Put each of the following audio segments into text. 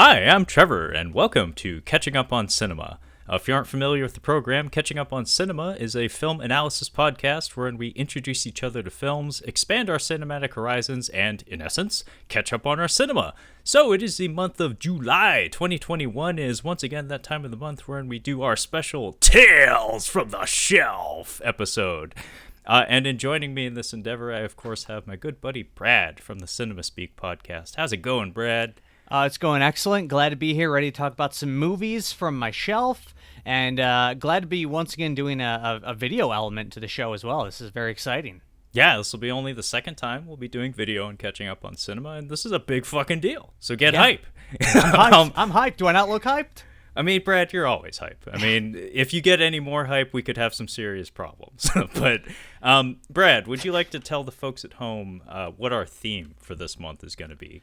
Hi, I'm Trevor, and welcome to Catching Up on Cinema. If you aren't familiar with the program, Catching Up on Cinema is a film analysis podcast wherein we introduce each other to films, expand our cinematic horizons, and, in essence, catch up on our cinema. So it is the month of July. 2021 is once again that time of the month wherein we do our special Tales from the Shelf episode. And in joining me in this endeavor, I, of course, have my good buddy Brad from the Cinema Speak podcast. How's it going, Brad? It's going excellent. Glad to be here, ready to talk about some movies from my shelf, and glad to be once again doing a video element to the show as well. This is very exciting. Yeah, this will be only the second time we'll be doing video and catching up on cinema, and this is a big fucking deal. So get hype. I'm hyped. Do I not look hyped? I mean, Brad, you're always hype. I mean, if you get any more hype, we could have some serious problems. But, Brad, would you like to tell the folks at home what our theme for this month is going to be?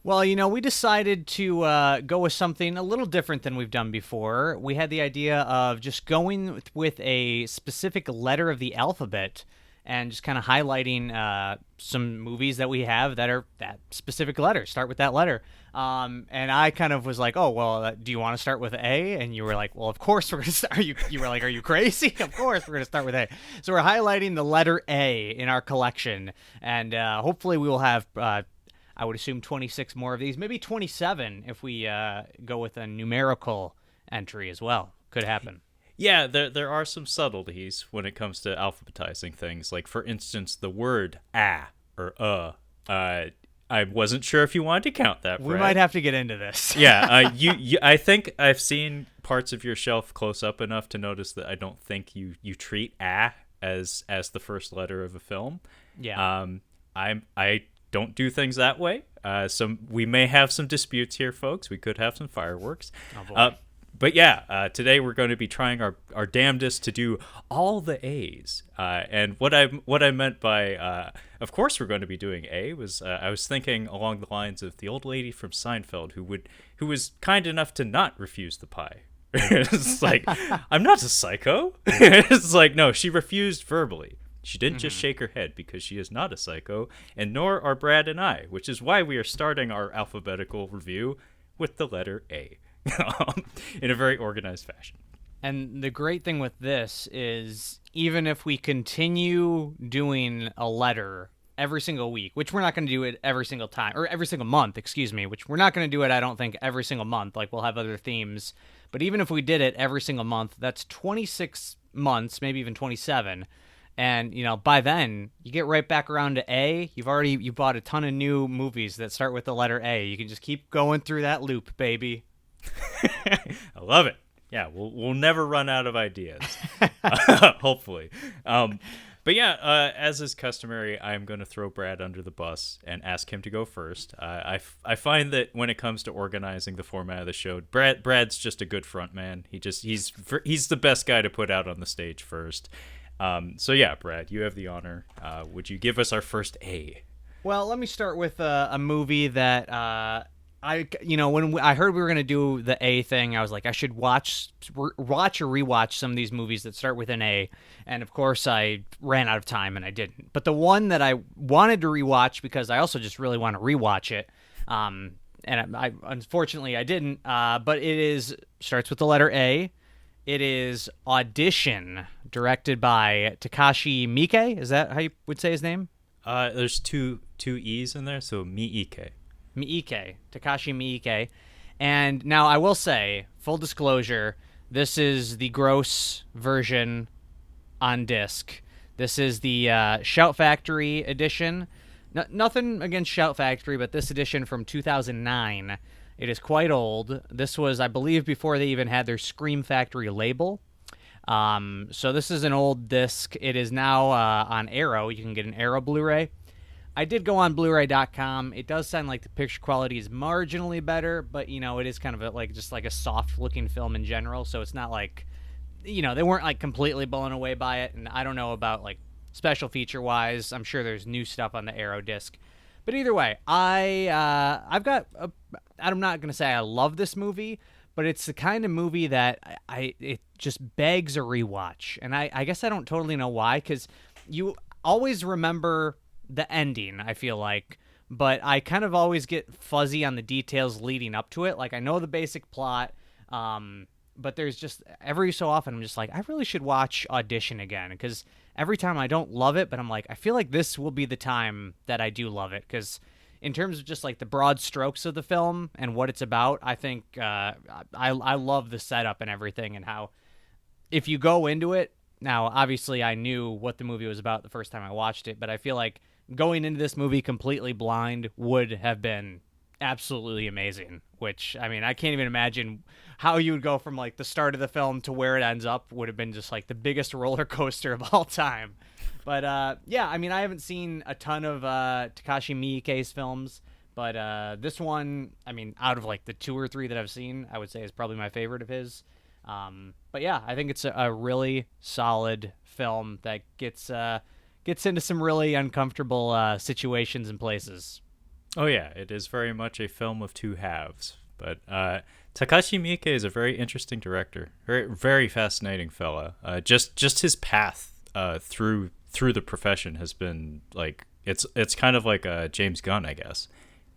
Well, we decided to go with something a little different than we've done before. We had the idea of just going with a specific letter of the alphabet and just kind of highlighting some movies that we have that are that specific letter. Start with that letter. And I kind of was like, oh, well, do you want to start with A? And you were like, well, of course we're going to start. You were like, are you crazy? Of course we're going to start with A. So we're highlighting the letter A in our collection. And hopefully we will have... I would assume 26 more of these, maybe 27 if we go with a numerical entry as well. Could happen. Yeah, there are some subtleties when it comes to alphabetizing things. Like, for instance, the word or I wasn't sure if you wanted to count that, Brad. We might have to get into this. Yeah, I think I've seen parts of your shelf close up enough to notice that I don't think you treat as the first letter of a film. Yeah. I don't do things that way. We may have some disputes here, folks. We could have some fireworks. Oh, boy. But yeah, today we're going to be trying our damnedest to do all the A's. And what I meant by, of course, we're going to be doing A was I was thinking along the lines of the old lady from Seinfeld who was kind enough to not refuse the pie. It's like, I'm not a psycho. It's like, no, she refused verbally. She didn't just shake her head because she is not a psycho, and nor are Brad and I, which is why we are starting our alphabetical review with the letter A in a very organized fashion. And the great thing with this is even if we continue doing a letter every single week, which we're not going to do it every single time, or every single month, which we're not going to do it, I don't think, every single month. Like, we'll have other themes. But even if we did it every single month, that's 26 months, maybe even 27. And, by then, you get right back around to A. You bought a ton of new movies that start with the letter A. You can just keep going through that loop, baby. I love it. Yeah, we'll never run out of ideas, hopefully. But yeah, as is customary, I'm going to throw Brad under the bus and ask him to go first. I find that when it comes to organizing the format of the show, Brad's just a good front man. He's the best guy to put out on the stage first. So yeah, Brad, you have the honor. Would you give us our first A? Well, let me start with a movie that when I heard we were going to do the A thing, I was like, I should watch or rewatch some of these movies that start with an A. And of course, I ran out of time and I didn't. But the one that I wanted to rewatch, because I also just really want to rewatch it, and I unfortunately I didn't. But starts with the letter A. It is Audition, directed by Takashi Miike. Is that how you would say his name? There's two E's in there, so Miike. Takashi Miike. And now I will say, full disclosure, this is the gross version on disc. This is the Shout Factory edition. Nothing against Shout Factory, but this edition from 2009. It is quite old. This was, I believe, before they even had their Scream Factory label. So this is an old disc. It is now on Arrow. You can get an Arrow Blu-ray. I did go on Blu-ray.com. It does sound like the picture quality is marginally better, but, it is kind of just like a soft-looking film in general. So it's not like, they weren't like completely blown away by it. And I don't know about like special feature-wise. I'm sure there's new stuff on the Arrow disc. But either way, I'm not going to say I love this movie, but it's the kind of movie that it just begs a rewatch. And I guess I don't totally know why, because you always remember the ending, I feel like, but I kind of always get fuzzy on the details leading up to it. Like, I know the basic plot, but there's just every so often I'm just like, I really should watch Audition again, because every time I don't love it, but I'm like, I feel like this will be the time that I do love it, because in terms of just like the broad strokes of the film and what it's about, I think I love the setup and everything, and how if you go into it, now obviously I knew what the movie was about the first time I watched it, but I feel like going into this movie completely blind would have been absolutely amazing, which, I mean, I can't even imagine how you would go from like the start of the film to where it ends up. Would have been just like the biggest roller coaster of all time. But yeah, I mean, I haven't seen a ton of Takashi Miike's films, but this one, I mean, out of like the 2 or 3 that I've seen, I would say is probably my favorite of his. But yeah, I think it's a really solid film that gets into some really uncomfortable situations and places. Oh yeah, it is very much a film of two halves. But Takashi Miike is a very interesting director, very fascinating fella. Just his path through the profession has been like it's kind of like James Gunn, I guess,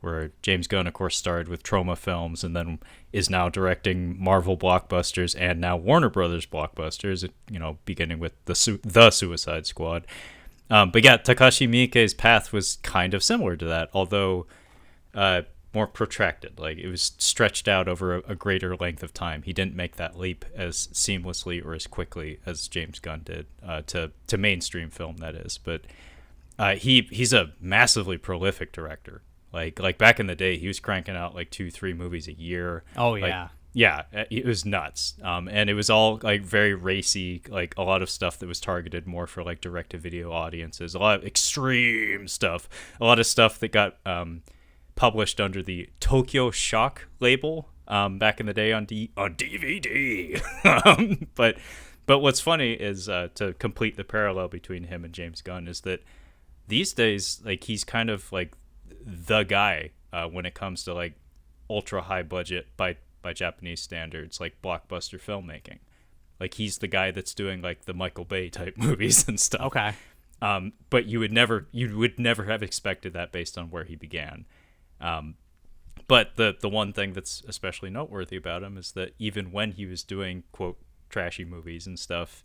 where James Gunn, of course, started with Troma Films and then is now directing Marvel blockbusters and now Warner Brothers blockbusters. You know, beginning with the Suicide Squad. But yeah, Takashi Miike's path was kind of similar to that, although more protracted. Like, it was stretched out over a greater length of time. He didn't make that leap as seamlessly or as quickly as James Gunn did to mainstream film, that is. But he's a massively prolific director. Like back in the day, he was cranking out like 2-3 movies a year. Oh yeah. Yeah, it was nuts. And it was all like very racy, like a lot of stuff that was targeted more for like direct-to-video audiences, a lot of extreme stuff, a lot of stuff that got published under the Tokyo Shock label back in the day on DVD. But what's funny is to complete the parallel between him and James Gunn is that these days, like, he's kind of like the guy when it comes to like ultra high budget by Japanese standards, like blockbuster filmmaking. Like, he's the guy that's doing like the Michael Bay type movies and stuff. Okay. But you would never have expected that based on where he began. But the one thing that's especially noteworthy about him is that even when he was doing, quote, trashy movies and stuff,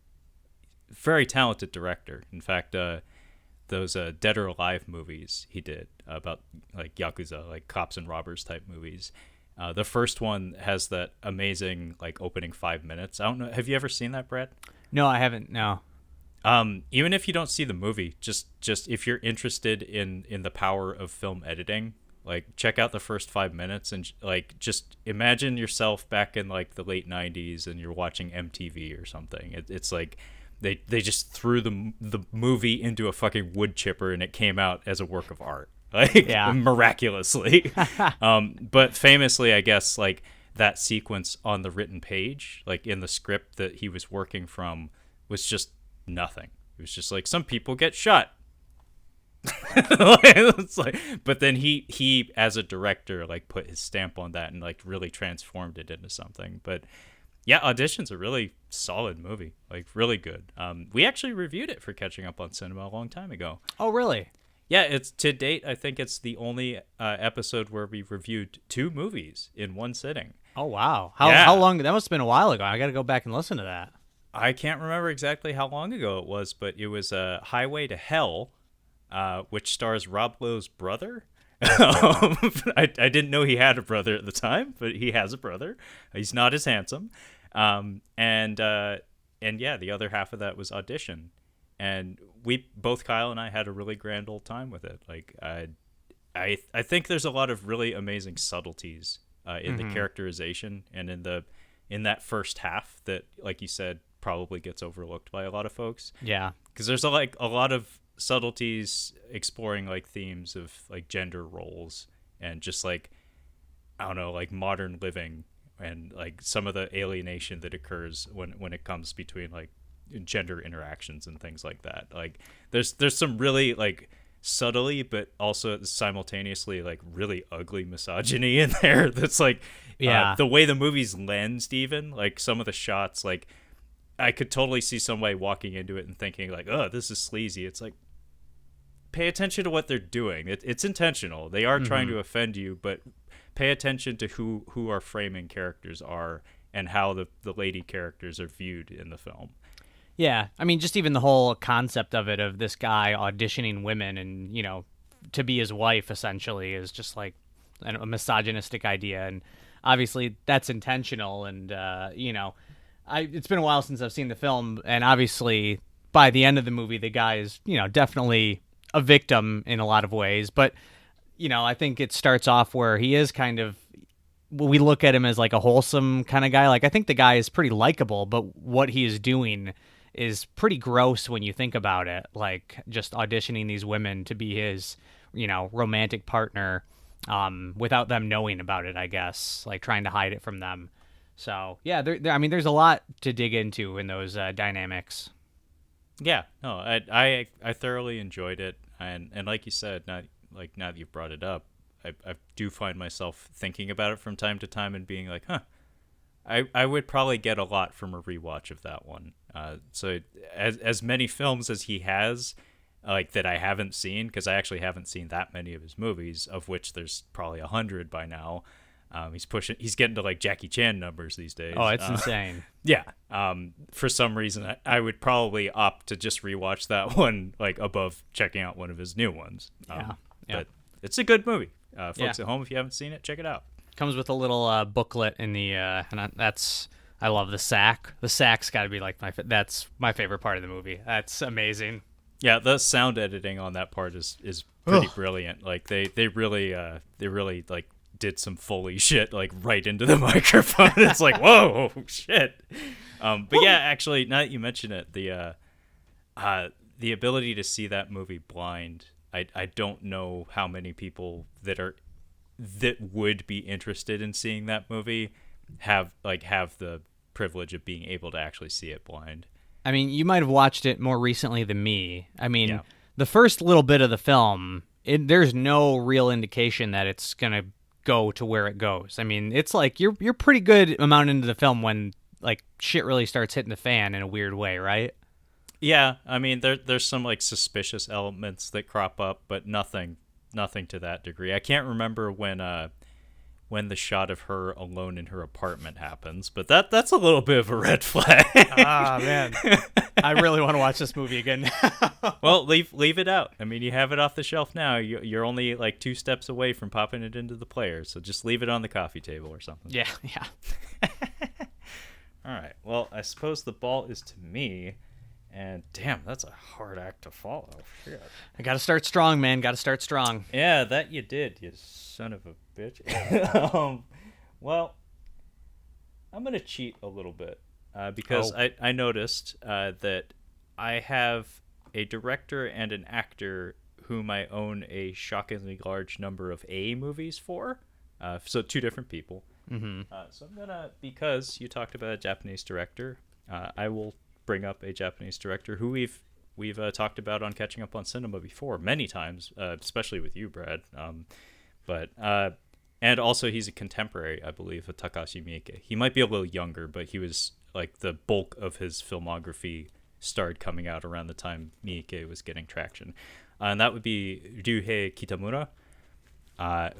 very talented director. In fact, those Dead or Alive movies he did about like Yakuza, like cops and robbers type movies. The first one has that amazing like opening 5 minutes. I don't know. Have you ever seen that, Brad? No, I haven't. No. Even if you don't see the movie, just if you're interested in the power of film editing, like, check out the first 5 minutes and like just imagine yourself back in like the late 90s and you're watching MTV or something. It's like they just threw the movie into a fucking wood chipper and it came out as a work of art. Like, yeah. Miraculously. But famously, I guess, like, that sequence on the written page, like in the script that he was working from, was just nothing. It was just like, some people get shot. It's like, but then he as a director, like, put his stamp on that and like really transformed it into something. But yeah, Audition's a really solid movie, like really good. We actually reviewed it for Catching Up on Cinema a long time ago. Oh, really? Yeah, it's to date, I think it's the only episode where we reviewed 2 movies in one sitting. Oh, wow. How long? That must have been a while ago. I got to go back and listen to that. I can't remember exactly how long ago it was, but it was Highway to Hell, which stars Rob Lowe's brother. I didn't know he had a brother at the time, but he has a brother. He's not as handsome. And yeah, the other half of that was Audition. And we both, Kyle and I, had a really grand old time with it. Like, I think there's a lot of really amazing subtleties in the characterization and in that first half that, like you said, probably gets overlooked by a lot of folks. Yeah, because there's a lot of subtleties exploring like themes of like gender roles and just like, I don't know, like modern living and like some of the alienation that occurs when it comes between like gender interactions and things like that. Like, there's some really like subtly but also simultaneously like really ugly misogyny in there that's like, yeah, the way the movie's lensed, even like some of the shots, like I could totally see somebody walking into it and thinking like, oh, this is sleazy. It's like, pay attention to what they're doing. It's intentional. They are trying to offend you, but pay attention to who our framing characters are and how the lady characters are viewed in the film. Yeah, I mean, just even the whole concept of it, of this guy auditioning women and, you know, to be his wife, essentially, is just like a misogynistic idea. And obviously that's intentional. And, you know, it's been a while since I've seen the film. And obviously by the end of the movie, the guy is, you know, definitely a victim in a lot of ways. But, you know, I think it starts off where he is kind of, we look at him as like a wholesome kind of guy. Like, I think the guy is pretty likable, but what he is doing is pretty gross when you think about it. Like, just auditioning these women to be his, you know, romantic partner, without them knowing about it, I guess, like trying to hide it from them. So yeah, I mean, there's a lot to dig into in those dynamics. Yeah, no, I thoroughly enjoyed it, and like you said, now that you've brought it up, I do find myself thinking about it from time to time and being like, huh, I would probably get a lot from a rewatch of that one. So as many films as he has, like, that I haven't seen, because I actually haven't seen that many of his movies, of which there's probably 100 by now. He's getting to like Jackie Chan numbers these days. Oh, it's insane. Yeah. For some reason, I would probably opt to just rewatch that one, like, above checking out one of his new ones. But it's a good movie. Folks at home, if you haven't seen it, check it out. Comes with a little booklet in the, and I love the sack. The sack's got to be like that's my favorite part of the movie. That's amazing. Yeah, the sound editing on that part is pretty brilliant. Like, they really like did some Foley shit, like, right into the microphone. It's like, whoa, shit. But yeah, actually, now that you mention it, the ability to see that movie blind, I don't know how many people that would be interested in seeing that movie have the privilege of being able to actually see it blind. I mean, you might have watched it more recently than me. I mean, the first little bit of the film, there's no real indication that it's gonna go to where it goes. I mean, it's like you're pretty good amount into the film when, like, shit really starts hitting the fan in a weird way, right? Yeah, I mean, there's some, like, suspicious elements that crop up, but nothing to that degree. I can't remember when the shot of her alone in her apartment happens, but that's a little bit of a red flag. Ah, man. I really want to watch this movie again. Well, leave it out. I mean, you have it off the shelf now. You're only like 2 steps away from popping it into the player, so just leave it on the coffee table or something. Yeah. All right. Well, I suppose the ball is to me. And damn, that's a hard act to follow. Shit. I gotta start strong, man. Gotta start strong. Yeah, that you did, you son of a bitch. Well, I'm gonna cheat a little bit because I noticed that I have a director and an actor whom I own a shockingly large number of A movies for. So 2 different people. Mm-hmm. So I'm gonna, because you talked about a Japanese director, I will bring up a Japanese director who we've talked about on Catching Up on Cinema before many times, especially with you, Brad. And also he's a contemporary, I believe, of Takashi Miike. He might be a little younger, but he was, like, the bulk of his filmography started coming out around the time Miike was getting traction. And that would be Ryuhei Kitamura,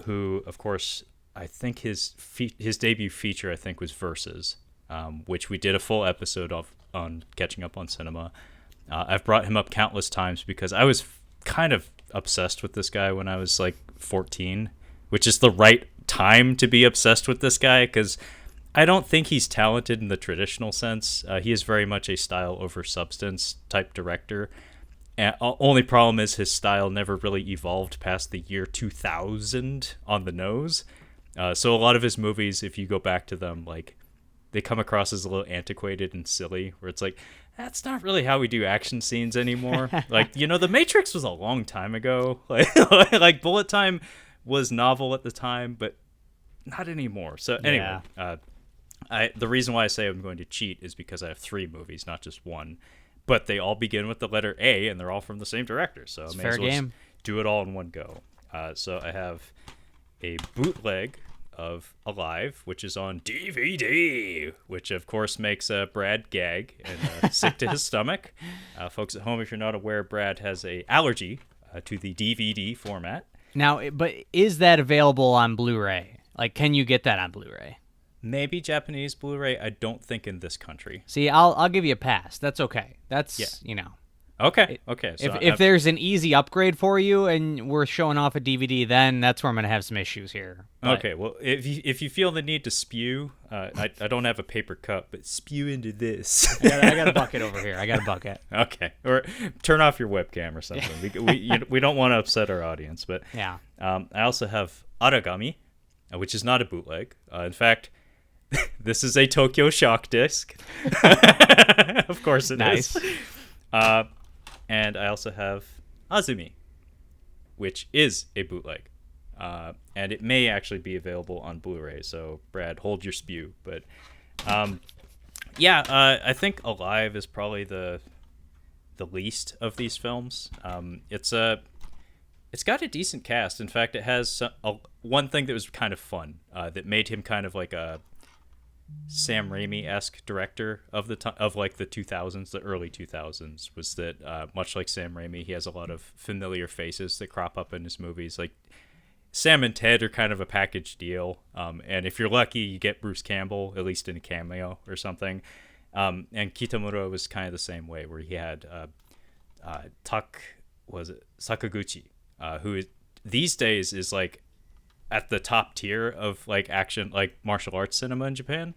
who, of course, I think his debut feature, I think, was Versus, which we did a full episode of on Catching Up on Cinema. I've brought him up countless times because I was kind of obsessed with this guy when I was like 14, which is the right time to be obsessed with this guy because I don't think he's talented in the traditional sense. He is very much a style over substance type director. And only problem is his style never really evolved past the year 2000 on the nose. So a lot of his movies, if you go back to them, like, they come across as a little antiquated and silly, where it's like, that's not really how we do action scenes anymore. Like, you know, The Matrix was a long time ago. Like Bullet Time was novel at the time, but not anymore. So anyway, the reason why I say I'm going to cheat is because I have 3 movies, not just one. But they all begin with the letter A, and they're all from the same director. So I may as well just do it all in one go. So I have a bootleg of Alive, which is on DVD, which of course makes Brad gag and sick to his stomach. Folks at home, if you're not aware, Brad has a allergy to the DVD format. Now, but is that available on Blu-ray? Like, can you get that on Blu-ray? Maybe Japanese Blu-ray. I don't think in this country. See, I'll give you a pass. That's okay. That's Okay. Okay. So if there's an easy upgrade for you and we're showing off a DVD, then that's where I'm gonna have some issues here. But, okay. Well, if you feel the need to spew, I don't have a paper cup, but spew into this. I got a bucket over here. I got a bucket. Okay. Or turn off your webcam or something. We don't want to upset our audience, but yeah. I also have Aragami, which is not a bootleg. In fact, this is a Tokyo Shock disc. Of course it is. And I also have Azumi, which is a bootleg. And it may actually be available on Blu-ray. So, Brad, hold your spew. But, I think Alive is probably the least of these films. It's got a decent cast. In fact, it has one thing that was kind of fun that made him kind of like a Sam Raimi-esque director of the like the 2000s, the early 2000s, was that much like Sam Raimi, he has a lot of familiar faces that crop up in his movies. Like Sam and Ted are kind of a package deal, and if you're lucky, you get Bruce Campbell at least in a cameo or something. And Kitamura was kind of the same way, where he had Sakaguchi, who these days is like at the top tier of like action, like martial arts cinema in Japan.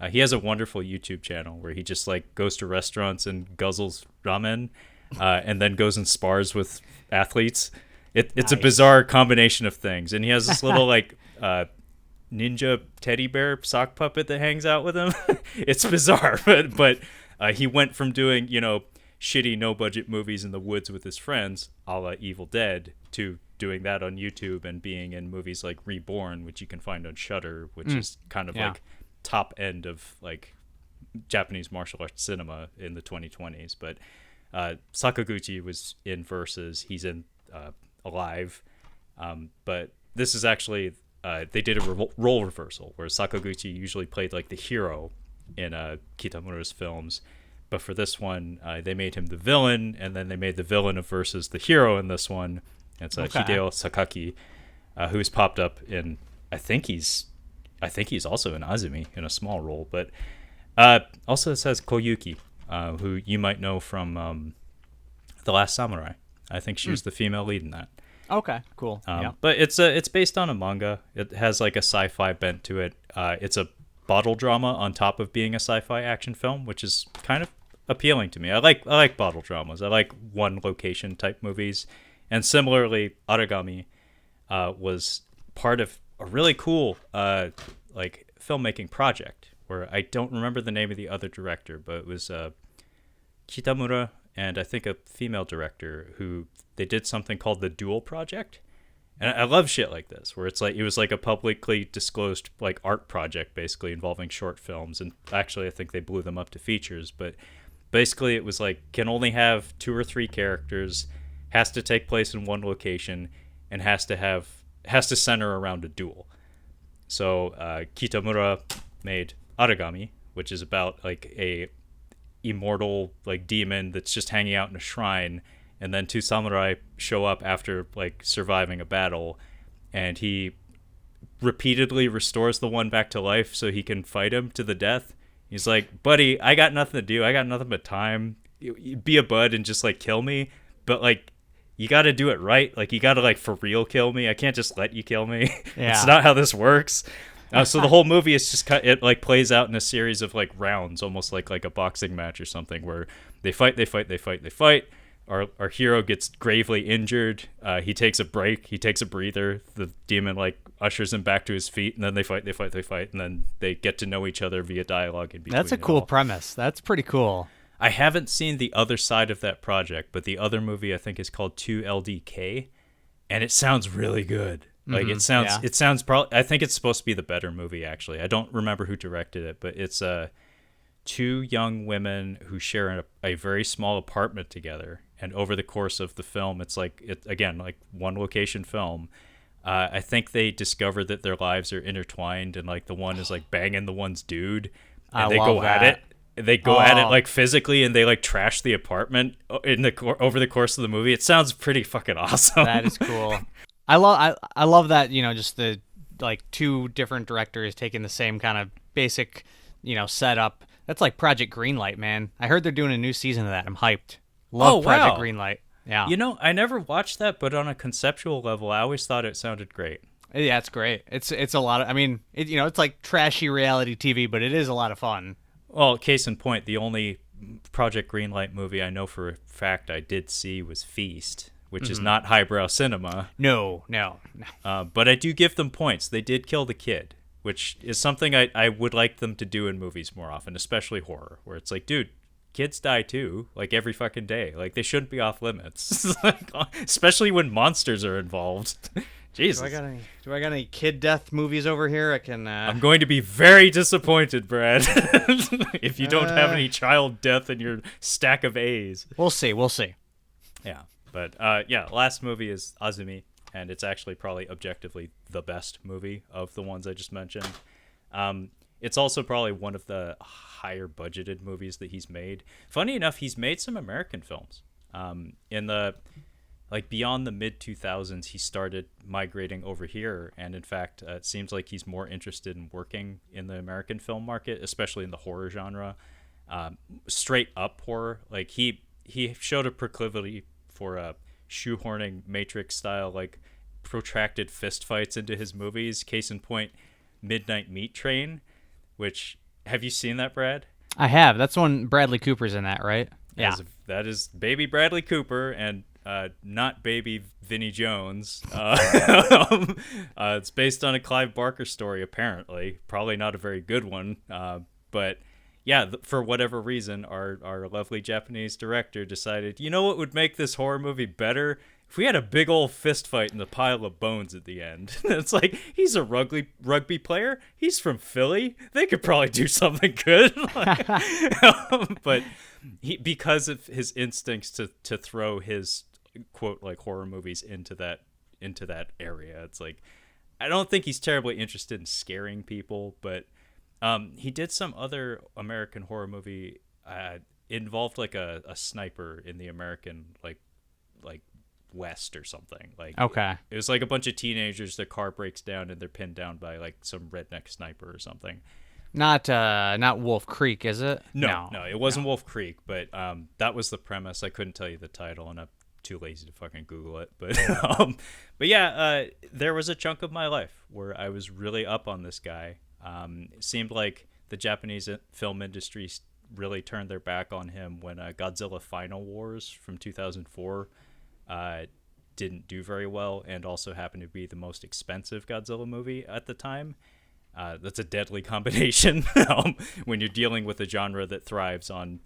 He has a wonderful YouTube channel where he just like goes to restaurants and guzzles ramen, and then goes and spars with athletes. It's a bizarre combination of things. And he has this little like ninja teddy bear sock puppet that hangs out with him. It's bizarre, but he went from doing, shitty no budget movies in the woods with his friends, a la Evil Dead, to doing that on YouTube and being in movies like Reborn, which you can find on Shudder, which is kind of like top end of like Japanese martial arts cinema in the 2020s. But Sakaguchi was in Versus. He's in Alive. But this is actually, they did a role reversal where Sakaguchi usually played like the hero in Kitamura's films. But for this one, they made him the villain, and then they made the villain of Versus the hero in this one. It's Hideo Sakaki, who's popped up in. I think he's also in Azumi in a small role, but also it says Koyuki, who you might know from The Last Samurai. I think she was the female lead in that. Okay, cool. But it's based on a manga. It has like a sci-fi bent to it. It's a bottle drama on top of being a sci-fi action film, which is kind of appealing to me. I like bottle dramas. I like one location type movies. And similarly, Aragami was part of a really cool like filmmaking project where I don't remember the name of the other director, but it was Kitamura and I think a female director who they did something called the Duel Project. And I love shit like this, where it's like it was like a publicly disclosed like art project basically involving short films. And actually, I think they blew them up to features. But basically, it was like can only have 2 or 3 characters, has to take place in one location, and has to center around a duel. So Kitamura made Aragami, which is about like a immortal like demon that's just hanging out in a shrine, and then 2 samurai show up after like surviving a battle, and he repeatedly restores the one back to life so he can fight him to the death. He's like, buddy, I got nothing to do. I got nothing but time. Be a bud and just like kill me. But like, you got to do it right. Like, you got to like for real kill me. I can't just let you kill me. Yeah. It's not how this works. So the whole movie is just it like plays out in a series of like rounds, almost like a boxing match or something, where they fight. Our hero gets gravely injured. He takes a break. He takes a breather. The demon like ushers him back to his feet, and then they fight, and then they get to know each other via dialogue in between. That's a cool premise. That's pretty cool. I haven't seen the other side of that project, but the other movie I think is called 2LDK, and it sounds really good. Like it sounds probably. I think it's supposed to be the better movie actually. I don't remember who directed it, but it's 2 young women who share a very small apartment together, and over the course of the film, it's like one location film. I think they discover that their lives are intertwined, and like the one is like banging the one's dude, and they go at it. they go at it like physically, and they like trash the apartment over the course of the movie. It sounds pretty fucking awesome. That is cool. I love that, just the like two different directors taking the same kind of basic, setup. That's like Project Greenlight, man. I heard they're doing a new season of that. I'm hyped. Love Project Greenlight. Yeah. I never watched that, but on a conceptual level, I always thought it sounded great. Yeah, it's great. It's a lot of, it's like trashy reality TV, but it is a lot of fun. Well, case in point, the only Project Greenlight movie I know for a fact I did see was Feast, which is not highbrow cinema. No. But I do give them points. They did kill the kid, which is something I would like them to do in movies more often, especially horror, where it's like, dude, kids die too, like every fucking day. Like, they shouldn't be off limits, especially when monsters are involved. Jesus. Do I got any kid death movies over here? I can. I'm going to be very disappointed, Brad, if you don't have any child death in your stack of A's. We'll see. Yeah, but last movie is Azumi, and it's actually probably objectively the best movie of the ones I just mentioned. It's also probably one of the higher budgeted movies that he's made. Funny enough, he's made some American films. In the beyond the mid-2000s, he started migrating over here, and in fact, it seems like he's more interested in working in the American film market, especially in the horror genre. Straight up horror. Like, he showed a proclivity for shoehorning Matrix style, like, protracted fistfights into his movies. Case in point, Midnight Meat Train, which, have you seen that, Brad? I have. That's when Bradley Cooper's in that, right? Yeah. That is baby Bradley Cooper, and not baby Vinnie Jones. It's based on a Clive Barker story, apparently. Probably not a very good one. But yeah, for whatever reason, our lovely Japanese director decided, you know what would make this horror movie better? If we had a big old fist fight in the pile of bones at the end. It's like, he's a rugby player. He's from Philly. They could probably do something good. But because of his instincts to throw his quote like horror movies into that area, it's like, I don't think he's terribly interested in scaring people, but he did some other American horror movie involved like a sniper in the American like West or something. Like, okay, it was like a bunch of teenagers, their car breaks down and they're pinned down by like some redneck sniper or something. Not Wolf Creek, is it? No, it wasn't Wolf Creek, but that was the premise. I couldn't tell you the title, and I'm too lazy to fucking Google it. But there was a chunk of my life where I was really up on this guy. It seemed like the Japanese film industry really turned their back on him when Godzilla Final Wars from 2004 didn't do very well, and also happened to be the most expensive Godzilla movie at the time. That's a deadly combination when you're dealing with a genre that thrives on,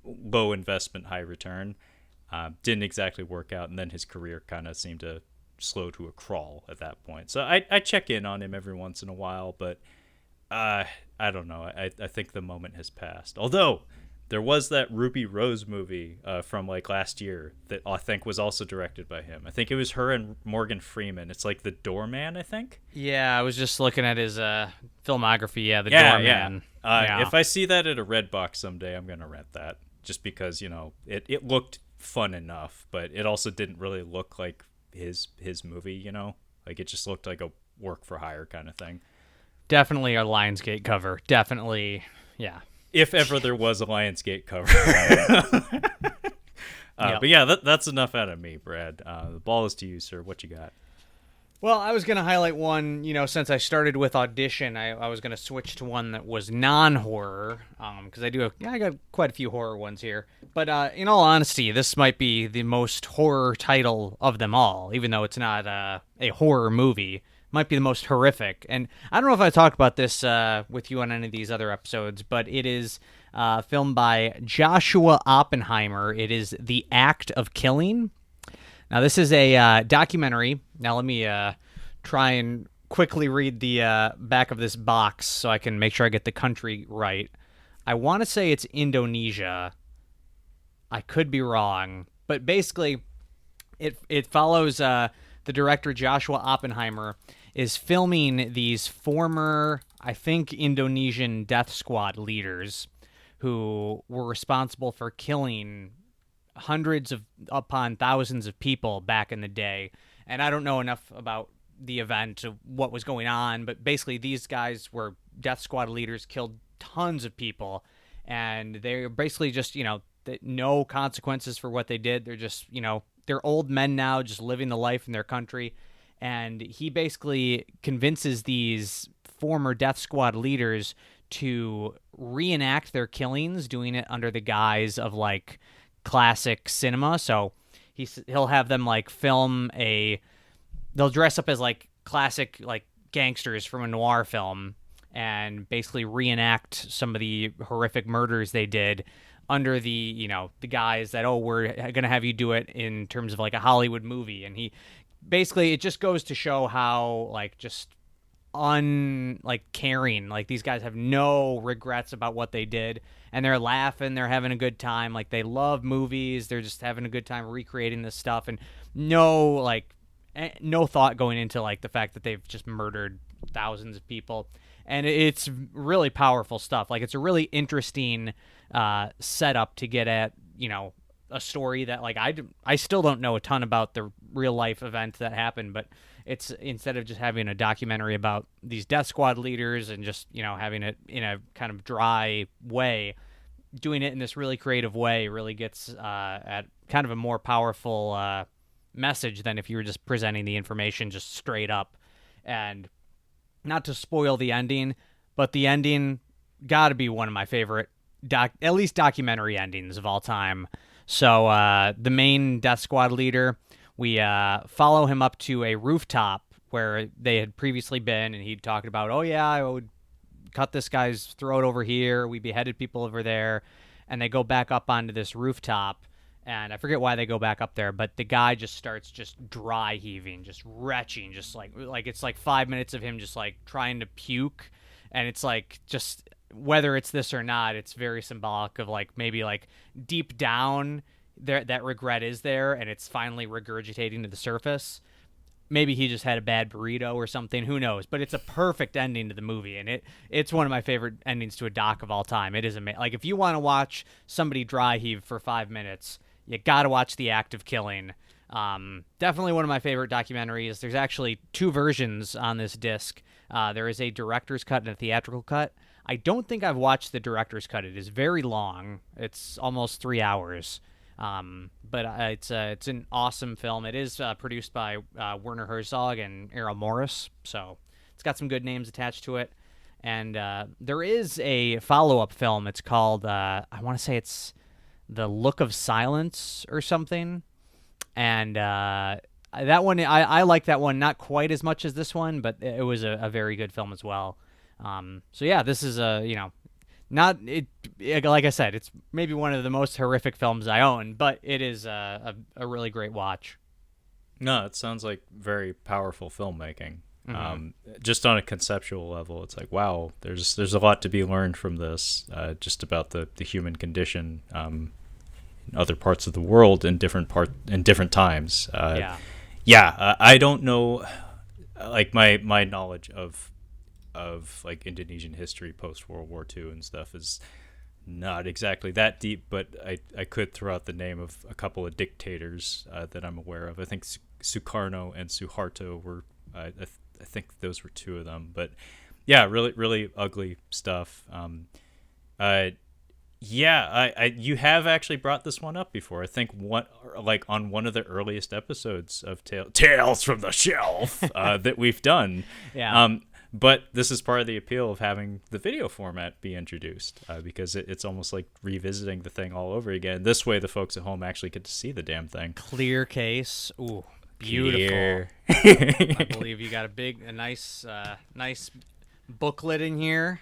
low investment, high return. Didn't exactly work out, and then his career kind of seemed to slow to a crawl at that point. So I check in on him every once in a while, but I don't know. I think the moment has passed. Although there was that Ruby Rose movie from like last year that I think was also directed by him. I think it was her and Morgan Freeman. It's like The Doorman, I think. Yeah, I was just looking at his filmography. Yeah, The Doorman. Yeah. If I see that at a Redbox someday, I'm gonna rent that, just because it looked fun enough, but it also didn't really look like his movie. Like, it just looked like a work for hire kind of thing. Definitely a Lionsgate cover. Definitely, yeah. If ever there was a Lionsgate cover. But yeah, that's enough out of me, Brad. The ball is to you, sir. What you got? Well, I was going to highlight one, since I started with Audition, I was going to switch to one that was non-horror, because I got quite a few horror ones here. But in all honesty, this might be the most horror title of them all, even though it's not a horror movie. Might be the most horrific. And I don't know if I talked about this with you on any of these other episodes, but it is filmed by Joshua Oppenheimer. It is The Act of Killing. Now, this is a documentary. Now, let me try and quickly read the back of this box so I can make sure I get the country right. I want to say it's Indonesia. I could be wrong. But basically, it follows the director, Joshua Oppenheimer, is filming these former, I think, Indonesian death squad leaders who were responsible for killing hundreds of upon thousands of people back in the day. And I don't know enough about the event of what was going on, but basically these guys were death squad leaders, killed tons of people, and they're basically just, no consequences for what they did. They're just, they're old men now, just living the life in their country. And he basically convinces these former death squad leaders to reenact their killings, doing it under the guise of like classic cinema. So he'll have them like film they'll dress up as like classic like gangsters from a noir film and basically reenact some of the horrific murders they did under the the guise that, oh, we're gonna have you do it in terms of like a Hollywood movie. And he basically, it just goes to show how like just caring, like these guys have no regrets about what they did, and they're laughing, they're having a good time, like they love movies, they're just having a good time recreating this stuff, and no thought going into like the fact that they've just murdered thousands of people. And it's really powerful stuff. Like, it's a really interesting setup to get at, a story that like I still don't know a ton about the real life event that happened, but it's, instead of just having a documentary about these death squad leaders and just, having it in a kind of dry way, doing it in this really creative way really gets at kind of a more powerful message than if you were just presenting the information just straight up. And not to spoil the ending, but the ending got to be one of my favorite at least documentary endings of all time. So the main death squad leader, we follow him up to a rooftop where they had previously been, and he'd talked about, oh yeah, I would cut this guy's throat over here, we beheaded people over there. And they go back up onto this rooftop, and I forget why they go back up there, but the guy just starts just dry heaving, just retching, just like it's like 5 minutes of him just like trying to puke. And it's like, just whether it's this or not, it's very symbolic of like maybe like deep down there that regret is there, and it's finally regurgitating to the surface. Maybe he just had a bad burrito or something, who knows, but it's a perfect ending to the movie, and it's one of my favorite endings to a doc of all time. It is amazing. Like, if you want to watch somebody dry heave for 5 minutes, you gotta watch The Act of Killing. Definitely one of my favorite documentaries. There's actually 2 versions on this disc. There is a director's cut and a theatrical cut. I don't think I've watched the director's cut. It is very long. It's almost 3 hours. But it's an awesome film. It is produced by Werner Herzog and Errol Morris, so it's got some good names attached to it. And there is a follow-up film. It's called, I want to say it's The Look of Silence or something. And that one, I like that one not quite as much as this one, but it was a very good film as well. So yeah, this is not it. Like I said, it's maybe one of the most horrific films I own, but it is a really great watch. No, it sounds like very powerful filmmaking. Mm-hmm. Just on a conceptual level, it's like, wow, there's a lot to be learned from this, just about the human condition in other parts of the world in different times. I don't know, like my knowledge of like Indonesian history post World War II and stuff is not exactly that deep, but I could throw out the name of a couple of dictators that I'm aware of. I think Sukarno and Suharto were, I think those were 2 of them. But yeah, really, really ugly stuff. You have actually brought this one up before. I think on one of the earliest episodes of Tales from the Shelf that we've done. Yeah. But this is part of the appeal of having the video format be introduced, because it's almost like revisiting the thing all over again. This way, the folks at home actually get to see the damn thing. Clear case. Ooh, beautiful. Clear. I believe you got a nice booklet in here.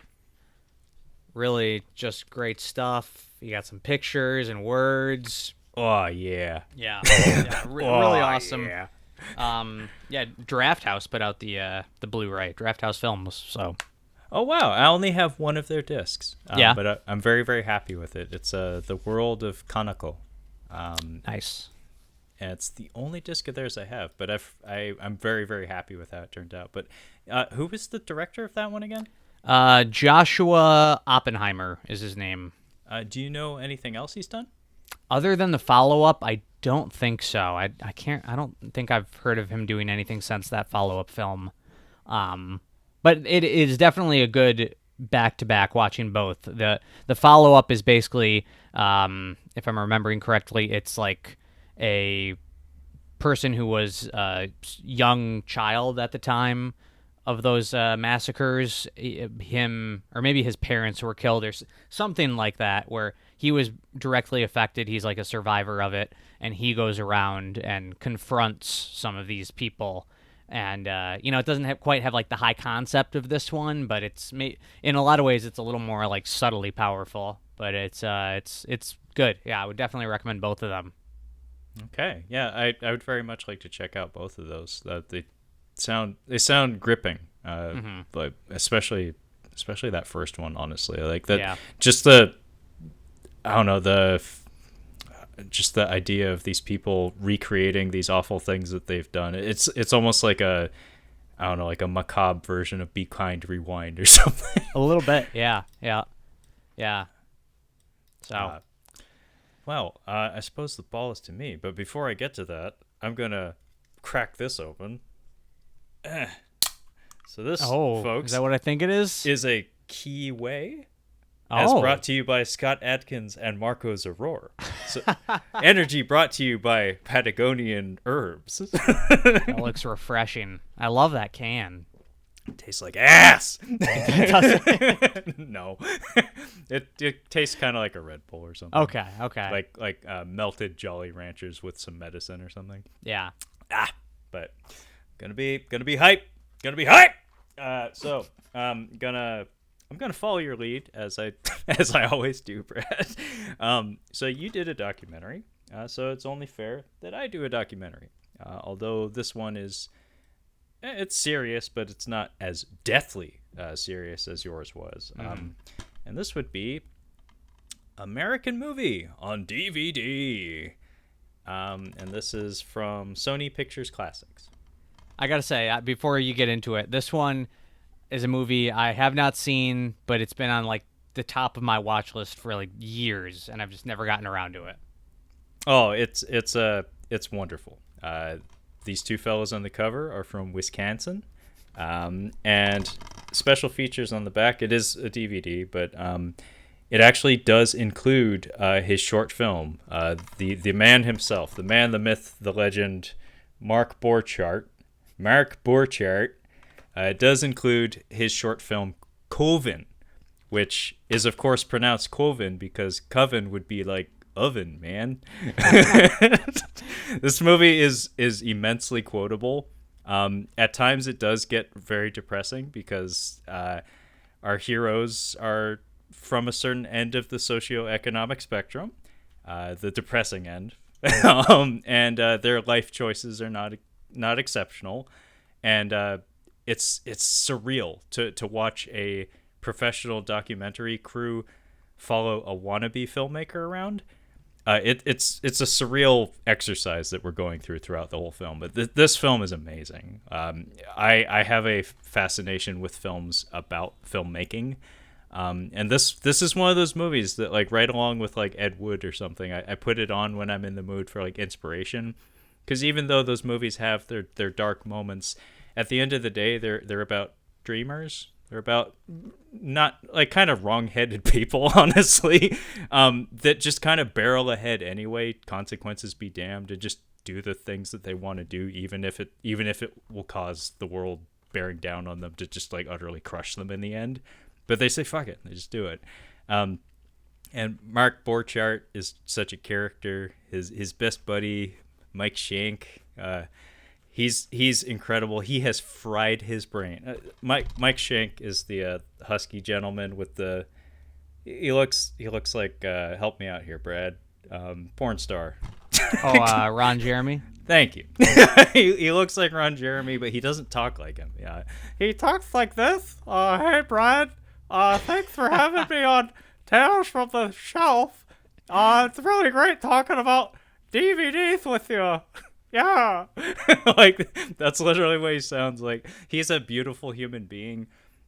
Really just great stuff. You got some pictures and words. Oh, yeah. Yeah, really awesome. Yeah. Draft House put out the Blu-ray, Draft House Films. So, oh wow, I only have one of their discs. Yeah, but I'm very, very happy with it. It's The World of Kanako. Nice. And it's the only disc of theirs I have. But I'm very, very happy with how it turned out. But who was the director of that one again? Joshua Oppenheimer is his name. Do you know anything else he's done? Other than the follow-up, I don't think so. I don't think I've heard of him doing anything since that follow-up film. But it is definitely a good back-to-back watching both. The follow-up is basically, if I'm remembering correctly, it's like a person who was a young child at the time of those massacres, him or maybe his parents were killed or something like that, where he was directly affected. He's like a survivor of it, and he goes around and confronts some of these people. And it doesn't quite have like the high concept of this one, but it's in a lot of ways it's a little more like subtly powerful. But it's good. Yeah, I would definitely recommend both of them. Okay, yeah, I would very much like to check out both of those. They sound gripping, but especially that first one. Honestly, like that. Yeah. Just just the idea of these people recreating these awful things that they've done. It's almost like a macabre version of Be Kind Rewind or something. A little bit, yeah. So. I suppose the ball is to me, but before I get to that, I'm gonna crack this open. So this, folks, is that what I think it is? Is a Kiwi. As brought to you by Scott Adkins and Marco Zaror. So, energy brought to you by Patagonian herbs. That looks refreshing. I love that can. It tastes like ass. It No, it tastes kind of like a Red Bull or something. Okay. Like melted Jolly Ranchers with some medicine or something. Yeah. But gonna be hype. So I'm gonna follow your lead as I always do, Brad. So you did a documentary, so it's only fair that I do a documentary. Although this one it's serious, but it's not as deathly serious as yours was. And this would be American Movie on DVD. And this is from Sony Pictures Classics. I gotta say, before you get into it, this one is a movie I have not seen, but it's been on like the top of my watch list for like years, and I've just never gotten around to it. Oh, it's wonderful. These two fellows on the cover are from Wisconsin, and special features on the back. It is a DVD, but it actually does include his short film. The man himself, the man, the myth, the legend, Mark Borchardt. It does include his short film Coven, which is of course pronounced Coven because coven would be like oven, man. This movie is immensely quotable. At times it does get very depressing because our heroes are from a certain end of the socioeconomic spectrum, the depressing end, and their life choices are not exceptional, and it's surreal to watch a professional documentary crew follow a wannabe filmmaker around. It's a surreal exercise that we're going throughout the whole film, but this film is amazing. I have a fascination with films about filmmaking, and this is one of those movies that, like, right along with like Ed Wood or something, I put it on when I'm in the mood for like inspiration, because even though those movies have their dark moments, at the end of the day they're about dreamers. They're about not like kind of wrong-headed people, honestly, that just kind of barrel ahead anyway. Consequences be damned, and just do the things that they want to do, even if it will cause the world bearing down on them to just like utterly crush them in the end. But they say fuck it, they just do it. And Mark Borchardt is such a character. His best buddy Mike Shank. He's incredible. He has fried his brain. Mike Shank is the husky gentleman with the. He looks like help me out here, Brad. Porn star. Ron Jeremy. Thank you. He looks like Ron Jeremy, but he doesn't talk like him. Yeah, he talks like this. Hey, Brad. Thanks for having me on Tales from the Shelf. It's really great talking about DVDs with you. Yeah. Like, that's literally what he sounds like. He's a beautiful human being,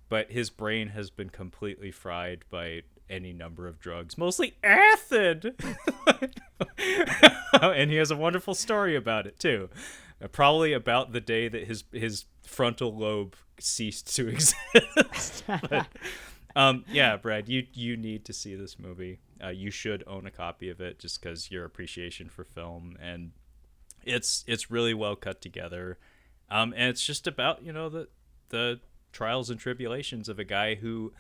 but his brain has been completely fried by any number of drugs, mostly acid. And he has a wonderful story about it too, probably about the day that his frontal lobe ceased to exist. But, yeah, Brad, you need to see this movie. You should own a copy of it just because your appreciation for film, and it's really well cut together. And it's just about, the trials and tribulations of a guy who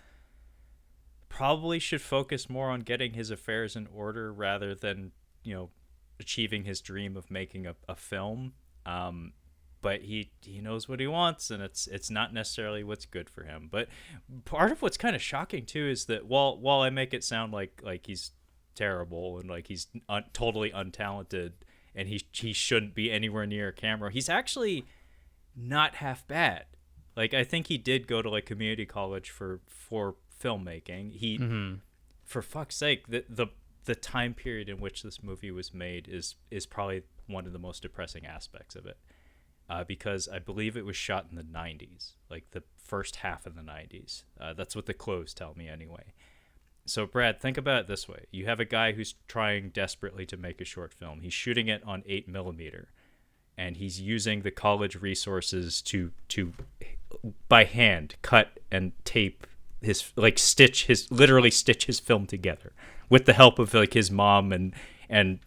probably should focus more on getting his affairs in order rather than, achieving his dream of making a film. But he knows what he wants, and it's not necessarily what's good for him. But part of what's kind of shocking too is that while I make it sound like he's terrible and like he's totally untalented and he shouldn't be anywhere near a camera, he's actually not half bad. Like, I think he did go to like community college for filmmaking. He, for fuck's sake, the time period in which this movie was made is probably one of the most depressing aspects of it. Because I believe it was shot in the 90s, like the first half of the 90s. That's what the clothes tell me anyway. So, Brad, think about it this way. You have a guy who's trying desperately to make a short film. He's shooting it on 8mm, and he's using the college resources to by hand, cut and tape literally stitch his film together with the help of like his mom and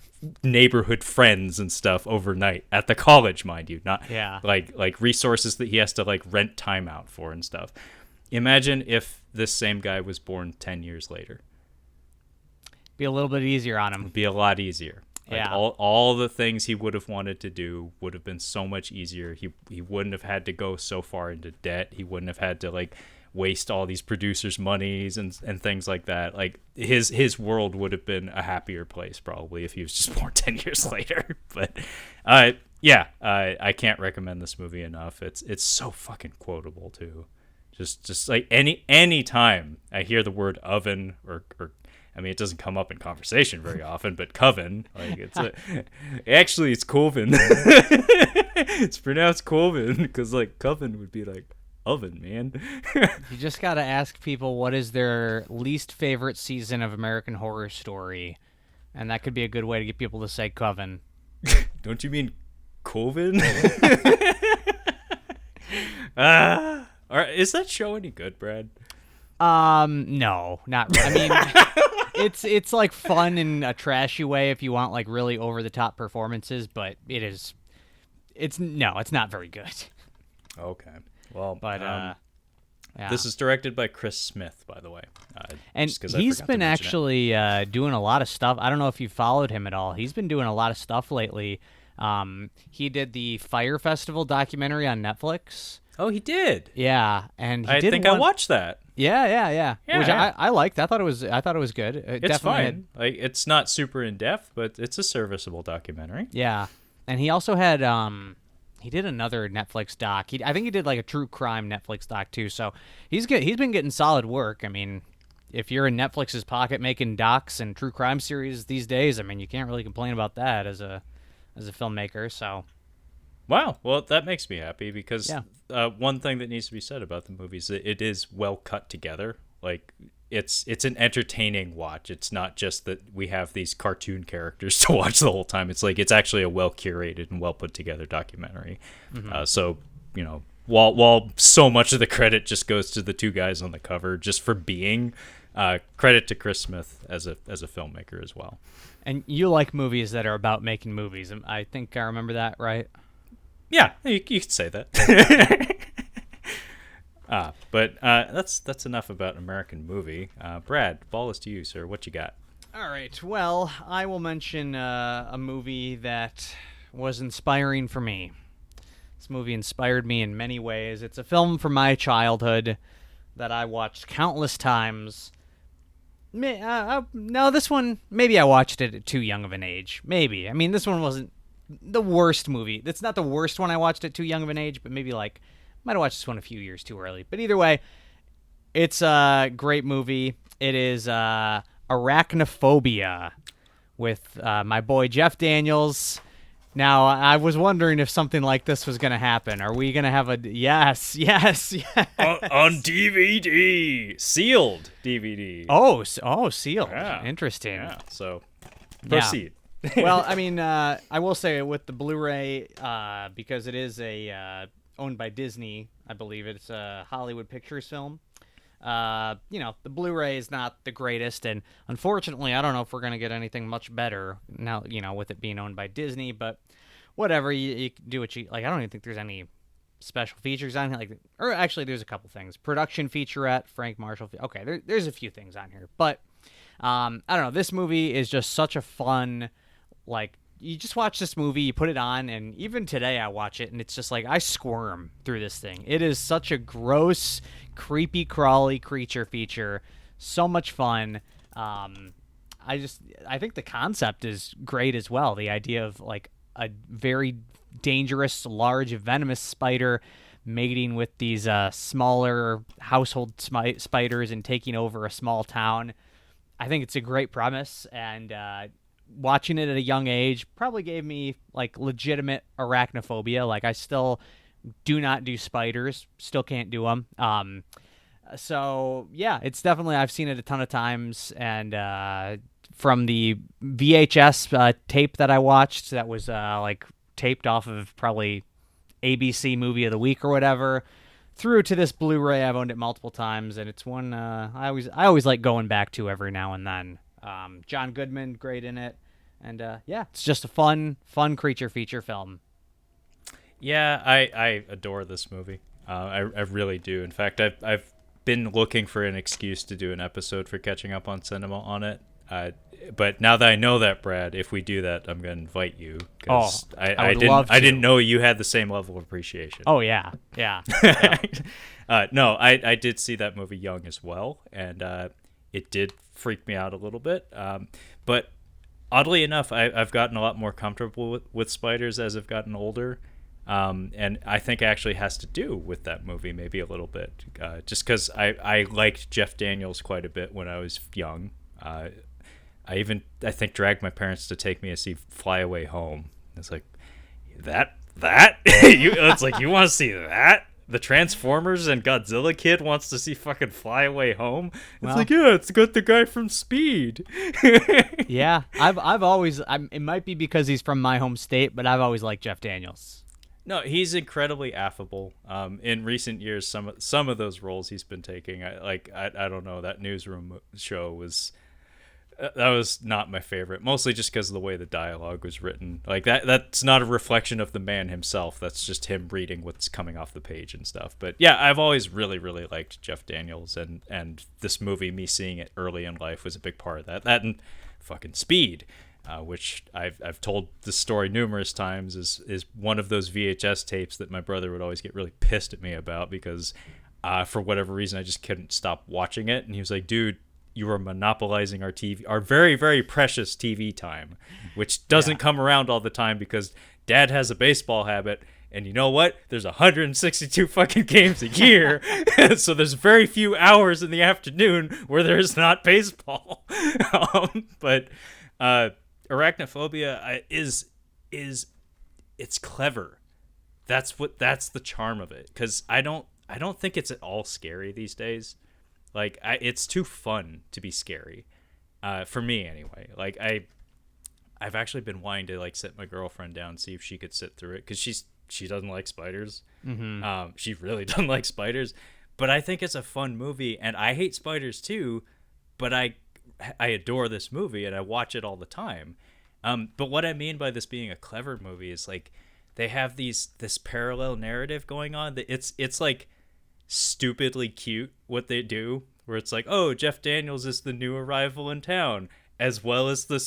neighborhood friends and stuff overnight at the college, mind you, not like resources that he has to like rent time out for and stuff. Imagine if this same guy was born 10 years later. Be a little bit easier on him. It'd be a lot easier. Like, yeah. All the things he would have wanted to do would have been so much easier. He wouldn't have had to go so far into debt. He wouldn't have had to like waste all these producers' monies and things like that. Like his world would have been a happier place probably if he was just born 10 years later. But I can't recommend this movie enough. It's so fucking quotable too. Just like any time I hear the word oven or I mean, it doesn't come up in conversation very often, but coven, like actually it's coven. It's pronounced coven because like coven would be like oven, man. You just got to ask people what is their least favorite season of American Horror Story, and that could be a good way to get people to say coven. Don't you mean coven? All right, is that show any good, Brad? No, not really. I mean, it's like fun in a trashy way if you want like really over the top performances, but it's not very good. Okay. Well, but yeah. This is directed by Chris Smith, by the way. And he's been actually doing a lot of stuff. I don't know if you followed him at all. He's been doing a lot of stuff lately. He did the Fire Festival documentary on Netflix. Oh, he did. Yeah, and I watched that. Yeah. Which I liked. I thought it was good. It's fine. Like, it's not super in depth, but it's a serviceable documentary. Yeah, and he also had he did another Netflix doc. I think he did like a true crime Netflix doc too. So he's good. He's been getting solid work. I mean, if you're in Netflix's pocket making docs and true crime series these days, I mean, you can't really complain about that as a filmmaker. So. Wow. Well, that makes me happy because one thing that needs to be said about the movie is that it is well cut together. Like, it's an entertaining watch. It's not just that we have these cartoon characters to watch the whole time. It's like it's actually a well curated and well put together documentary. Mm-hmm. So, while so much of the credit just goes to the two guys on the cover just for being, credit to Chris Smith as a filmmaker as well. And you like movies that are about making movies. I think I remember that, right? Yeah, you could say that. But that's enough about American movie. Brad, ball is to you, sir. What you got? All right. Well, I will mention a movie that was inspiring for me. This movie inspired me in many ways. It's a film from my childhood that I watched countless times. No, this one, maybe I watched it at too young of an age. Maybe. I mean, this one wasn't the worst movie. It's not the worst one I watched at too young of an age, but maybe like might have watched this one a few years too early. But either way, it's a great movie. It is Arachnophobia with my boy Jeff Daniels, Now, I was wondering if something like this was going to happen. Are we going to have a... Yes. On DVD. Sealed DVD. Oh, sealed. Yeah. Interesting. Yeah, so Yeah. proceed. Well, I mean, I will say with the Blu-ray, because it is owned by Disney, I believe it's a Hollywood Pictures film. The Blu-ray is not the greatest, and unfortunately, I don't know if we're gonna get anything much better now. With it being owned by Disney, but whatever, you can do what you like. I don't even think there's any special features on here, or actually, there's a couple things. Production featurette, Frank Marshall. Okay, there's a few things on here, but I don't know. This movie is just such a fun, you just watch this movie, you put it on, and even today I watch it, and it's just I squirm through this thing. It is such a gross, creepy, crawly creature feature. So much fun. I think the concept is great as well. The idea of a very dangerous, large, venomous spider mating with these smaller household spiders and taking over a small town. I think it's a great premise, and watching it at a young age probably gave me legitimate arachnophobia. I still do not do spiders, still can't do them. So yeah, it's definitely, I've seen it a ton of times, and from the VHS tape that I watched that was taped off of probably ABC Movie of the Week or whatever, through to this Blu-ray, I've owned it multiple times, and it's one I always like going back to every now and then. John Goodman, great in it, and it's just a fun creature feature film. Yeah, I adore this movie. I really do. In fact, I've been looking for an excuse to do an episode for Catching Up on Cinema on it. But now that I know that, Brad, if we do that, I'm going to invite you. I would love to. I didn't know you had the same level of appreciation. Oh, yeah. No, I did see that movie young as well, and it did freak me out a little bit. But oddly enough, I've gotten a lot more comfortable with spiders as I've gotten older. And I think it actually has to do with that movie maybe a little bit. Just because I liked Jeff Daniels quite a bit when I was young. I think dragged my parents to take me to see Fly Away Home. It's like, that? It's like, you want to see that? The Transformers and Godzilla kid wants to see fucking Fly Away Home? It's it's got the guy from Speed. Yeah, I've always, it might be because he's from my home state, but I've always liked Jeff Daniels. No, he's incredibly affable. In recent years, some of those roles he's been taking, I don't know, that newsroom show was... that was not my favorite, mostly just because of the way the dialogue was written. That's not a reflection of the man himself. That's just him reading what's coming off the page and stuff. But yeah, I've always really, really liked Jeff Daniels, and this movie, me seeing it early in life, was a big part of that. That and fucking Speed, which I've told the story numerous times, is one of those VHS tapes that my brother would always get really pissed at me about because for whatever reason I just couldn't stop watching it, and he was like, dude, you are monopolizing our very, very precious TV time, which doesn't come around all the time because Dad has a baseball habit, and you know what? There's 162 fucking games a year, so there's very few hours in the afternoon where there's not baseball. But Arachnophobia is it's clever. That's the charm of it, because I don't think it's at all scary these days. It's too fun to be scary, for me anyway. I've actually been wanting to sit my girlfriend down and see if she could sit through it, because she doesn't like spiders. Mm-hmm. She really doesn't like spiders, but I think it's a fun movie, and I hate spiders too, but I adore this movie and I watch it all the time. But what I mean by this being a clever movie is they have this parallel narrative going on that it's stupidly cute what they do, where it's oh, Jeff Daniels is the new arrival in town, as well as the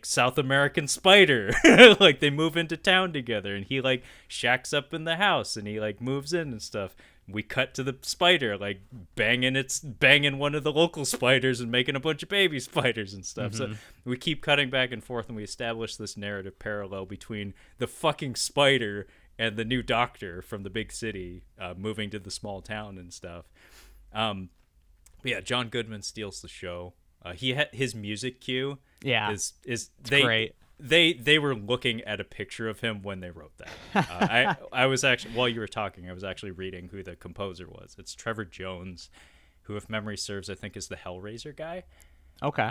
South American spider. They move into town together, and he shacks up in the house, and he moves in and stuff. We cut to the spider banging one of the local spiders and making a bunch of baby spiders and stuff. Mm-hmm. So we keep cutting back and forth, and we establish this narrative parallel between the fucking spider and the new doctor from the big city moving to the small town and stuff. But yeah, John Goodman steals the show. His music cue is great. They were looking at a picture of him when they wrote that. I was actually, while you were talking, I was actually reading who the composer was. It's Trevor Jones, who, if memory serves, I think is the Hellraiser guy. Okay.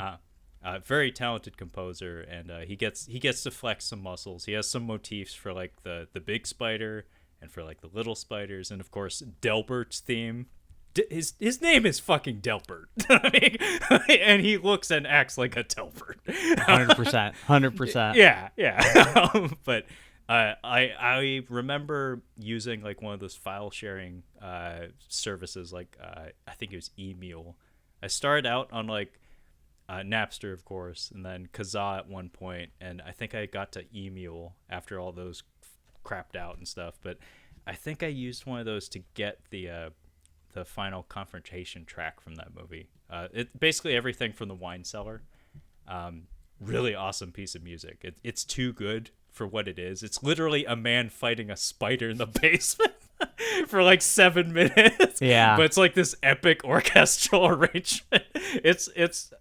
Very talented composer, and he gets to flex some muscles. He has some motifs for like the big spider and for like the little spiders, and of course Delbert's theme. His name is fucking Delbert. And he looks and acts like a Delbert. 100%. Yeah. But I remember using like one of those file sharing services, like I think it was Emule. I started out on like Napster, of course, and then Kazaa at one point, and I think I got to Emule after all those crapped out and stuff. But I think I used one of those to get the final confrontation track from that movie. It basically everything from the Wine Cellar. Really awesome piece of music. It's too good for what it is. It's literally a man fighting a spider in the basement for like 7 minutes. Yeah. But it's like this epic orchestral arrangement. It's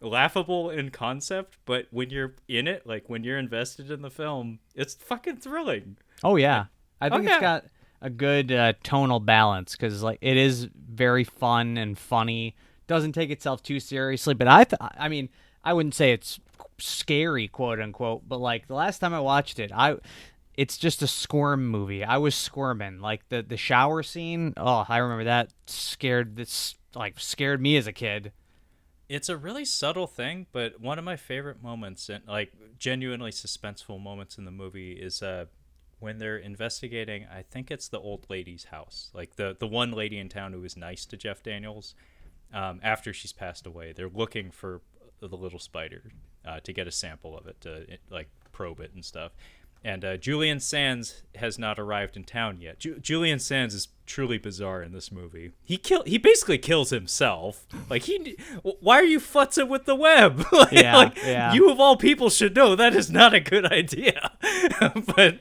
laughable in concept, but when you're in it, like when you're invested in the film, it's fucking thrilling. Oh yeah. I think it's got a good tonal balance, because like it is very fun and funny. Doesn't take itself too seriously, but I mean, I wouldn't say it's scary, quote unquote, but like the last time I watched it, it's just a squirm movie. I was squirming. Like the shower scene. Oh, I remember that scared me as a kid. It's a really subtle thing, but one of my favorite moments, and like genuinely suspenseful moments in the movie, is when they're investigating, I think it's the old lady's house, like the one lady in town who was nice to Jeff Daniels. After she's passed away, they're looking for the little spider to get a sample of it, to like probe it and stuff. And Julian Sands has not arrived in town yet. Julian Sands is truly bizarre in this movie. He basically kills himself. Like why are you futzing with the web? You of all people should know that is not a good idea. But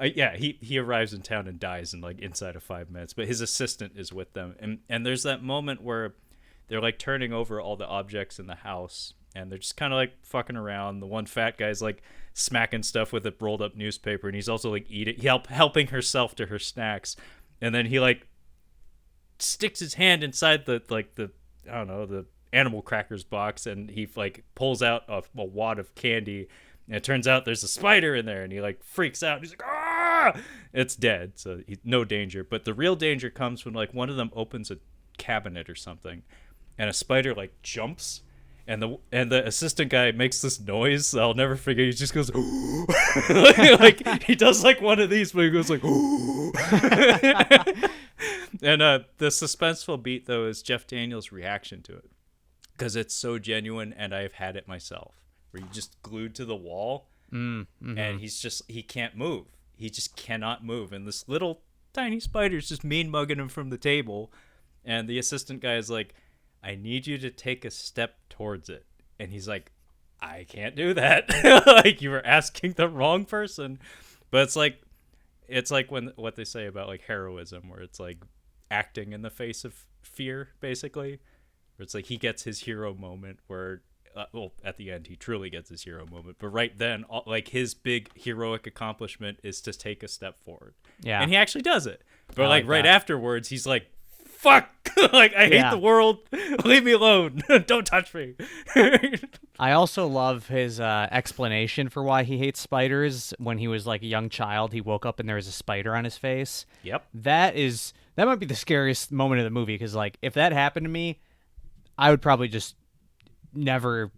he arrives in town and dies in like inside of 5 minutes. But his assistant is with them, and there's that moment where they're like turning over all the objects in the house, and they're just kind of like fucking around. The one fat guy's like smacking stuff with a rolled up newspaper, and he's also like helping herself to her snacks. And then he like sticks his hand inside the I don't know, the animal crackers box, and he like pulls out a wad of candy, and it turns out there's a spider in there, and he like freaks out. He's like, ah! It's dead, so no danger. But the real danger comes when like one of them opens a cabinet or something, and a spider like jumps. And the assistant guy makes this noise I'll never forget. He just goes, like he does like one of these, but he goes like, and the suspenseful beat though is Jeff Daniels' reaction to it, because it's so genuine, and I've had it myself, where you just glued to the wall, and he can't move. He just cannot move, and this little tiny spider's just mean mugging him from the table, and the assistant guy is like, I need you to take a step towards it. And he's like, I can't do that. Like, you were asking the wrong person. But it's like when what they say about like heroism, where it's like acting in the face of fear, basically. Where it's like he gets his hero moment where, at the end, he truly gets his hero moment. But right then, like his big heroic accomplishment is to take a step forward. Yeah. And he actually does it. But like right afterwards, he's like, fuck, like I hate the world, leave me alone, don't touch me. I also love his explanation for why he hates spiders. When he was like a young child, he woke up and there was a spider on his face. Yep. That might be the scariest moment of the movie, because like if that happened to me, I would probably just never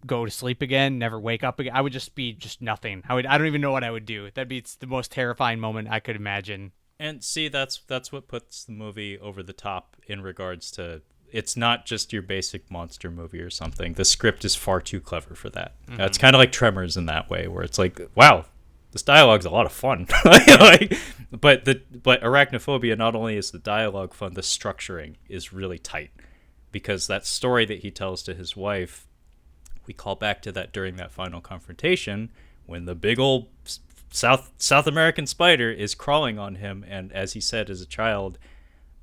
go to sleep again, never wake up again. I would just be nothing. I don't even know what I would do. That'd be the most terrifying moment I could imagine. And see, that's what puts the movie over the top in regards to, it's not just your basic monster movie or something. The script is far too clever for that. Mm-hmm. It's kind of like Tremors in that way, where it's like, wow, this dialogue's a lot of fun. But Arachnophobia, not only is the dialogue fun, the structuring is really tight, because that story that he tells to his wife, we call back to that during that final confrontation when the big old South American spider is crawling on him, and as he said as a child,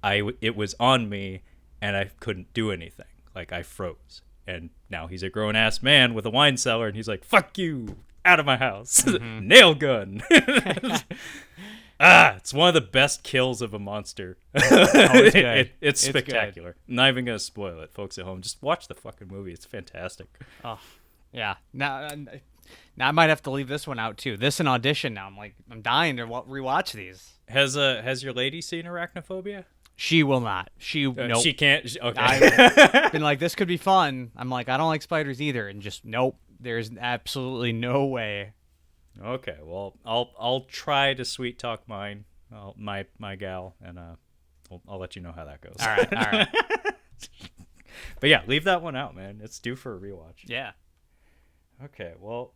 it was on me and I couldn't do anything, like I froze. and now he's a grown-ass man with a wine cellar, and he's like, fuck you, out of my house. Nail gun. It's one of the best kills of a monster. It's good. It's spectacular. Good. Not even gonna spoil it, folks at home. Just watch the fucking movie. It's fantastic. Oh, yeah. Now I might have to leave this one out too. This and Audition. Now I'm dying to rewatch these. Has your lady seen Arachnophobia? She will not. Nope. She can't. Okay. I've been like, this could be fun. I'm like, I don't like spiders either, and just nope. There's absolutely no way. Okay, well, I'll try to sweet talk mine, my gal, and I'll let you know how that goes. All right. But yeah, leave that one out, man. It's due for a rewatch. Yeah. Okay, well,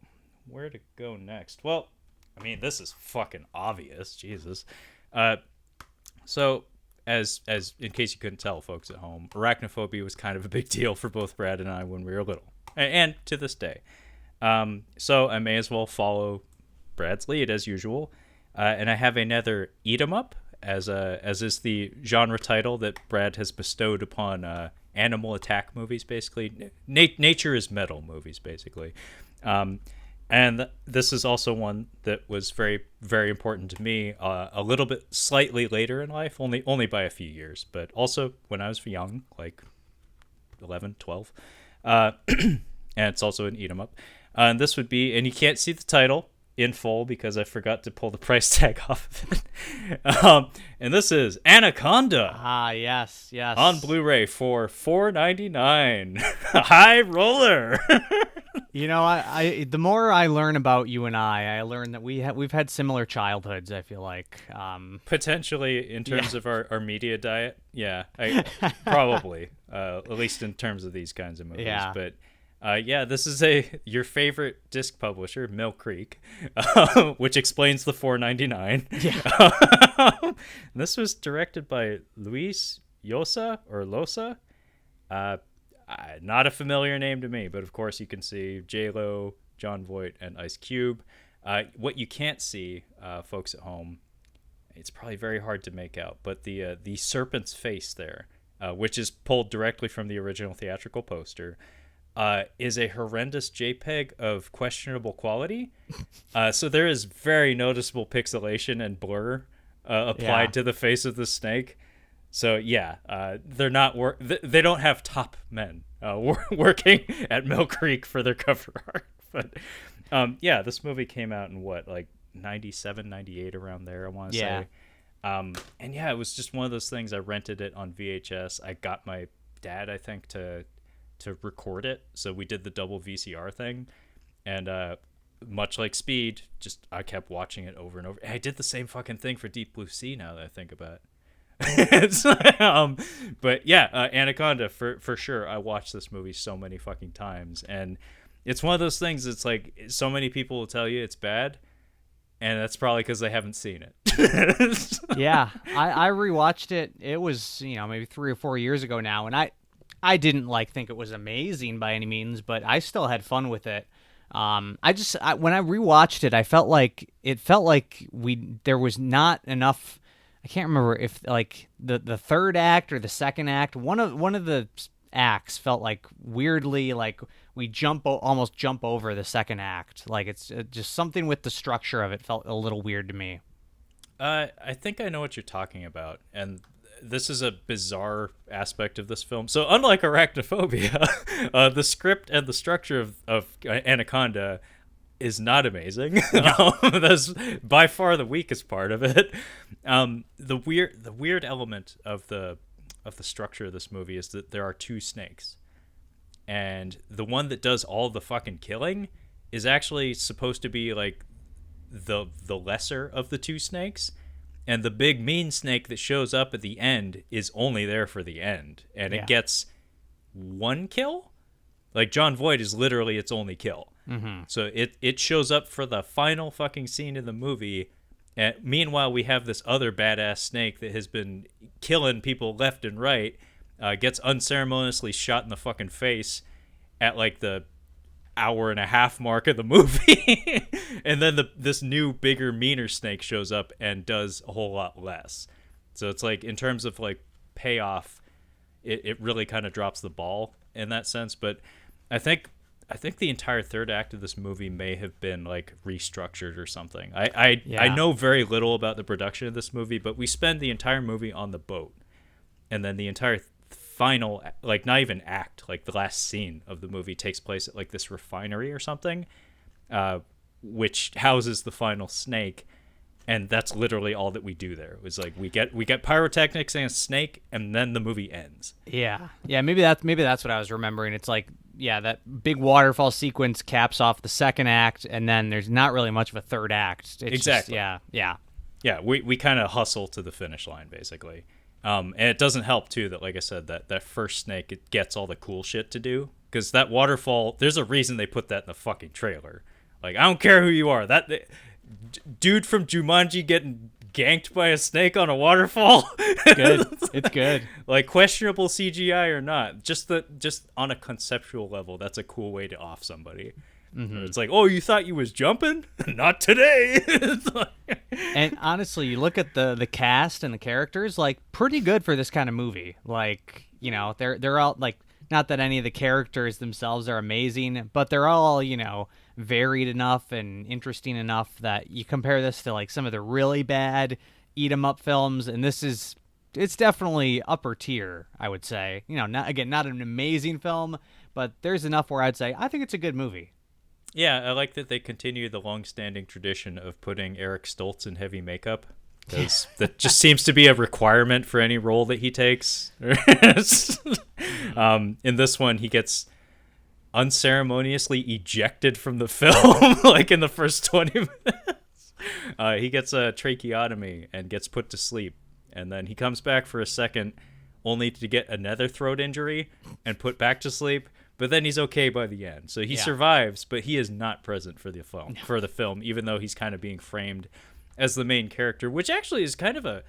where to go next? Well, I mean, this is fucking obvious, Jesus. So as in case you couldn't tell, folks at home, Arachnophobia was kind of a big deal for both Brad and I when we were little, and to this day. So I may as well follow Brad's lead as usual, and I have another eat 'em up as is the genre title that Brad has bestowed upon animal attack movies. Basically, nature is metal movies, basically. And this is also one that was very, very important to me. A little bit slightly later in life, only by a few years, but also when I was young, like 11, 12. And it's also an eat 'em up. And this would be, and you can't see the title in full because I forgot to pull the price tag off of it. And this is Anaconda. Ah, yes. On Blu-ray for $4.99. High roller. You know, I the more I learn about you and I learn that we've had similar childhoods. I feel like potentially in terms of our media diet. Yeah, probably at least in terms of these kinds of movies. Yeah. But. This is your favorite disc publisher, Mill Creek, which explains the $4.99. Yeah. This was directed by Luis Losa. Not a familiar name to me, but of course you can see J-Lo, Jon Voight, and Ice Cube. What you can't see, folks at home, it's probably very hard to make out, but the serpent's face there, which is pulled directly from the original theatrical poster, is a horrendous JPEG of questionable quality. So there is very noticeable pixelation and blur applied to the face of the snake. So they're not they don't have top men working at Mill Creek for their cover art. But this movie came out in what, like 97, 98, around there, I want to say. And it was just one of those things. I rented it on VHS. I got my dad, I think, to record it, so we did the double VCR thing, and much like Speed, just I kept watching it over and over. I did the same fucking thing for Deep Blue Sea, now that I think about it. But Anaconda, for sure, I watched this movie so many fucking times, and it's one of those things. It's like so many people will tell you it's bad, and that's probably because they haven't seen it. Yeah, I rewatched it. It was maybe 3 or 4 years ago now, and I didn't think it was amazing by any means, but I still had fun with it. When I rewatched it, I felt like there was not enough. I can't remember if the third act or the second act. One of the acts felt like weirdly like we almost jump over the second act. Like it's just something with the structure of it felt a little weird to me. I think I know what you're talking about, and this is a bizarre aspect of this film. So unlike Arachnophobia, the script and the structure of Anaconda is not amazing. That's by far the weakest part of it. The weird element of the structure of this movie is that there are two snakes, and the one that does all the fucking killing is actually supposed to be like the lesser of the two snakes. And the big mean snake that shows up at the end is only there for the end. And it gets one kill? Like, Jon Voight is literally its only kill. Mm-hmm. So it shows up for the final fucking scene in the movie. And meanwhile, we have this other badass snake that has been killing people left and right. Gets unceremoniously shot in the fucking face at, like, the hour-and-a-half mark of the movie. And then this new, bigger, meaner snake shows up and does a whole lot less. So it's like, in terms of like payoff, it really kind of drops the ball in that sense. But I think the entire third act of this movie may have been like restructured or something. I know very little about the production of this movie, but we spend the entire movie on the boat, and then the entire final, like not even act, like the last scene of the movie takes place at like this refinery or something, which houses the final snake. And that's literally all that we do there. It was like we get pyrotechnics and a snake, and then the movie ends. Yeah. Maybe that's what I was remembering. It's like, yeah, that big waterfall sequence caps off the second act, and then there's not really much of a third act. It's Exactly. Yeah. We kind of hustle to the finish line basically, and it doesn't help too that, like I said, that first snake, it gets all the cool shit to do, because that waterfall. There's a reason they put that in the fucking trailer. Like, I don't care who you are, that dude from Jumanji getting ganked by a snake on a waterfall. Good. It's good. Like, questionable CGI or not, just on a conceptual level, that's a cool way to off somebody. Mm-hmm. It's like, oh, you thought you was jumping? Not today. And honestly, you look at the cast and the characters, like, pretty good for this kind of movie. Like, you know, they're all like, not that any of the characters themselves are amazing, but they're all, you know, varied enough and interesting enough that you compare this to like some of the really bad eat 'em up films, and it's definitely upper tier, I would say. You know, not an amazing film, but there's enough where I'd say I think it's a good movie. Yeah, I like that they continue the long-standing tradition of putting Eric Stoltz in heavy makeup, because that just seems to be a requirement for any role that he takes. In this one, he gets unceremoniously ejected from the film, like in the first 20 minutes. He gets a tracheotomy and gets put to sleep, and then he comes back for a second, only to get another throat injury and put back to sleep. But then he's okay by the end, so he survives. But he is not present for the film, even though he's kind of being framed as the main character, which actually is kind of a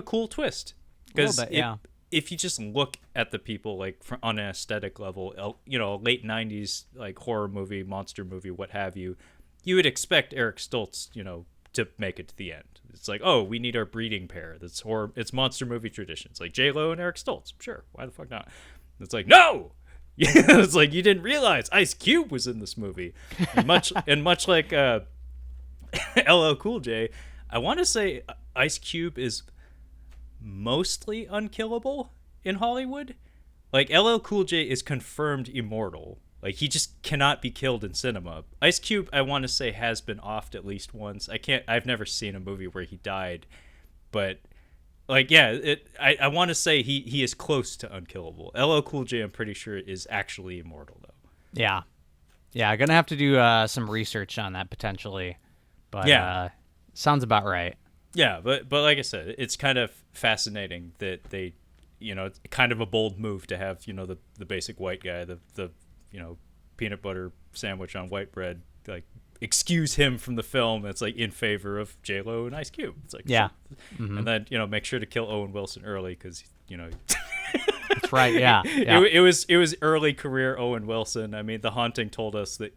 cool twist. Because if you just look at the people, like, on an aesthetic level, you know, late 90s, like, horror movie, monster movie, what have you, you would expect Eric Stoltz, you know, to make it to the end. It's like, oh, we need our breeding pair. That's horror. It's monster movie traditions. Like J-Lo and Eric Stoltz. Sure. Why the fuck not? It's like, no! It's like, you didn't realize Ice Cube was in this movie. And much like LL Cool J, I want to say Ice Cube is mostly unkillable in Hollywood. Like, LL Cool J is confirmed immortal. Like, he just cannot be killed in cinema. Ice Cube, I want to say, has been offed at least once. I've never seen a movie where he died, but like, yeah, I want to say he is close to unkillable. LL Cool J, I'm pretty sure, is actually immortal though. Yeah, I'm gonna have to do some research on that potentially, but sounds about right. Yeah, but like I said, it's kind of fascinating that they, you know, it's kind of a bold move to have, you know, the basic white guy, the you know, peanut butter sandwich on white bread, like, excuse him from the film. It's like in favor of J-Lo and Ice Cube. It's like, yeah. Mm-hmm. And then, you know, make sure to kill Owen Wilson early, because, you know, that's right. Yeah. It was early career Owen Wilson. I mean, The Haunting told us that,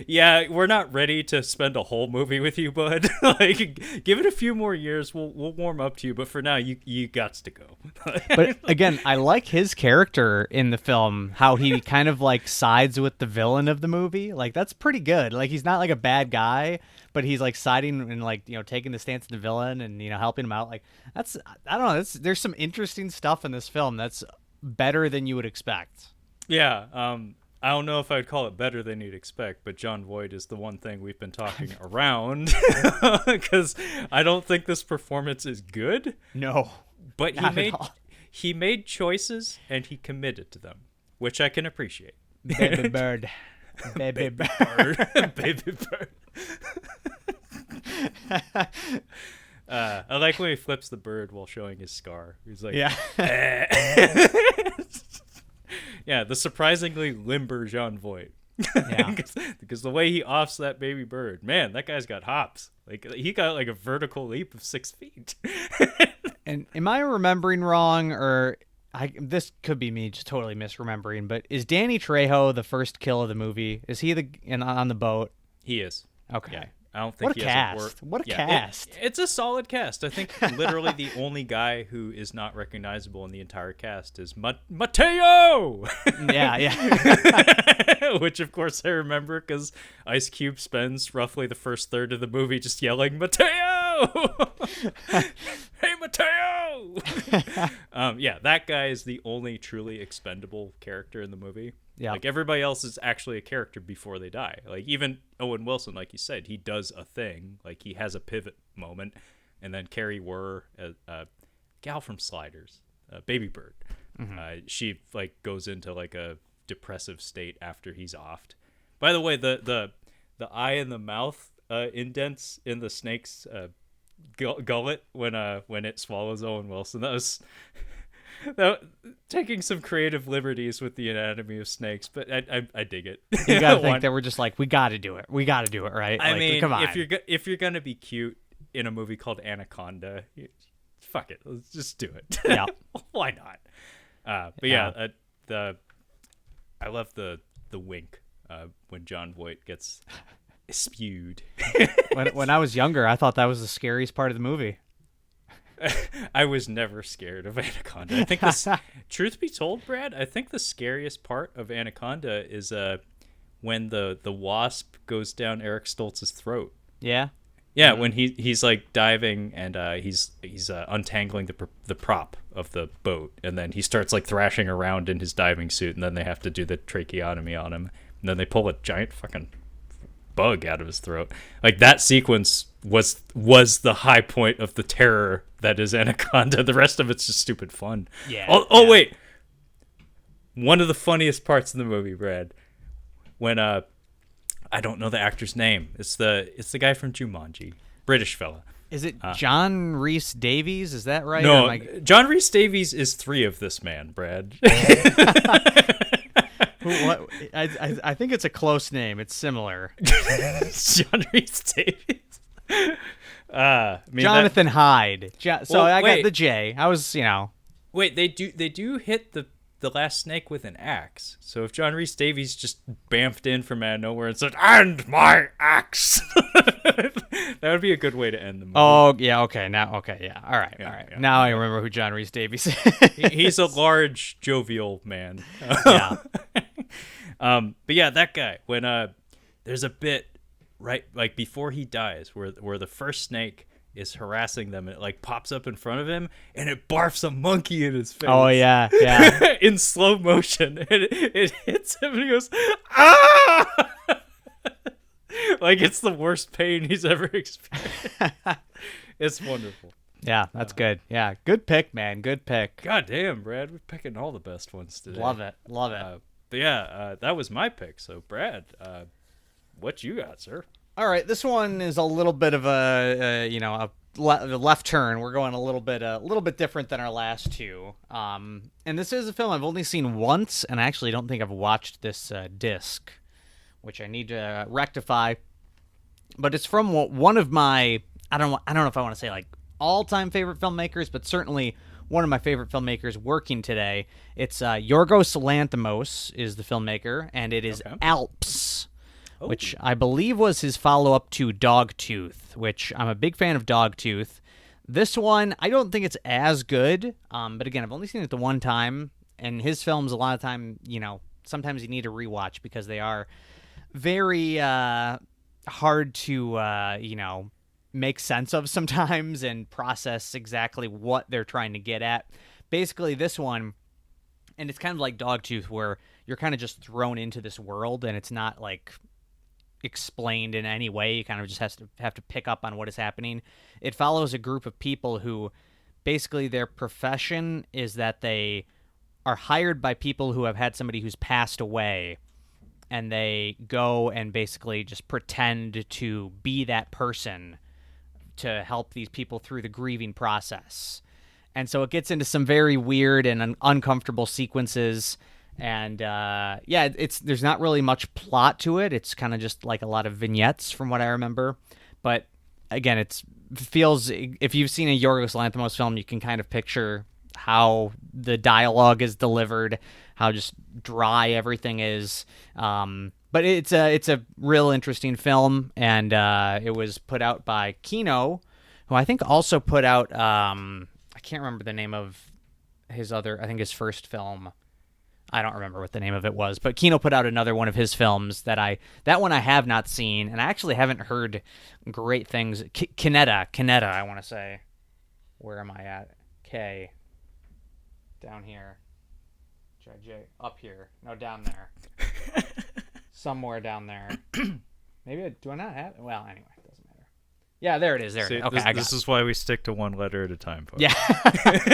yeah, we're not ready to spend a whole movie with you, bud. Like, give it a few more years. We'll warm up to you, but for now, you gots to go. But again, I like his character in the film, how he kind of like sides with the villain of the movie. Like, that's pretty good. Like, he's not like a bad guy, but he's like siding and, like, you know, taking the stance of the villain and, you know, helping him out. Like, that's, I don't know. There's some interesting stuff in this film that's better than you would expect. Yeah. I don't know if I'd call it better than you'd expect, but Jon Voight is the one thing we've been talking around, because I don't think this performance is good. No, but he made choices and he committed to them, which I can appreciate. Baby bird, baby bird, baby bird. I like when he flips the bird while showing his scar. He's like, yeah. Yeah, the surprisingly limber Jon Voight. Yeah. Because the way he offs that baby bird, man, that guy's got hops. Like, he got like a vertical leap of 6 feet. And am I remembering wrong, or this could be me just totally misremembering, but is Danny Trejo the first kill of the movie? Is he on the boat? He is. Okay. Yeah. I don't think What a cast. What a cast. It's a solid cast. I think literally the only guy who is not recognizable in the entire cast is Mateo! Yeah. Which, of course, I remember because Ice Cube spends roughly the first third of the movie just yelling, Mateo! Hey, Mateo! Yeah, that guy is the only truly expendable character in the movie. Yeah. Like, everybody else is actually a character before they die. Like, even Owen Wilson, like you said, he does a thing. Like, he has a pivot moment. And then Carrie Wurr, a gal from Sliders, Baby Bird, she, like, goes into, like, a depressive state after he's offed. By the way, the eye and the mouth indents in the snake's gullet when it swallows Owen Wilson, that was... taking some creative liberties with the anatomy of snakes, but I dig it. You gotta think that we're just like, we gotta do it, right? I like, mean, come on. if you're gonna be cute in a movie called Anaconda, fuck it, let's just do it. Yeah. Why not? But yeah, I love the wink when John Voight gets spewed. when I was younger, I thought that was the scariest part of the movie. I was never scared of Anaconda. I think this, truth be told, Brad, I think the scariest part of Anaconda is when the wasp goes down Eric Stoltz's throat. Yeah. Yeah, when he's like diving and he's untangling the prop of the boat, and then he starts like thrashing around in his diving suit, and then they have to do the tracheotomy on him, and then they pull a giant fucking bug out of his throat. Like, that sequence was the high point of the terror that is Anaconda. The rest of it's just stupid fun. Yeah. Oh wait, one of the funniest parts of the movie, Brad, when I don't know the actor's name. It's the guy from Jumanji, British fella. Is it John Rhys Davies? Is that right? No, John Rhys Davies is 3 of this man, Brad. What? I think it's a close name. It's similar. John Rhys Davies. Jonathan Hyde. I got the J. I was, Wait, they do hit the last snake with an axe. So if John Rhys Davies just bamfed in from out of nowhere and said, "And my axe," that would be a good way to end the movie. Oh yeah, okay, now yeah, all right. Yeah. Now I remember who John Rhys Davies is. He's a large, jovial man. Yeah. But yeah, that guy. When there's a bit right like before he dies, where the first snake is harassing them, and it like pops up in front of him, and it barfs a monkey in his face. Oh yeah. In slow motion, and it hits him, and he goes, "Ah!" Like it's the worst pain he's ever experienced. It's wonderful. Yeah, that's good. Yeah, good pick, man. Good pick. God damn, Brad, we're picking all the best ones today. Love it. But yeah, that was my pick. So, Brad, what you got, sir? All right, this one is a little bit of a left turn. We're going a little bit different than our last two. And this is a film I've only seen once, and I actually don't think I've watched this disc, which I need to rectify. But it's from one of my I don't know if I want to say like all-time favorite filmmakers, but certainly one of my favorite filmmakers working today. It's Yorgos Lanthimos is the filmmaker, and it is Alps, which I believe was his follow-up to Dogtooth, which I'm a big fan of Dogtooth. This one, I don't think it's as good, but again, I've only seen it the one time, and his films, a lot of time, sometimes you need to rewatch because they are very hard to, make sense of sometimes and process exactly what they're trying to get at. Basically, this one, and it's kind of like Dogtooth, where you're kind of just thrown into this world, and it's not like explained in any way. You kind of just have to pick up on what is happening. It follows a group of people who basically their profession is that they are hired by people who have had somebody who's passed away, and they go and basically just pretend to be that person to help these people through the grieving process. And so it gets into some very weird and uncomfortable sequences. And there's not really much plot to it. It's kind of just like a lot of vignettes from what I remember. But again, it feels, if you've seen a Yorgos Lanthimos film, you can kind of picture how the dialogue is delivered, how just dry everything is. But But it's a real interesting film, and it was put out by Kino, who I think also put out I can't remember the name of his first film. I don't remember what the name of it was, but Kino put out another one of his films that one I have not seen, and I actually haven't heard great things. Kaneda, I want to say. Where am I at? K. Down here. J. Up here. No, down there. Somewhere down there. Maybe do I not have it? Well, anyway, it doesn't matter. Yeah, there it is. There it is. Okay, this is why we stick to one letter at a time, folks. Yeah.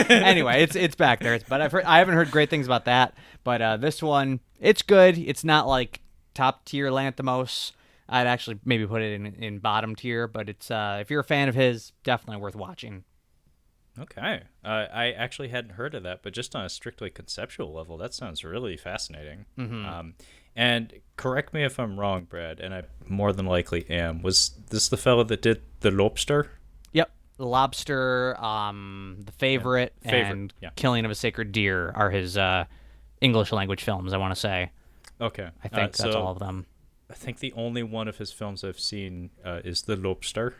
Anyway, it's back there. But I haven't heard great things about that. But this one, it's good. It's not like top tier Lanthimos. I'd actually maybe put it in bottom tier. But it's if you're a fan of his, definitely worth watching. Okay. I actually hadn't heard of that, but just on a strictly conceptual level, that sounds really fascinating. Mm-hmm. And correct me if I'm wrong, Brad, and I more than likely am. Was this the fellow that did The Lobster? Yep. The Lobster, The Favorite, and Killing of a Sacred Deer are his English language films, I want to say. Okay. I think that's all of them. I think the only one of his films I've seen is The Lobster,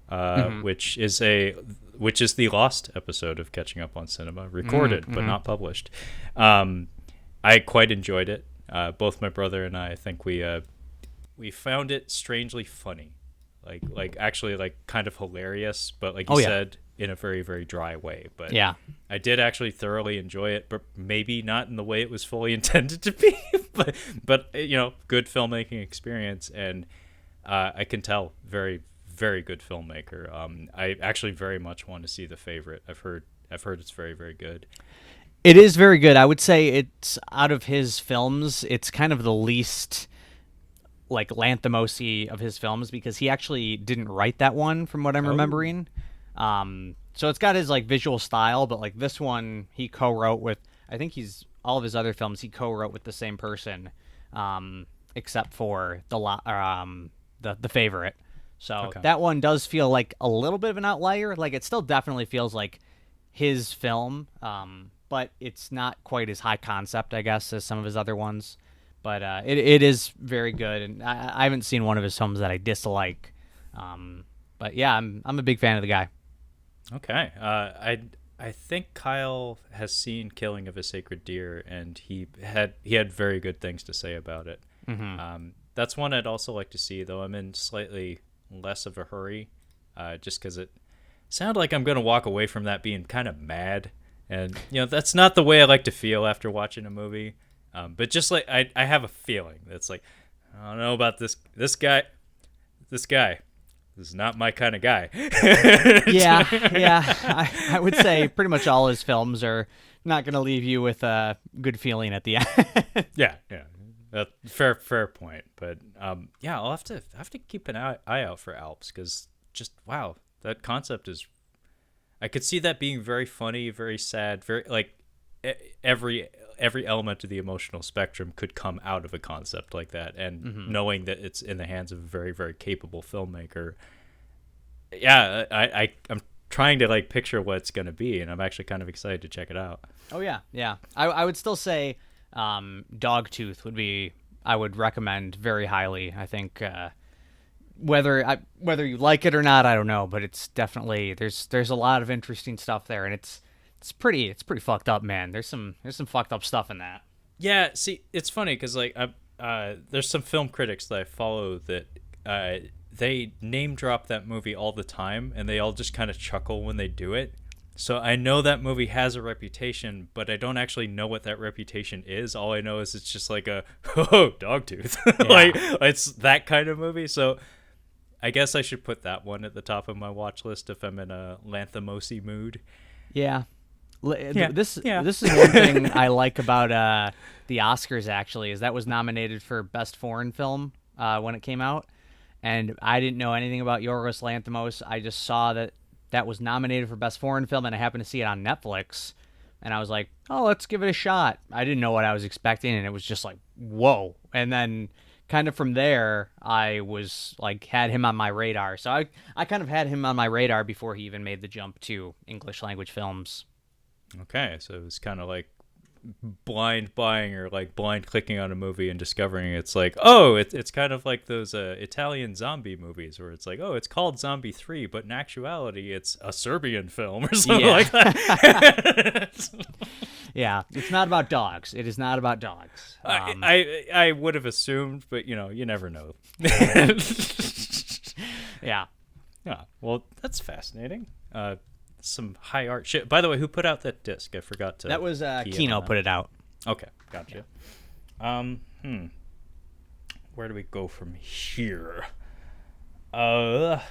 Mm-hmm. which is the lost episode of Catching Up on Cinema, recorded but not published. I quite enjoyed it. Both my brother and I think we found it strangely funny, like actually like kind of hilarious, but like you said, in a very, very dry way. But yeah, I did actually thoroughly enjoy it, but maybe not in the way it was fully intended to be. but good filmmaking experience, and I can tell very, very good filmmaker. I actually very much want to see The Favorite. I've heard it's very, very good. It is very good. I would say it's out of his films, it's kind of the least like Lanthimos-y of his films, because he actually didn't write that one from what I'm remembering. So it's got his like visual style, but like this one he co-wrote with, I think all of his other films he co-wrote with the same person, except for the Favorite. So that one does feel like a little bit of an outlier. Like it still definitely feels like his film, but it's not quite as high concept, I guess, as some of his other ones. But it is very good, and I haven't seen one of his films that I dislike. But yeah, I'm a big fan of the guy. Okay, I think Kyle has seen Killing of a Sacred Deer, and he had very good things to say about it. Mm-hmm. That's one I'd also like to see, though I'm in slightly less of a hurry, just because it sounded like I'm going to walk away from that being kind of mad. And, that's not the way I like to feel after watching a movie. But just like, I have a feeling that's like, I don't know about this guy. This is not my kind of guy. Yeah. I would say pretty much all his films are not going to leave you with a good feeling at the end. Yeah. Fair point. But, I'll have to keep an eye out for Alps, because just, wow, that concept is... I could see that being very funny, very sad, very like every element of the emotional spectrum could come out of a concept like that, and knowing that it's in the hands of a very, very capable filmmaker. Yeah, I'm trying to like picture what it's going to be, and I'm actually kind of excited to check it out. Oh yeah. I would still say Dogtooth I would recommend very highly. I think whether you like it or not, I don't know, but it's definitely there's a lot of interesting stuff there, and it's pretty fucked up, man. There's some fucked up stuff in that. Yeah, see, it's funny because like there's some film critics that I follow that they name drop that movie all the time, and they all just kind of chuckle when they do it. So I know that movie has a reputation, but I don't actually know what that reputation is. All I know is it's just like Dogtooth. Yeah. Like it's that kind of movie. So I guess I should put that one at the top of my watch list if I'm in a Lanthimos-y mood. Yeah. This is one thing I like about the Oscars, actually, is that was nominated for Best Foreign Film when it came out. And I didn't know anything about Yorgos Lanthimos. I just saw that was nominated for Best Foreign Film, and I happened to see it on Netflix. And I was like, oh, let's give it a shot. I didn't know what I was expecting, and it was just like, whoa. And then kind of from there, I was like, had him on my radar. So I kind of had him on my radar before he even made the jump to English language films. Okay, so it was kind of like blind buying or like blind clicking on a movie and discovering it's like, oh, it's kind of like those Italian zombie movies where it's like, oh, it's called Zombie 3, but in actuality it's a Serbian film or something like that. Yeah, it's not about dogs. It is not about dogs. I would have assumed, but you never know. Yeah. Yeah, well, that's fascinating. Some high art shit. By the way, who put out that disc? I forgot to. That was Kino put it out. Okay, gotcha. Where do we go from here? Let's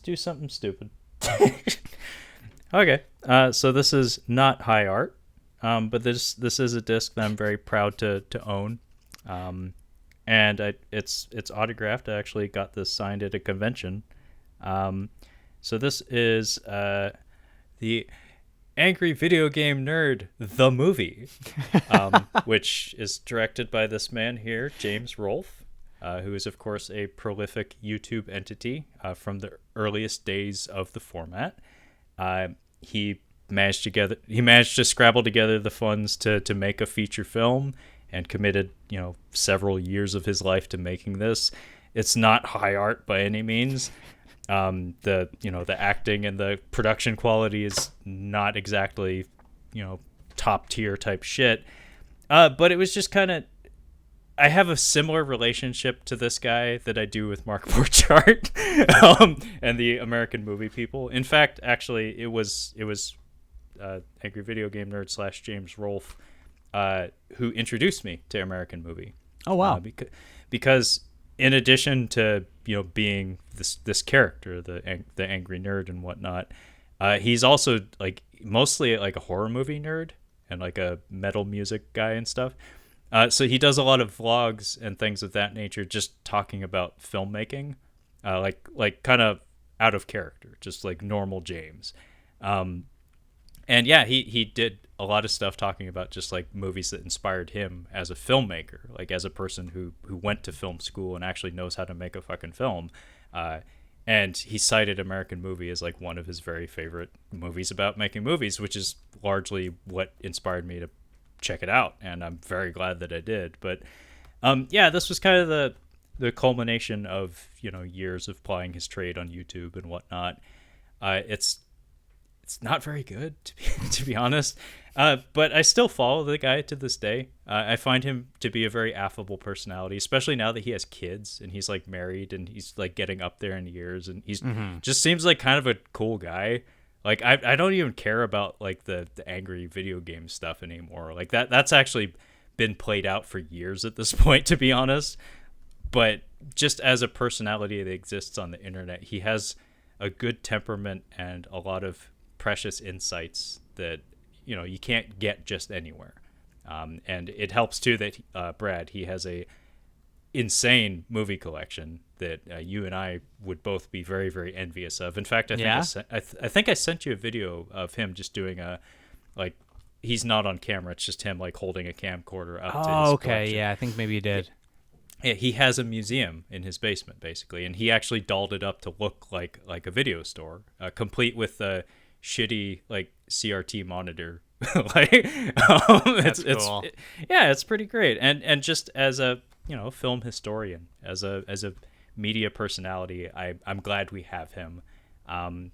do something stupid. Okay, so this is not high art, but this is a disc that I'm very proud to own. And it's autographed. I actually got this signed at a convention. So this is the Angry Video Game Nerd, the movie, which is directed by this man here, James Rolfe, who is, of course, a prolific YouTube entity from the earliest days of the format. He managed to scrabble together the funds to make a feature film, and committed, several years of his life to making this. It's not high art by any means. The acting and the production quality is not exactly, top tier type shit. But it was just kind of, I have a similar relationship to this guy that I do with Mark Borchardt and the American Movie People. In fact, actually, it was Angry Video Game Nerd / James Rolfe who introduced me to American Movie. Oh wow! Because in addition to being this character, the angry nerd and whatnot, he's also like mostly like a horror movie nerd and like a metal music guy and stuff. So he does a lot of vlogs and things of that nature, just talking about filmmaking, like kind of out of character, just like normal James. And yeah, he did a lot of stuff talking about just like movies that inspired him as a filmmaker, like as a person who went to film school and actually knows how to make a fucking film. And he cited American Movie as like one of his very favorite movies about making movies, which is largely what inspired me to check it out. And I'm very glad that I did. But yeah, this was kind of the culmination of, years of plying his trade on YouTube and whatnot. It's not very good, to be honest. But I still follow the guy to this day. I find him to be a very affable personality, especially now that he has kids and he's like married and he's like getting up there in years, and he's just seems like kind of a cool guy. Like I don't even care about like the angry video game stuff anymore. Like that's actually been played out for years at this point, to be honest. But just as a personality that exists on the internet, he has a good temperament and a lot of precious insights that you can't get just anywhere, and it helps too that Brad, he has a insane movie collection that you and I would both be very, very envious of. In fact, I think I sent you a video of him just doing he's not on camera, it's just him like holding a camcorder up to his collection. Yeah, I think maybe you did. Yeah, he has a museum in his basement basically, and he actually dolled it up to look like a video store, complete with a shitty like CRT monitor. That's cool. It's pretty great. And just as a film historian, as a media personality, I'm glad we have him.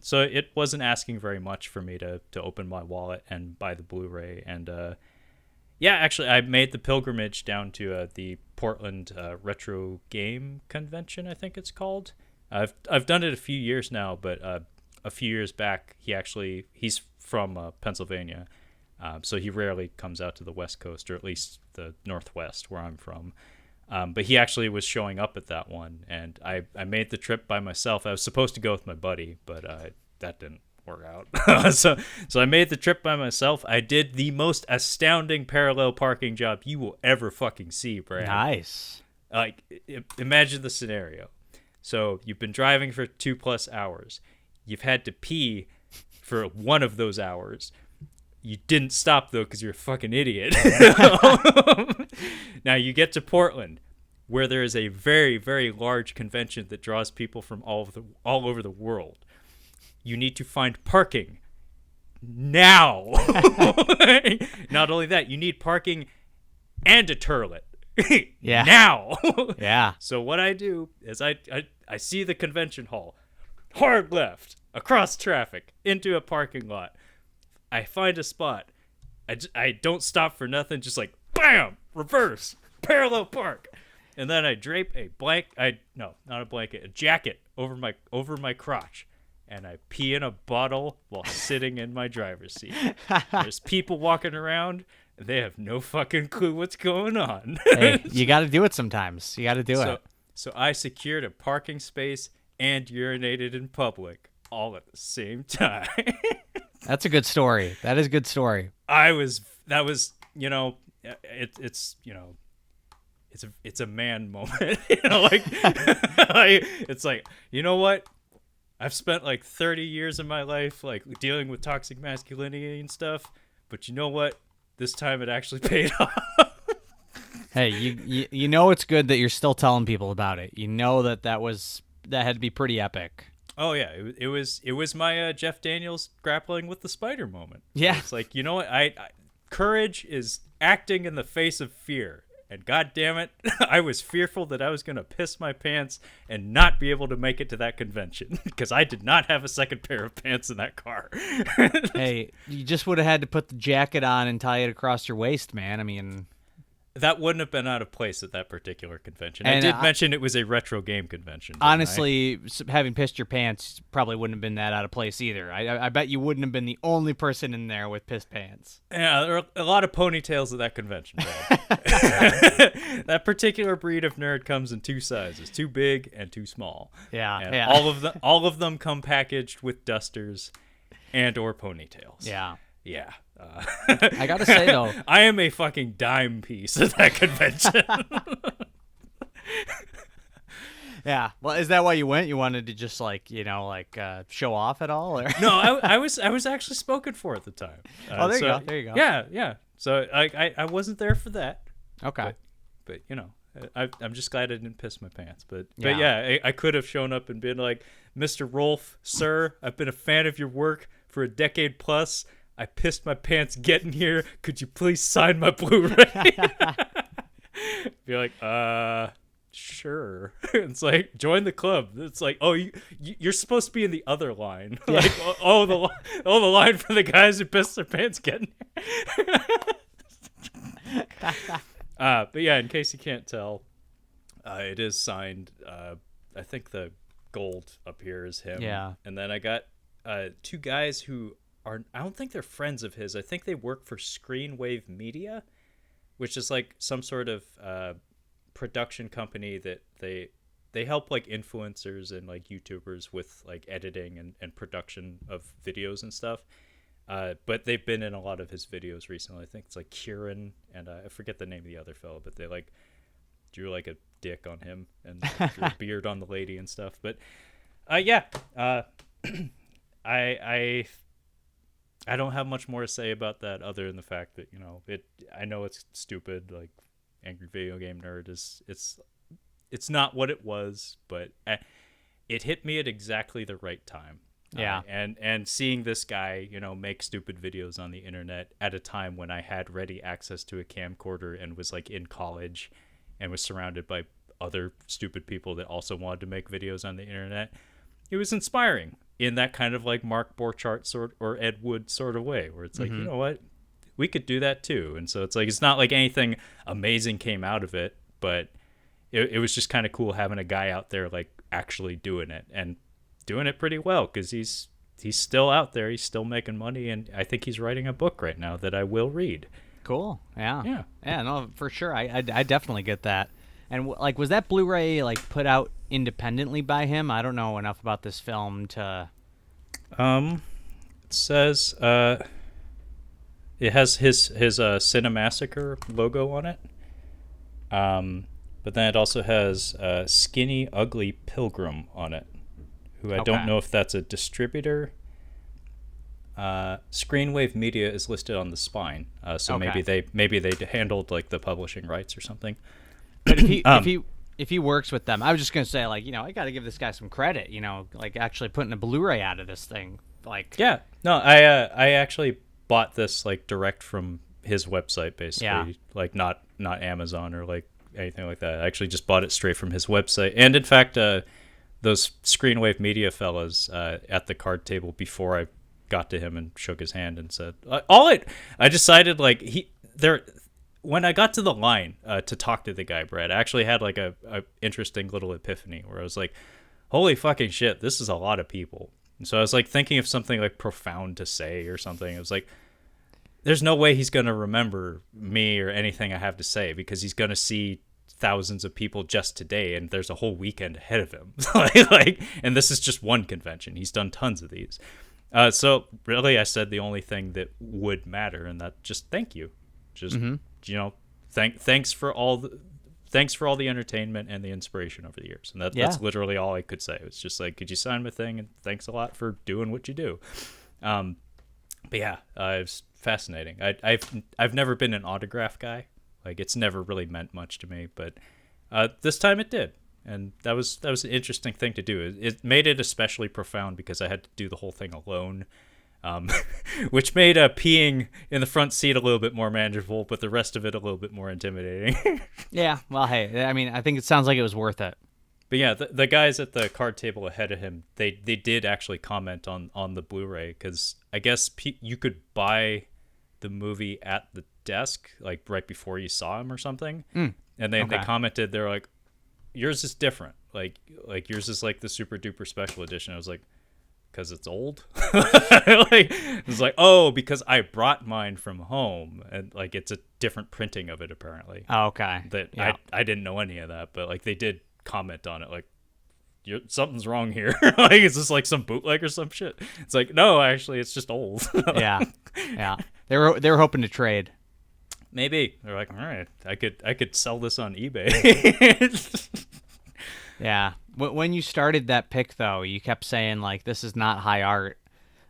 So it wasn't asking very much for me to open my wallet and buy the Blu-ray. And actually I made the pilgrimage down to the Portland Retro Game Convention, I think it's called. I've done it a few years now, but a few years back, he's from Pennsylvania, so he rarely comes out to the West Coast, or at least the Northwest, where I'm from. But he actually was showing up at that one, and I made the trip by myself. I was supposed to go with my buddy, but that didn't work out. so I made the trip by myself. I did the most astounding parallel parking job you will ever fucking see, Brad. Nice. Like, imagine the scenario. So you've been driving for 2+ hours. You've had to pee for one of those hours. You didn't stop, though, because you're a fucking idiot. Now you get to Portland. where there is a very, very large convention that draws people from all over the world. You need to find parking now. Not only that, you need parking and a turlet. Yeah. Now. Yeah. So what I do is I see the convention hall, hard left, across traffic, into a parking lot. I find a spot. I don't stop for nothing, just like, bam, reverse, parallel park. And then I drape a jacket over my crotch. And I pee in a bottle while sitting in my driver's seat. There's people walking around. They have no fucking clue what's going on. Hey, you got to do it sometimes. You got to do it. So I secured a parking space and urinated in public all at the same time. That's a good story. That is a good story. It's a man moment. It's like, you know what? I've spent like 30 years of my life like dealing with toxic masculinity and stuff, but you know what? This time it actually paid off. Hey, you know it's good that you're still telling people about it. You know that had to be pretty epic. Oh yeah, it was my Jeff Daniels grappling with the spider moment. Yeah, it's like, you know what? Courage is acting in the face of fear. And God damn it, I was fearful that I was going to piss my pants and not be able to make it to that convention because I did not have a second pair of pants in that car. Hey, you just would have had to put the jacket on and tie it across your waist, man. I mean, that wouldn't have been out of place at that particular convention. And I did mention it was a retro game convention. Honestly, having pissed your pants probably wouldn't have been that out of place either. I bet you wouldn't have been the only person in there with pissed pants. Yeah, there are a lot of ponytails at that convention, Brad. That particular breed of nerd comes in two sizes, too big and too small. Yeah, and yeah. all of them come packaged with dusters and or ponytails. Yeah. Yeah. I gotta say though, I am a fucking dime piece at that convention. Yeah. Well, is that why you went? You wanted to just show off at all? Or? No, I was actually spoken for at the time. There you go. There you go. Yeah, yeah. So I wasn't there for that. Okay. But you know, I'm just glad I didn't piss my pants. But yeah, I could have shown up and been like, Mr. Rolfe, sir, I've been a fan of your work for a decade plus. I pissed my pants getting here. Could you please sign my Blu-ray? Be like, sure. It's like, join the club. It's like, oh, you're supposed to be in the other line. Yeah. Like, the line for the guys who pissed their pants getting here. But yeah, in case you can't tell, it is signed. I think the gold up here is him. Yeah. And then I got two guys who I don't think they're friends of his. I think they work for Screenwave Media, which is like some sort of production company that they help like influencers and like YouTubers with like editing and production of videos and stuff. But they've been in a lot of his videos recently. I think it's like Kieran and I forget the name of the other fellow, but they like drew like a dick on him and drew a beard on the lady and stuff. But I don't have much more to say about that other than the fact that, you know, I know it's stupid, like Angry Video Game Nerd it's not what it was, but it hit me at exactly the right time. Yeah. And seeing this guy, you know, make stupid videos on the internet at a time when I had ready access to a camcorder and was like in college and was surrounded by other stupid people that also wanted to make videos on the internet. It was inspiring in that kind of like Mark Borchardt or Ed Wood sort of way, where it's like, you know what, we could do that too. And so it's like, it's not like anything amazing came out of it, but it was just kind of cool having a guy out there like actually doing it and doing it pretty well, because he's still out there, he's still making money, and I think he's writing a book right now that I will read. Cool. Yeah. No, for sure. I definitely get that. And like, was that Blu-ray like put out independently by him? I don't know enough about this film to. It says it has his Cinemassacre logo on it. But then it also has Skinny Ugly Pilgrim on it, who I don't know if that's a distributor. Screenwave Media is listed on the spine, so maybe they handled like the publishing rights or something. But if if he works with them, I was just gonna say, like, I got to give this guy some credit. Like actually putting a Blu-ray out of this thing. Like, yeah, no, I actually bought this like direct from his website, basically. Yeah. Like not Amazon or like anything like that. I actually just bought it straight from his website. And in fact, those Screenwave Media fellas at the card table before I got to him and shook his hand and said, I decided like when I got to the line to talk to the guy, Brad, I actually had like a interesting little epiphany where I was like, holy fucking shit, this is a lot of people. And so I was like thinking of something like profound to say or something. It was like, there's no way he's going to remember me or anything I have to say because he's going to see thousands of people just today and there's a whole weekend ahead of him. And this is just one convention. He's done tons of these. So really I said the only thing that would matter, and that just thank you. Just, thanks for all the entertainment and the inspiration over the years. And that's literally all I could say. It was just like, could you sign my thing? And thanks a lot for doing what you do. But yeah, it's fascinating. I've never been an autograph guy. Like, it's never really meant much to me, but this time it did. And that was an interesting thing to do. It made it especially profound because I had to do the whole thing alone, which made peeing in the front seat a little bit more manageable, but the rest of it a little bit more intimidating. Yeah, well, hey, I mean, I think it sounds like it was worth it. But yeah, the guys at the card table ahead of him, they did actually comment on the Blu-ray because I guess you could buy the movie at the desk like right before you saw him or something. And they commented, they're like, yours is different. Like yours is like the super duper special edition. I was like, because it's old. It's like, oh, because I brought mine from home and like it's a different printing of it apparently. Oh, okay. I didn't know any of that, but like they did comment on it like, something's wrong here. Like, is this like some bootleg or some shit? It's like, no, actually it's just old. Yeah they were hoping to trade. Maybe they're like, all right, I could sell this on eBay. Yeah. When you started that pick, though, you kept saying, like, this is not high art.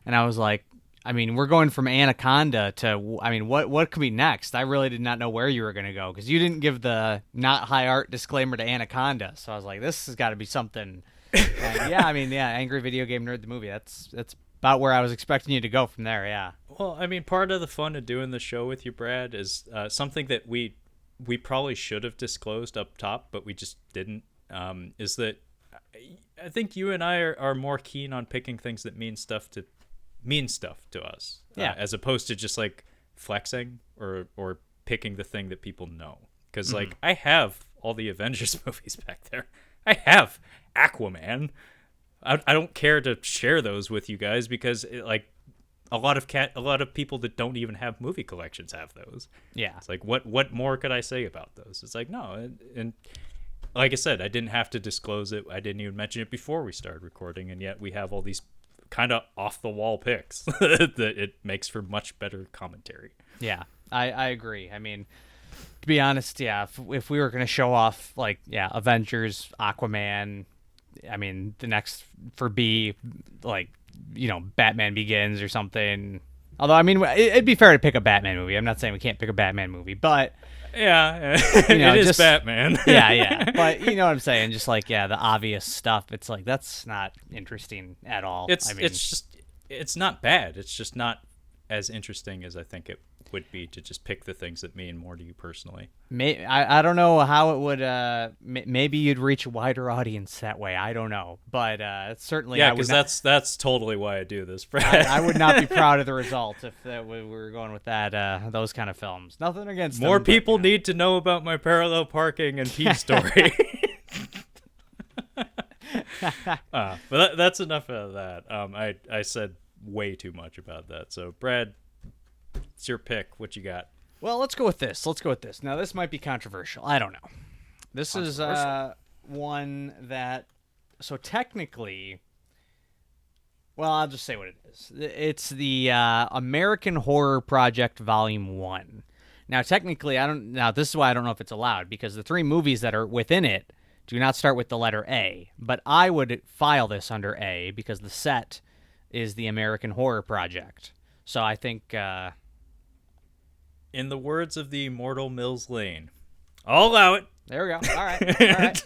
And I was like, I mean, we're going from Anaconda to, I mean, what could be next? I really did not know where you were going to go because you didn't give the not high art disclaimer to Anaconda. So I was like, this has got to be something. Angry Video Game Nerd, the movie. That's about where I was expecting you to go from there, yeah. Well, I mean, part of the fun of doing the show with you, Brad, is something that we probably should have disclosed up top, but we just didn't, is that I think you and I are more keen on picking things that mean stuff to us, as opposed to just like flexing or picking the thing that people know. Because like I have all the Avengers movies back there. I have Aquaman. I don't care to share those with you guys because a lot of people that don't even have movie collections have those. Yeah, it's like what more could I say about those? It's like no, and like I said, I didn't have to disclose it. I didn't even mention it before we started recording, and yet we have all these kind of off the wall picks that it makes for much better commentary. Yeah, I agree. I mean, to be honest, yeah, if we were going to show off Avengers, Aquaman, I mean, the next for B, Batman Begins or something. Although, I mean, it'd be fair to pick a Batman movie. I'm not saying we can't pick a Batman movie, but yeah, it is Batman. yeah. But you know what I'm saying? Just like, the obvious stuff. It's like, that's not interesting at all. It's not bad. It's just not as interesting as I think it would be to just pick the things that mean more to you personally. I don't know how it would. Maybe you'd reach a wider audience that way. I don't know, but certainly. Yeah, because that's totally why I do this, Brad. I would not be proud of the result if we were going with that. Those kind of films. Nothing against more them, people need to know about my parallel parking and pee story. But that's enough of that. I said way too much about that. So, Brad, it's your pick. What you got? Well, let's go with this. Now, this might be controversial. I don't know. This is one that, so technically, well, I'll just say what it is. It's the American Horror Project Volume 1. Now, technically, this is why I don't know if it's allowed, because the 3 movies that are within it do not start with the letter A. But I would file this under A because the set is the American Horror Project. So I think... in the words of the immortal Mills Lane, I'll allow it. There we go. All right.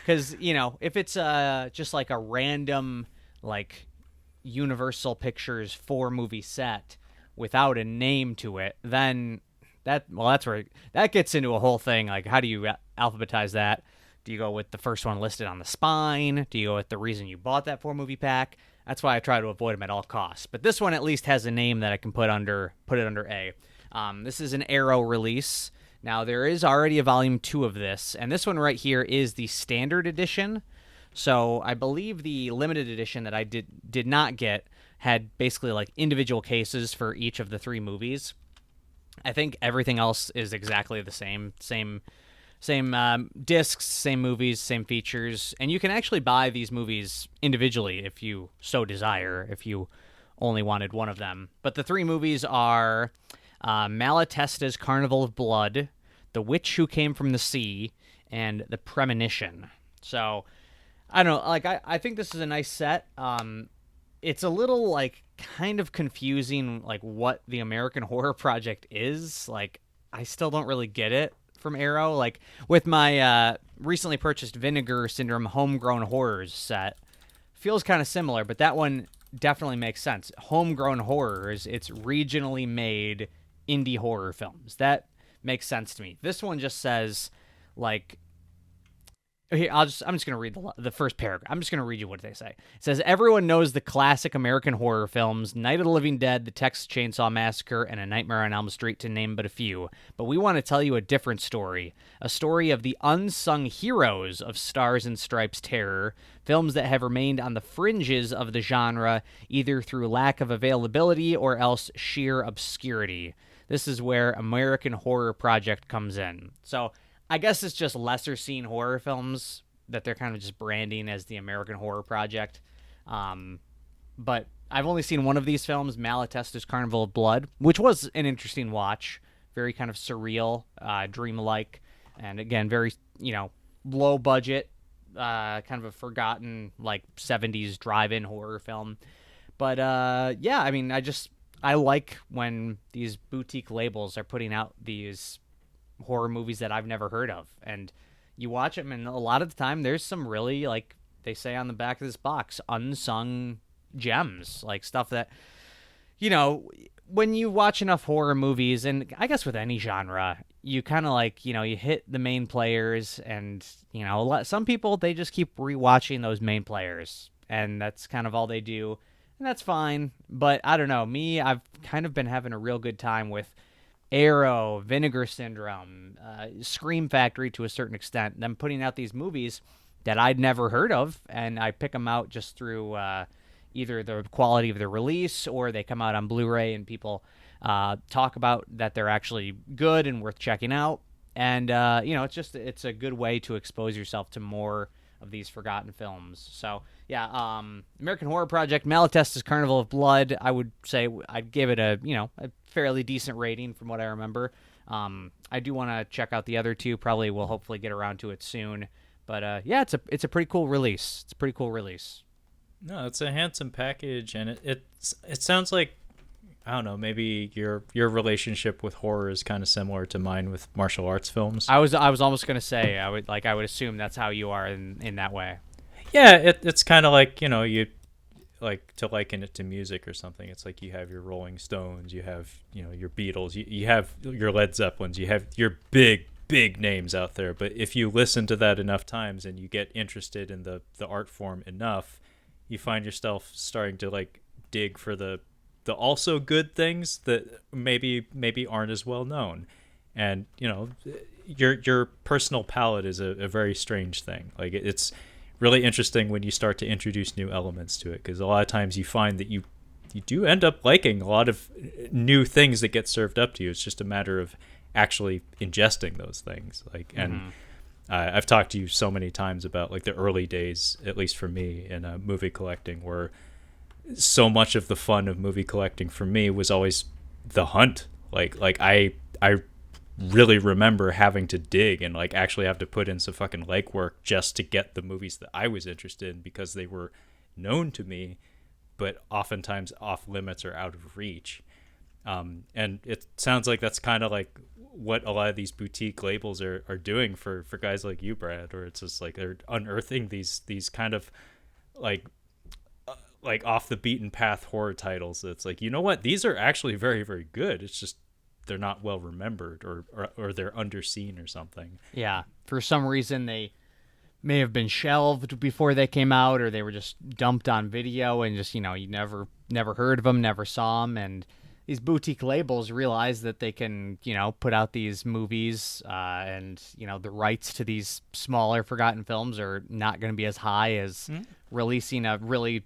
Because, if it's just like a random, like, Universal Pictures 4-movie set without a name to it, then that's where that gets into a whole thing. Like, how do you alphabetize that? Do you go with the first one listed on the spine? Do you go with the reason you bought that 4-movie pack? That's why I try to avoid them at all costs. But this one at least has a name that I can put it under A. This is an Arrow release. Now, there is already a volume 2 of this, and this one right here is the standard edition. So I believe the limited edition that I did not get had basically like individual cases for each of the 3 movies. I think everything else is exactly the same discs, same movies, same features, and you can actually buy these movies individually if you so desire, if you only wanted one of them. But the 3 movies are Malatesta's Carnival of Blood, The Witch Who Came from the Sea, and The Premonition. So, I don't know, like, I think this is a nice set. It's a little, like, kind of confusing, like, what the American Horror Project is. Like, I still don't really get it from Arrow. Like, with my recently purchased Vinegar Syndrome Homegrown Horrors set, feels kind of similar, but that one definitely makes sense. Homegrown Horrors, it's regionally made indie horror films. That makes sense to me. This one just says, like, here, I'm just going to read the first paragraph. I'm just going to read you what they say. It says, everyone knows the classic American horror films, Night of the Living Dead, The Texas Chainsaw Massacre, and A Nightmare on Elm Street, to name but a few. But we want to tell you a different story. A story of the unsung heroes of Stars and Stripes terror, films that have remained on the fringes of the genre, either through lack of availability or else sheer obscurity. This is where American Horror Project comes in. So, I guess it's just lesser-seen horror films that they're kind of just branding as the American Horror Project. But I've only seen one of these films, Malatesta's Carnival of Blood, which was an interesting watch. Very kind of surreal, dreamlike, and again, very, low budget, kind of a forgotten, like, 70s drive-in horror film. But, yeah, I mean, I like when these boutique labels are putting out these horror movies that I've never heard of, and you watch them, and a lot of the time there's some really, like they say on the back of this box, unsung gems, like stuff that, when you watch enough horror movies, and I guess with any genre, you kind of like, you hit the main players, and some people, they just keep rewatching those main players, and that's kind of all they do, and that's fine. But I don't know, me, I've kind of been having a real good time with Arrow, Vinegar Syndrome, Scream Factory to a certain extent, them putting out these movies that I'd never heard of, and I pick them out just through either the quality of the release, or they come out on Blu-ray and people talk about that they're actually good and worth checking out. And, it's a good way to expose yourself to more of these forgotten films. So, yeah, American Horror Project, Malatesta's Carnival of Blood, I would say I'd give it a fairly decent rating from what I remember. I do want to check out the other 2. Probably will hopefully get around to it soon. But, yeah, it's a pretty cool release. It's a pretty cool release. No, it's a handsome package, and it sounds like, I don't know, maybe your relationship with horror is kind of similar to mine with martial arts films. I was almost gonna say I would assume that's how you are in that way. Yeah, it's kind of like, you like to liken it to music or something. It's like you have your Rolling Stones, you have your Beatles, you have your Led Zeppelins, you have your big names out there. But if you listen to that enough times and you get interested in the art form enough, you find yourself starting to like dig for the also good things that maybe aren't as well known. And your personal palette is a very strange thing. Like, it's really interesting when you start to introduce new elements to it, because a lot of times you find that you do end up liking a lot of new things that get served up to you. It's just a matter of actually ingesting those things. Like, and I've talked to you so many times about like the early days, at least for me, in movie collecting, where so much of the fun of movie collecting for me was always the hunt. Like I really remember having to dig and like actually have to put in some fucking legwork just to get the movies that I was interested in, because they were known to me, but oftentimes off limits or out of reach. And it sounds like that's kind of like what a lot of these boutique labels are doing for guys like you, Brad, or it's just like they're unearthing these kind of like off the beaten path horror titles. It's like, you know what, these are actually very, very good. It's just they're not well remembered, or they're underseen or something. Yeah, for some reason they may have been shelved before they came out, or they were just dumped on video and just, you never heard of them, never saw them. And these boutique labels realize that they can, put out these movies, and, the rights to these smaller forgotten films are not going to be as high as releasing a really,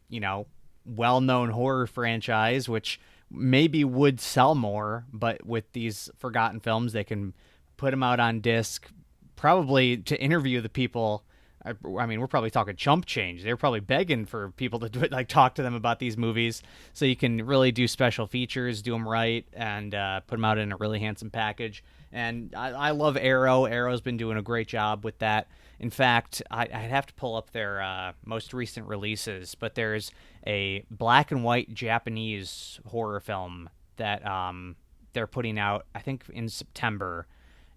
well-known horror franchise, which maybe would sell more. But with these forgotten films, they can put them out on disc, probably to interview the people. I mean, we're probably talking chump change. They're probably begging for people to talk to them about these movies. So you can really do special features, do them right, and put them out in a really handsome package. And I love Arrow. Arrow's been doing a great job with that. In fact, I'd have to pull up their most recent releases, but there's a black and white Japanese horror film that they're putting out, I think, in September,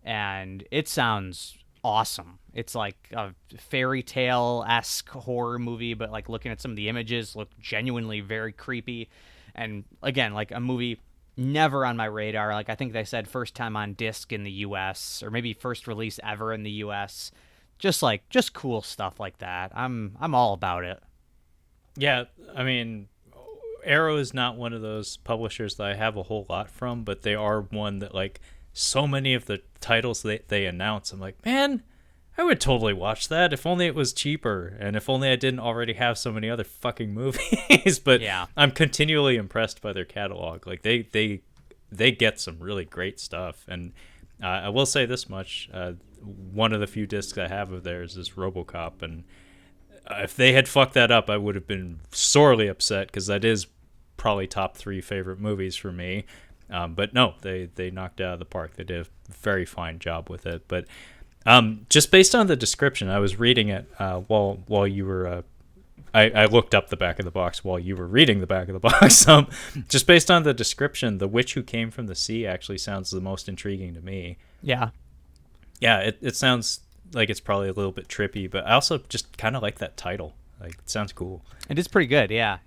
and it sounds awesome. It's like a fairy tale-esque horror movie, but like looking at some of the images look genuinely very creepy. And again, like a movie never on my radar. Like I think they said first time on disc in the US, or maybe first release ever in the US. Just cool stuff like that. I'm all about it. Yeah, I mean, Arrow is not one of those publishers that I have a whole lot from, but they are one that, like, so many of the titles they announce, I'm like, man, I would totally watch that if only it was cheaper, and if only I didn't already have so many other fucking movies. But yeah, I'm continually impressed by their catalog. Like they get some really great stuff. And I will say this much: one of the few discs I have of theirs is RoboCop, and if they had fucked that up, I would have been sorely upset, because that is probably top 3 favorite movies for me. But no, they knocked it out of the park. They did a very fine job with it. But just based on the description, I was reading it while you were. I looked up the back of the box while you were reading the back of the box. Just based on the description, The Witch Who Came from the Sea actually sounds the most intriguing to me. Yeah. Yeah, it sounds like it's probably a little bit trippy, but I also just kind of like that title. Like, it sounds cool. It is pretty good, yeah.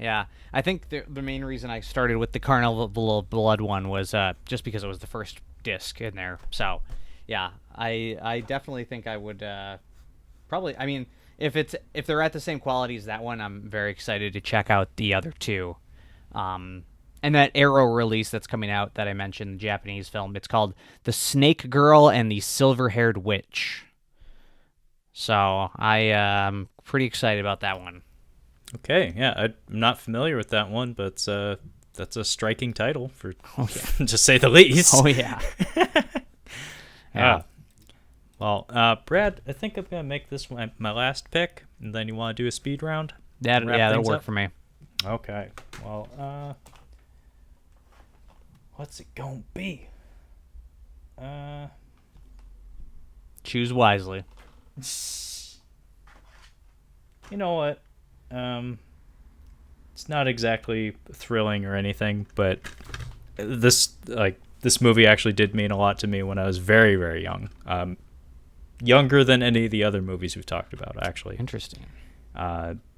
I think the main reason I started with the Carnival Blood one was just because it was the first disc in there. So, yeah, I definitely think I would probably. I mean, if they're at the same quality as that one, I'm very excited to check out the other two. And that Arrow release that's coming out that I mentioned, the Japanese film, it's called The Snake Girl and the Silver-Haired Witch. So I am pretty excited about that one. Okay, yeah, I'm not familiar with that one, but that's a striking title, for to say the least. Oh yeah. Yeah. Well, Brad, I think I'm gonna make this one my last pick, and then you want to do a speed round? That'll work for me. Okay. Well, what's it gonna be? Choose wisely. You know what? It's not exactly thrilling or anything, but this movie actually did mean a lot to me when I was very, very young. Younger than any of the other movies we've talked about, actually. Interesting.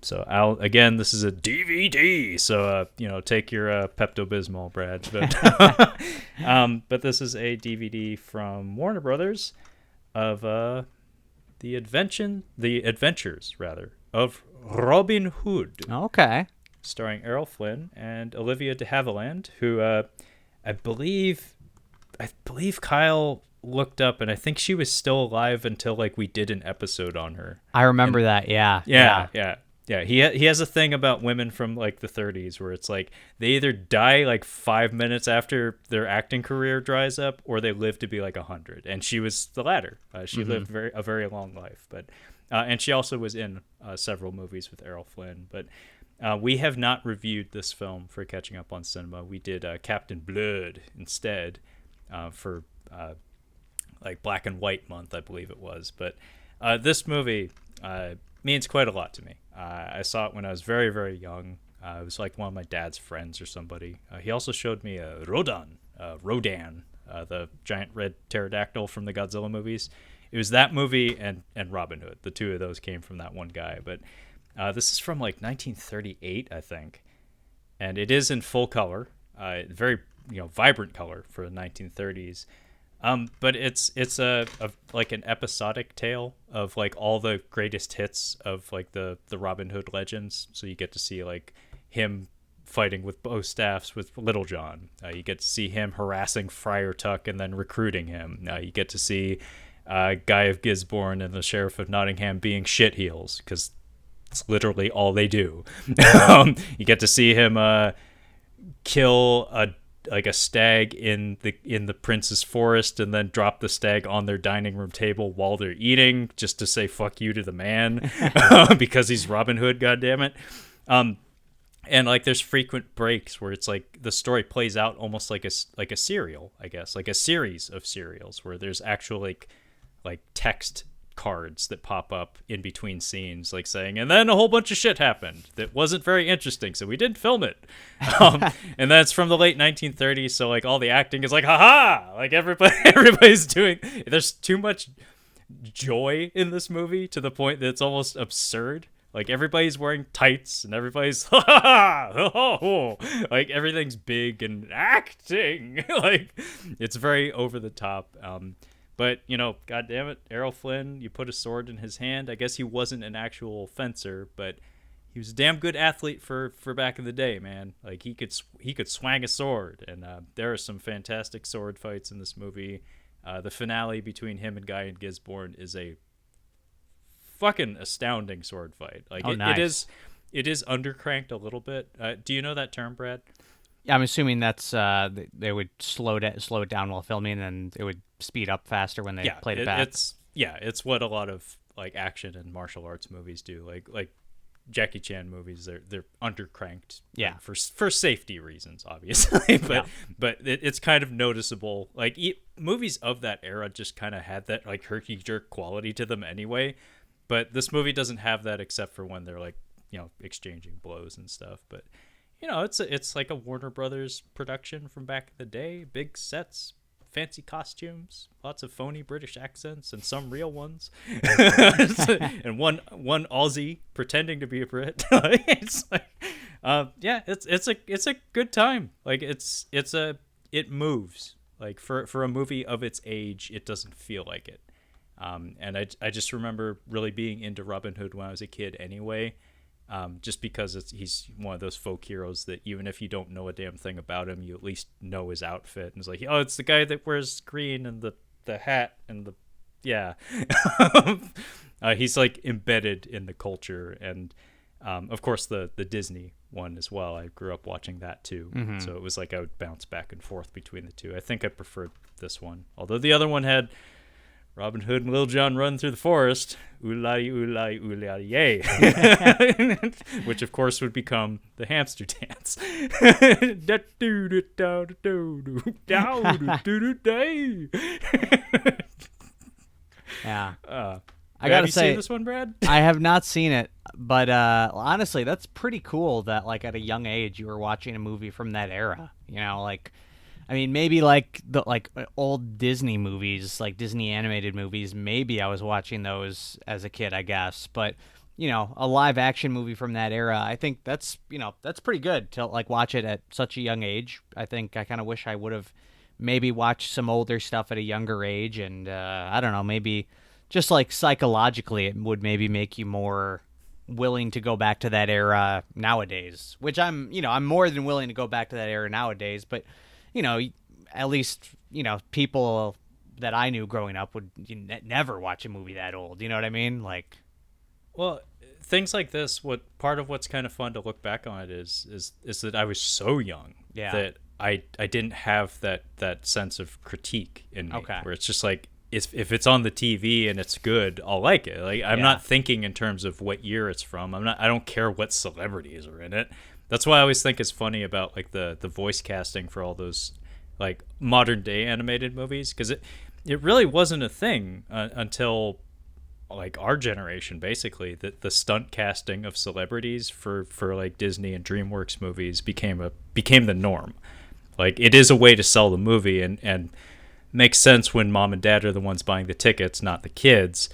So again, this is a DVD, so take your Pepto-Bismol, Brad. But this is a DVD from Warner Brothers of the Adventures of Robin Hood. Okay. Starring Errol Flynn and Olivia de Havilland, who I believe Kyle looked up, and I think she was still alive until we did an episode on her. I remember that. Yeah. He has a thing about women from the 30s where it's they either die 5 minutes after their acting career dries up, or they live to be 100. And she was the latter. She lived a very long life, but and she also was in several movies with Errol Flynn. But we have not reviewed this film for Catching Up on Cinema. We did Captain Blood instead for Black and White Month, I believe it was. But this movie means quite a lot to me. I saw it when I was very, very young. It was one of my dad's friends or somebody. He also showed me Rodan, the giant red pterodactyl from the Godzilla movies. It was that movie and Robin Hood. The two of those came from that one guy. But this is from like 1938, I think, and it is in full color, very vibrant color for the 1930s. But it's a like an episodic tale of like all the greatest hits of like the Robin Hood legends. So you get to see like him fighting with bow staffs with Little John. You get to see him harassing Friar Tuck and then recruiting him. You get to see Guy of Gisborne and the Sheriff of Nottingham being shitheels because it's literally all they do. You get to see him kill a stag in the prince's forest and then drop the stag on their dining room table while they're eating just to say fuck you to the man because he's Robin Hood, goddammit. And like there's frequent breaks where it's like the story plays out almost like a serial, I guess, like a series of serials where there's actual like text cards that pop up in between scenes, like saying, and then a whole bunch of shit happened that wasn't very interesting, so we didn't film it. And that's from the late 1930s, so like all the acting is like, haha, like everybody's doing. There's too much joy in this movie to the point that it's almost absurd. Like everybody's wearing tights and everybody's like everything's big and acting. Like it's very over the top. But God damn it, Errol Flynn, you put a sword in his hand. I guess he wasn't an actual fencer, but he was a damn good athlete for back in the day, man. Like he could swang a sword, and there are some fantastic sword fights in this movie. The finale between him and Guy and Gisborne is a fucking astounding sword fight. Like nice. It is undercranked a little bit. Do you know that term, Brad? Yeah, I'm assuming that's they would slow it down while filming, and it would speed up faster when they played it back. It's what a lot of like action and martial arts movies do. Like Jackie Chan movies, they're undercranked. Yeah, for safety reasons, obviously. But it's kind of noticeable. Like movies of that era just kind of had that like herky jerk quality to them anyway. But this movie doesn't have that except for when they're like exchanging blows and stuff. But it's like a Warner Brothers production from back in the day. Big sets, fancy costumes, lots of phony British accents and some real ones, and one Aussie pretending to be a Brit. It's like, it's a good time. Like it moves. Like for a movie of its age, it doesn't feel like it. And I just remember really being into Robin Hood when I was a kid anyway. Just because he's one of those folk heroes that even if you don't know a damn thing about him, you at least know his outfit. And it's like, oh, it's the guy that wears green and the hat and he's like embedded in the culture. And of course the Disney one as well. I grew up watching that too. Mm-hmm. So it was like I would bounce back and forth between the two. I think I preferred this one, although the other one had Robin Hood and Little John run through the forest, oolai, oolai, oolai, yay, which of course would become the hamster dance. Yeah. I gotta say, seen this one, Brad? I have not seen it, but honestly, that's pretty cool that like at a young age you were watching a movie from that era. I mean, maybe like the old Disney movies, like Disney animated movies. Maybe I was watching those as a kid, I guess. But a live action movie from that era, I think that's pretty good to like watch it at such a young age. I think I kind of wish I would have maybe watched some older stuff at a younger age, and I don't know, maybe just like psychologically, it would maybe make you more willing to go back to that era nowadays. Which I'm more than willing to go back to that era nowadays, but. At least, people that I knew growing up would never watch a movie that old. You know what I mean? Like, well, things like this, part of what's kind of fun to look back on it is that I was so young that I didn't have that sense of critique in me. Okay. Where it's just like, if it's on the TV and it's good, I'll like it. Like, I'm not thinking in terms of what year it's from. I don't care what celebrities are in it. That's why I always think it's funny about like the voice casting for all those like modern day animated movies, because it really wasn't a thing until like our generation, basically, that the stunt casting of celebrities for like Disney and DreamWorks movies became the norm. Like it is a way to sell the movie, and makes sense when mom and dad are the ones buying the tickets, not the kids.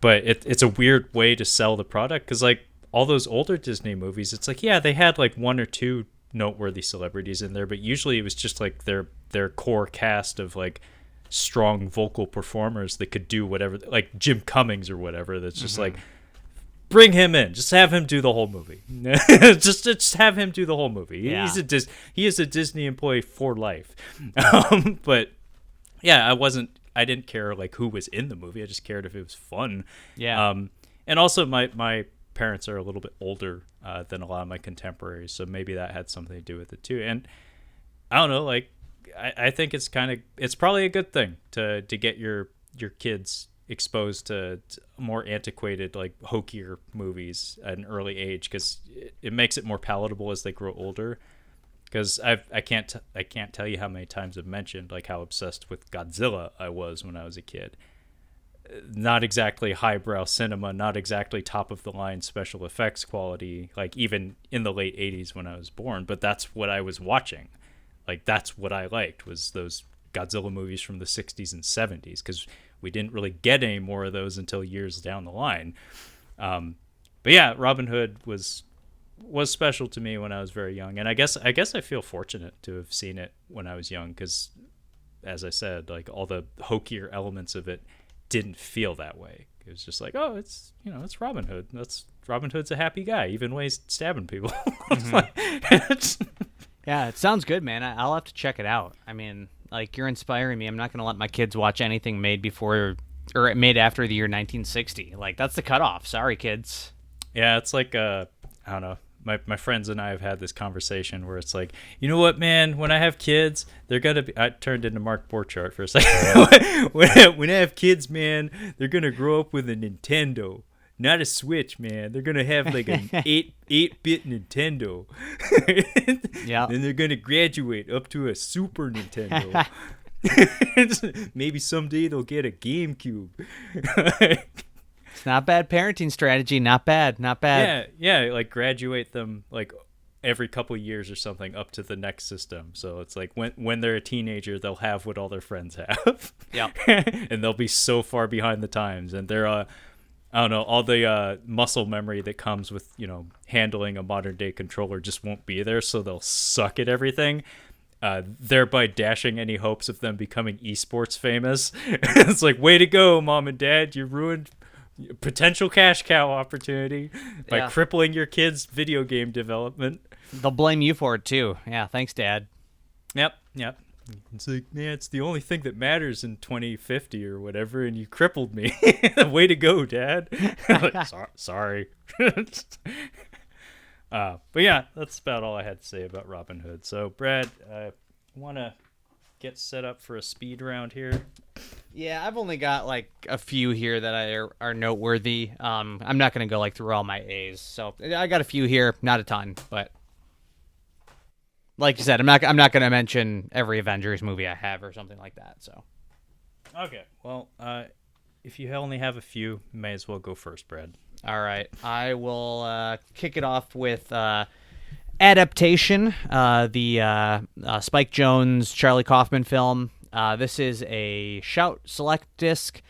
But it's a weird way to sell the product, because like all those older Disney movies, it's like, yeah, they had like one or two noteworthy celebrities in there, but usually it was just like their core cast of like strong vocal performers that could do whatever, like Jim Cummings or whatever, that's just like, bring him in, just have him do the whole movie. just have him do the whole movie. Yeah. He is a Disney employee for life. But yeah, I didn't care like who was in the movie. I just cared if it was fun. Yeah. And also my parents are a little bit older than a lot of my contemporaries, so maybe that had something to do with it too. And I don't know, like I think it's probably a good thing to get your kids exposed to more antiquated, like hokier movies at an early age, because it makes it more palatable as they grow older. Because I can't tell you how many times I've mentioned like how obsessed with Godzilla I was when I was a kid. Not exactly highbrow cinema, not exactly top of the line special effects quality, like even in the late 80s when I was born, but that's what I was watching. Like that's what I liked, was those Godzilla movies from the 60s and 70s, because we didn't really get any more of those until years down the line. But yeah, Robin Hood was special to me when I was very young, and I guess I feel fortunate to have seen it when I was young, because as I said, like all the hokier elements of it didn't feel that way. It was just like, oh, it's Robin Hood. Robin Hood's a happy guy, even when he's stabbing people. Yeah, it sounds good, man. I'll have to check it out. I mean, like, you're inspiring me. I'm not going to let my kids watch anything made before or made after the year 1960. Like, that's the cutoff. Sorry, kids. Yeah, it's like I don't know. My friends and I have had this conversation where it's like, you know what, man? When I have kids, they're gonna be. I turned into Mark Borchardt for a second. when I have kids, man, they're gonna grow up with a Nintendo, not a Switch, man. They're gonna have like an 8-bit Nintendo. Yeah. Then they're gonna graduate up to a Super Nintendo. Maybe someday they'll get a GameCube. It's not bad parenting strategy. Not bad. Yeah, like graduate them like every couple years or something up to the next system. So it's like when they're a teenager, they'll have what all their friends have. Yeah. And they'll be so far behind the times, and they're I don't know, all the muscle memory that comes with, handling a modern day controller just won't be there, so they'll suck at everything. Thereby dashing any hopes of them becoming esports famous. It's like, way to go, mom and dad, you ruined potential cash cow opportunity by crippling your kids' video game development. They'll blame you for it too. Yeah, thanks, Dad. Yep. It's like, man, it's the only thing that matters in 2050 or whatever, and you crippled me. Way to go, Dad. Like, sorry. But yeah, that's about all I had to say about Robin Hood. So, Brad, want to get set up for a speed round here? Yeah, I've only got like a few here that are noteworthy. I'm not gonna go like through all my A's, so I got a few here, not a ton, but like you said, I'm not gonna mention every Avengers movie I have or something like that. So okay, well, if you only have a few, you may as well go first, Brad. All right, I will kick it off with Adaptation, the Spike Jonze, Charlie Kaufman film. This is a Shout Select disc.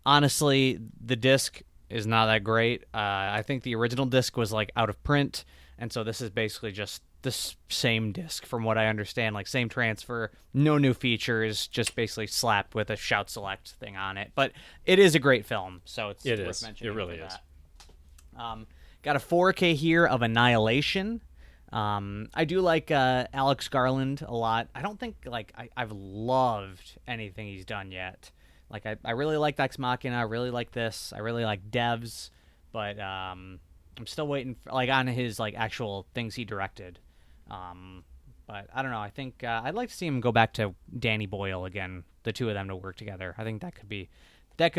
Honestly, the disc is not that great. I think the original disc was like out of print, and so this is basically just the same disc from what I understand, like same transfer, no new features, just basically slapped with a Shout Select thing on it. But it is a great film, so it's worth mentioning. It really is. Got a 4K here of Annihilation. I do like Alex Garland a lot. I don't think I've loved anything he's done yet. Like I really liked Ex Machina. I really like this. I really like Devs, but I'm still waiting for, on his actual things he directed. But I don't know. I think I'd like to see him go back to Danny Boyle again. The two of them to work together. I think that could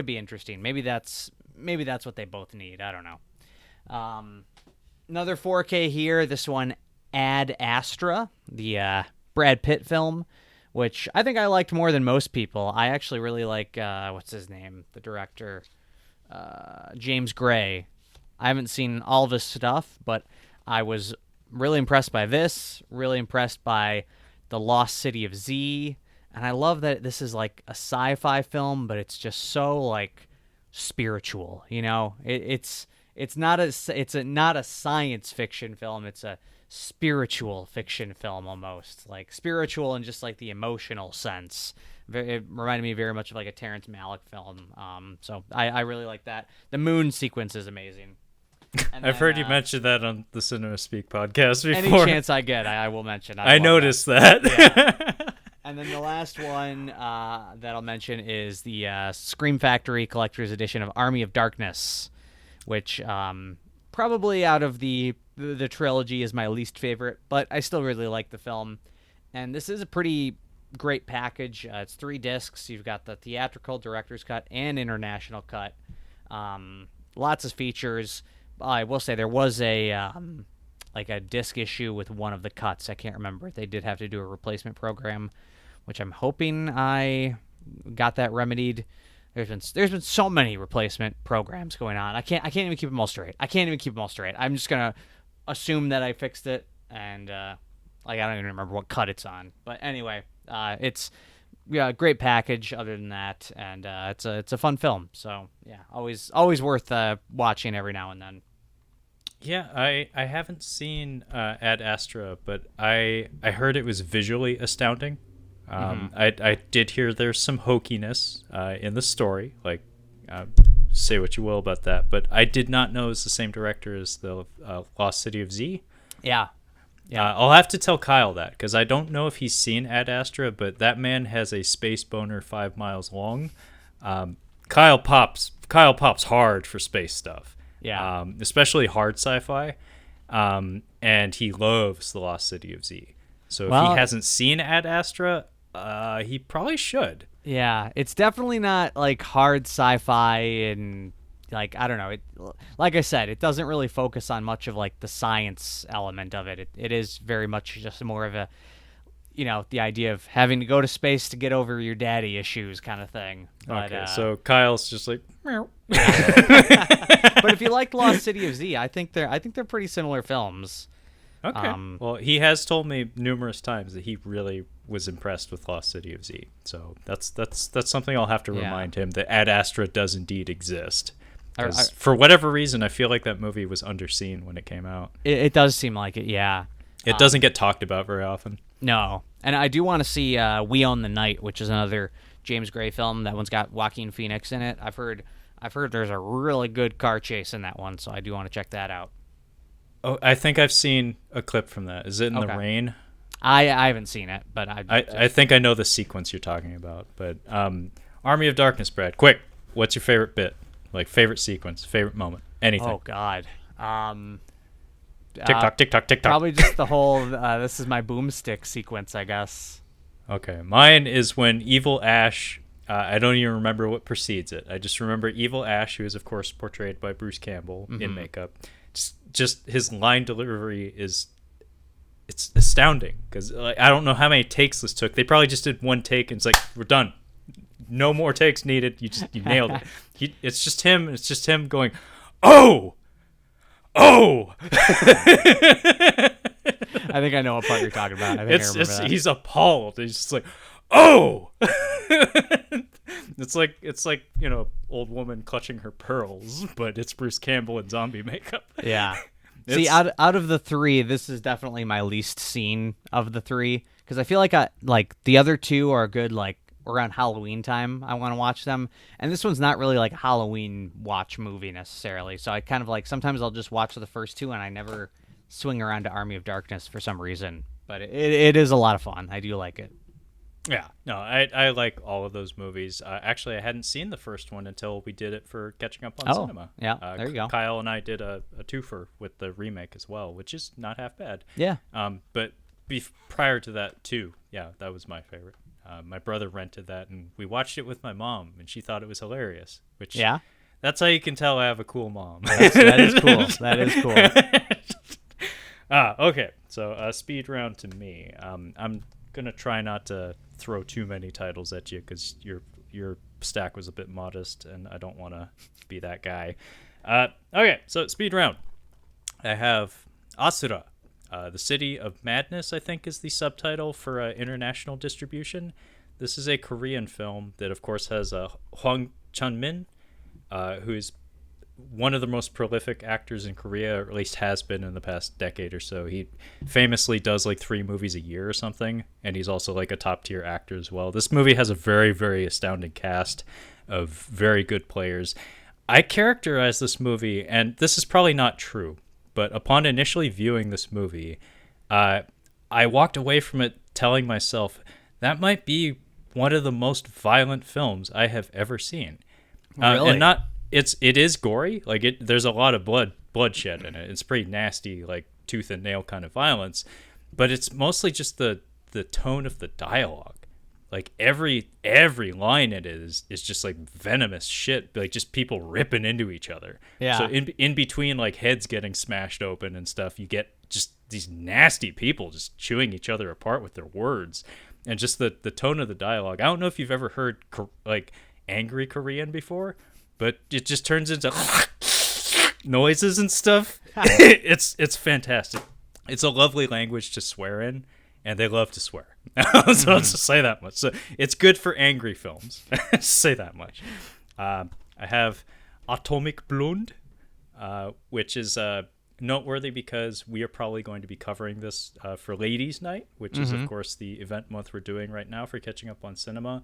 be interesting. Maybe that's what they both need. I don't know. Another 4K here. This one, Ad Astra, the Brad Pitt film, which I think I liked more than most people. I actually really like what's his name, the director, James Gray. I haven't seen all of his stuff, but I was really impressed by this. Really impressed by The Lost City of Z. And I love that this is like a sci-fi film, but it's just so like spiritual. It's not a science fiction film. It's a spiritual fiction film almost, like spiritual in just like the emotional sense. It reminded me very much of like a Terrence Malick film. So I really like that. The moon sequence is amazing. And I've heard you mention that on the Cinema Speak podcast before. Any chance I get, I will mention. I noticed that. Yeah. And then the last one that I'll mention is the Scream Factory Collector's Edition of Army of Darkness, which probably out of the trilogy is my least favorite, but I still really like the film. And this is a pretty great package. It's 3 discs. You've got the theatrical, director's cut, and international cut. Lots of features. I will say there was a disc issue with one of the cuts. I can't remember. They did have to do a replacement program, which I'm hoping I got that remedied. There's been so many replacement programs going on. I can't even keep them all straight. I'm just gonna assume that I fixed it, and I don't even remember what cut it's on. But anyway, it's a great package. Other than that, and it's a fun film. So yeah, always worth watching every now and then. Yeah, I haven't seen Ad Astra, but I heard it was visually astounding. I did hear there's some hokiness in the story, like say what you will about that, but I did not know it's the same director as the Lost City of Z. Yeah. I'll have to tell Kyle that, because I don't know if he's seen Ad Astra, but that man has a space boner 5 miles long. Kyle pops hard for space stuff. Yeah. Especially hard sci-fi. And he loves the Lost City of Z. So if he hasn't seen Ad Astra, he probably should. Yeah, it's definitely not like hard sci-fi, and like I don't know. Like I said, it doesn't really focus on much of like the science element of it. It is very much just more of a, the idea of having to go to space to get over your daddy issues kind of thing. But, okay, so Kyle's just like, meow. But if you like Lost City of Z, I think they're pretty similar films. Okay. Well, he has told me numerous times that he really was impressed with Lost City of Z. So that's something I'll have to remind him, that Ad Astra does indeed exist. For whatever reason, I feel like that movie was underseen when it came out. It does seem like it, yeah. It doesn't get talked about very often. No. And I do want to see We Own the Night, which is another James Gray film. That one's got Joaquin Phoenix in it. I've heard there's a really good car chase in that one, so I do want to check that out. Oh, I think I've seen a clip from that. Is it in the rain? I haven't seen it, but I think I know the sequence you're talking about. But Army of Darkness, Brad. Quick, what's your favorite bit? Like favorite sequence, favorite moment, anything? Oh God. TikTok, TikTok, TikTok. Probably just the whole "this is my boomstick" sequence, I guess. Okay, mine is when Evil Ash. I don't even remember what precedes it. I just remember Evil Ash, who is of course portrayed by Bruce Campbell in makeup. Just his line delivery it's astounding, because I don't know how many takes this took. They probably just did one take and it's like, we're done, no more takes needed. You nailed it. It's just him going, oh. I think I know what part you're talking about. I remember that. He's appalled. He's just like, oh. It's like old woman clutching her pearls, but it's Bruce Campbell in zombie makeup. Yeah. See, out of the 3, this is definitely my least seen of the 3, because I feel like the other 2 are good like around Halloween time. I want to watch them, and this one's not really like a Halloween watch movie necessarily. So I kind of like, sometimes I'll just watch the first 2, and I never swing around to Army of Darkness for some reason. But it is a lot of fun. I do like it. Yeah, no, I like all of those movies. Actually, I hadn't seen the first one until we did it for Catching Up on Cinema. Yeah, there you go. Kyle and I did a twofer with the remake as well, which is not half bad. Yeah. But prior to that too, yeah, that was my favorite. My brother rented that, and we watched it with my mom, and she thought it was hilarious. Which, yeah, that's how you can tell I have a cool mom. That is cool. That is cool. Okay. So speed round to me. I'm gonna try not to throw too many titles at you, because your stack was a bit modest, and I don't want to be that guy. Okay, so speed round. I have Asura, the City of Madness, I think is the subtitle for international distribution. This is a Korean film that, of course, has Hwang Chun-min, who is one of the most prolific actors in Korea, or at least has been in the past decade or so. He famously does like 3 movies a year or something, and he's also like a top-tier actor as well. This movie has a very, very astounding cast of very good players. I characterize this movie, and this is probably not true, but upon initially viewing this movie, I walked away from it telling myself that might be one of the most violent films I have ever seen. Really? And it is gory. Like there's a lot of bloodshed in it. It's pretty nasty, like tooth and nail kind of violence, but it's mostly just the tone of the dialogue. Like every line in it is just like venomous shit, like just people ripping into each other. Yeah. So in between like heads getting smashed open and stuff, you get just these nasty people just chewing each other apart with their words, and just the tone of the dialogue. I don't know if you've ever heard like angry Korean before, but it just turns into noises and stuff. It's fantastic. It's a lovely language to swear in, and they love to swear. So let's just say that much. So it's good for angry films. Say that much. I have Atomic Blonde, which is noteworthy because we are probably going to be covering this for Ladies' Night, which is, of course, the event month we're doing right now for Catching Up on Cinema.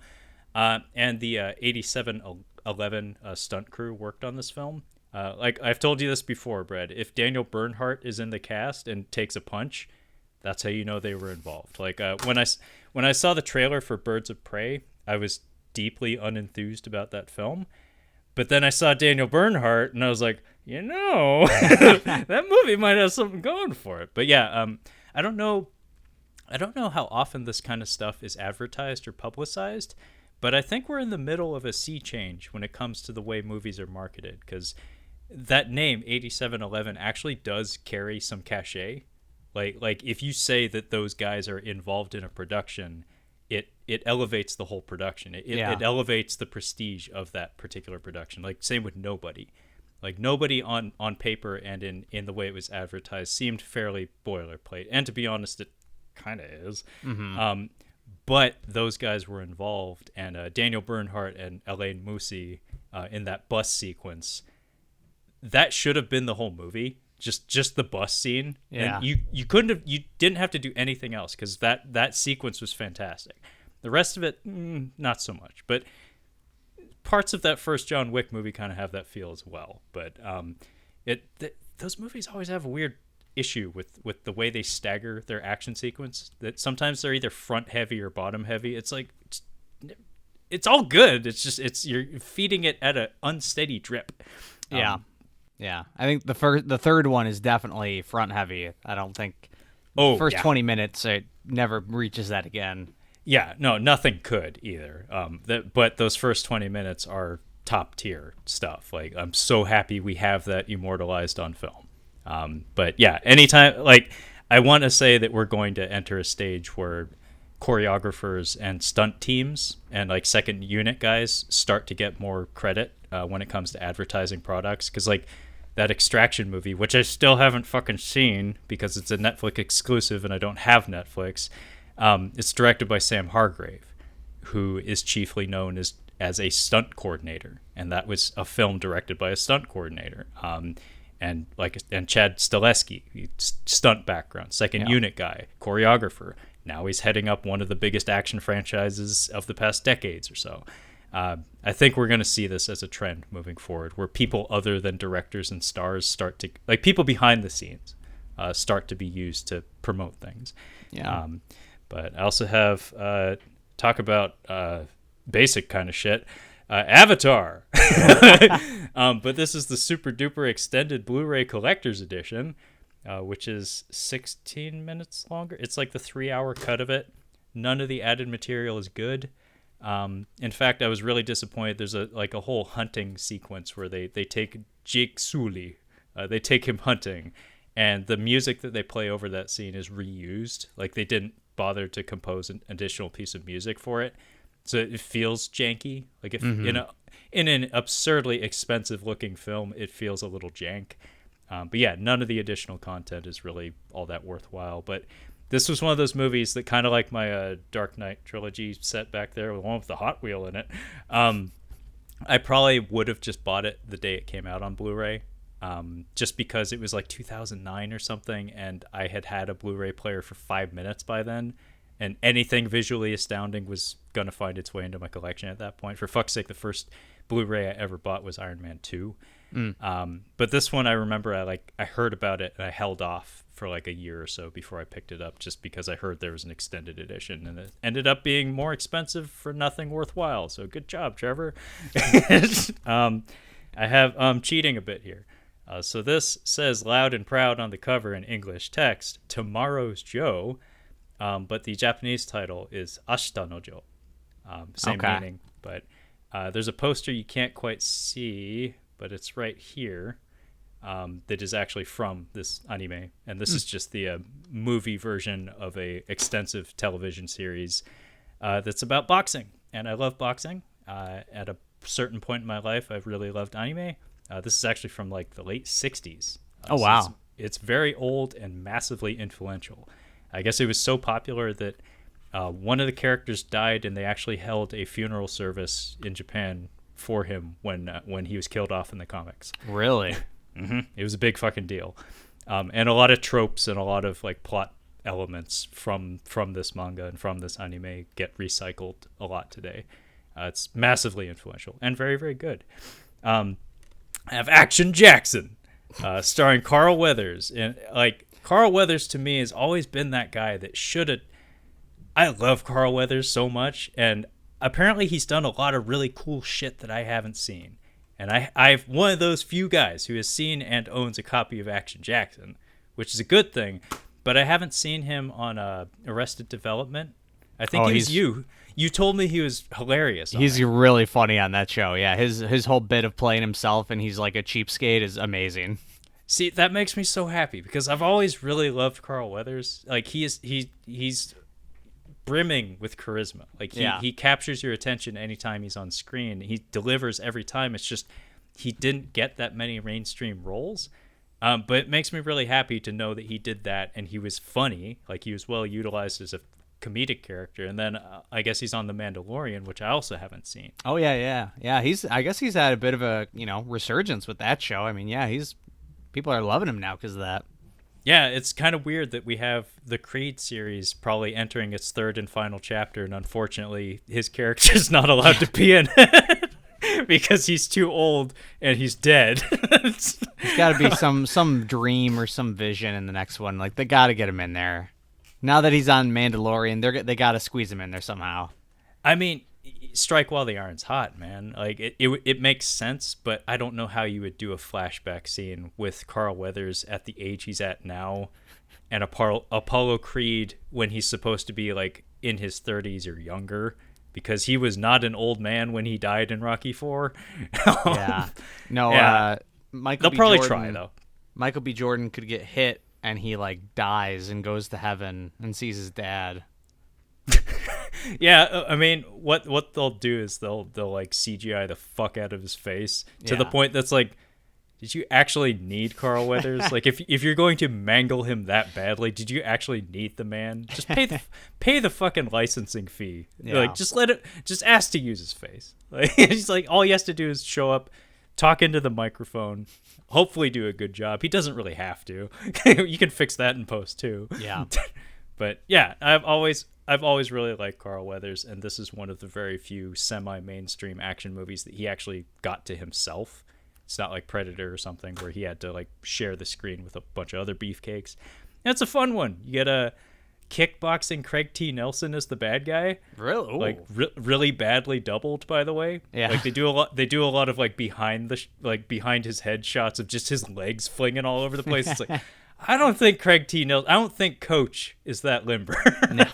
And the 8711 stunt crew worked on this film. Like I've told you this before, Brad, if Daniel Bernhardt is in the cast and takes a punch, that's how you know they were involved. Like when I saw the trailer for Birds of Prey, I was deeply unenthused about that film. But then I saw Daniel Bernhardt, and I was like, that movie might have something going for it. But yeah, I don't know how often this kind of stuff is advertised or publicized, but I think we're in the middle of a sea change when it comes to the way movies are marketed, because that name 8711 actually does carry some cachet. Like if you say that those guys are involved in a production, it elevates the whole production. It elevates the prestige of that particular production. Like same with Nobody. Like Nobody on paper and in the way it was advertised seemed fairly boilerplate. And to be honest, it kind of is. Mm-hmm. But those guys were involved, and Daniel Bernhardt and Elaine Moussi in that bus sequence, that should have been the whole movie. Just the bus scene. Yeah. And you didn't have to do anything else, because that sequence was fantastic. The rest of it, not so much. But parts of that first John Wick movie kind of have that feel as well. But those movies always have a weird issue with the way they stagger their action sequence. That sometimes they're either front heavy or bottom heavy. It's like it's all good. It's just you're feeding it at an unsteady drip. Yeah, I think the third one is definitely front heavy. I don't think the first 20 minutes it never reaches that again. Yeah, no, nothing could either. But those first 20 minutes are top tier stuff. Like I'm so happy we have that immortalized on film. But yeah, anytime, like I want to say that we're going to enter a stage where choreographers and stunt teams and like second unit guys start to get more credit when it comes to advertising products, because like that Extraction movie, which I still haven't fucking seen because it's a Netflix exclusive and I don't have Netflix, it's directed by Sam Hargrave, who is chiefly known as a stunt coordinator, and that was a film directed by a stunt coordinator. And Chad Stileski, stunt background, second unit guy, choreographer. Now he's heading up one of the biggest action franchises of the past decades or so. I think we're going to see this as a trend moving forward, where people other than directors and stars start to, like people behind the scenes, start to be used to promote things. Yeah. But I also have talk about basic kind of shit. Avatar. But this is the super duper extended Blu-ray collector's edition, which is 16 minutes longer. It's like the 3-hour cut of it. None of the added material is good. In fact, I was really disappointed. There's a whole hunting sequence where they take Jake Sully, they take him hunting, and the music that they play over that scene is reused. Like they didn't bother to compose an additional piece of music for it. So it feels janky. Like if in an absurdly expensive looking film, it feels a little jank. But yeah, none of the additional content is really all that worthwhile. But This was one of those movies that kind of like my Dark Knight trilogy set back there, the one with the Hot Wheel in it. I probably would have just bought it the day it came out on Blu-ray, just because it was like 2009 or something, and I had a Blu-ray player for 5 minutes by then, and anything visually astounding was going to find its way into my collection at that point. For fuck's sake, the first Blu-ray I ever bought was Iron Man 2. But this one, I remember I heard about it and I held off for like a year or so before I picked it up, just because I heard there was an extended edition, and it ended up being more expensive for nothing worthwhile. So good job, Trevor. I have cheating a bit here. So this says loud and proud on the cover in English text, Tomorrow's Joe, but the Japanese title is Ashita no Jo. Same meaning, but there's a poster you can't quite see, but it's right here. That is actually from this anime, and this is just the movie version of a extensive television series that's about boxing, and I love boxing. At a certain point in my life, I've really loved anime. This is actually from like the late 60s. Oh, wow. It's very old and massively influential. I guess it was so popular that one of the characters died, and they actually held a funeral service in Japan for him when he was killed off in the comics. Really? It was a big fucking deal, and a lot of tropes and a lot of like plot elements from this manga and from this anime get recycled a lot today. It's massively influential and very, very good. I have Action Jackson, starring Carl Weathers, and like Carl Weathers to me has always been that guy that should have. I love Carl Weathers so much, and apparently he's done a lot of really cool shit that I haven't seen. And I'm one of those few guys who has seen and owns a copy of Action Jackson, which is a good thing. But I haven't seen him on Arrested Development. I think it was you. You told me he was hilarious. He's really funny on that show. Yeah, his whole bit of playing himself and he's like a cheapskate is amazing. See, that makes me so happy because I've always really loved Carl Weathers. Like he's brimming with charisma. Like he captures your attention anytime he's on screen. He delivers every time. It's just he didn't get that many mainstream roles. But it makes me really happy to know that he did that and he was funny. Like he was well utilized as a comedic character. And then I guess he's on The Mandalorian, which I also haven't seen. Oh yeah. I guess he's had a bit of a resurgence with that show. I mean, people are loving him now because of that. Yeah, it's kind of weird that we have the Creed series probably entering its third and final chapter, and unfortunately, his character's not allowed to be in it because he's too old and he's dead. There's got to be some dream or some vision in the next one. Like, they got to get him in there. Now that he's on Mandalorian, they got to squeeze him in there somehow. I mean, strike while the iron's hot, man. Like it makes sense, but I don't know how you would do a flashback scene with Carl Weathers at the age he's at now, and Apollo Creed when he's supposed to be like in his 30s or younger, because he was not an old man when he died in Rocky IV. Yeah, no. Yeah. They'll probably try though. Michael B. Jordan could get hit and he like dies and goes to heaven and sees his dad. Yeah, I mean, what they'll do is they'll like CGI the fuck out of his face to the point that's like, did you actually need Carl Weathers? Like, if you're going to mangle him that badly, did you actually need the man? Just pay the fucking licensing fee. Yeah. Like, just ask to use his face. Like, he's like, all he has to do is show up, talk into the microphone, hopefully do a good job. He doesn't really have to. You can fix that in post too. Yeah. But yeah, I've always really liked Carl Weathers, and this is one of the very few semi-mainstream action movies that he actually got to himself. It's not like Predator or something where he had to like share the screen with a bunch of other beefcakes. And it's a fun one. You get a kickboxing Craig T. Nelson as the bad guy. Really? Ooh. Like really badly doubled, by the way. Yeah. Like they do a lot of like behind his head shots of just his legs flinging all over the place. It's like, I don't think Craig T. Nelson. I don't think Coach is that limber. No.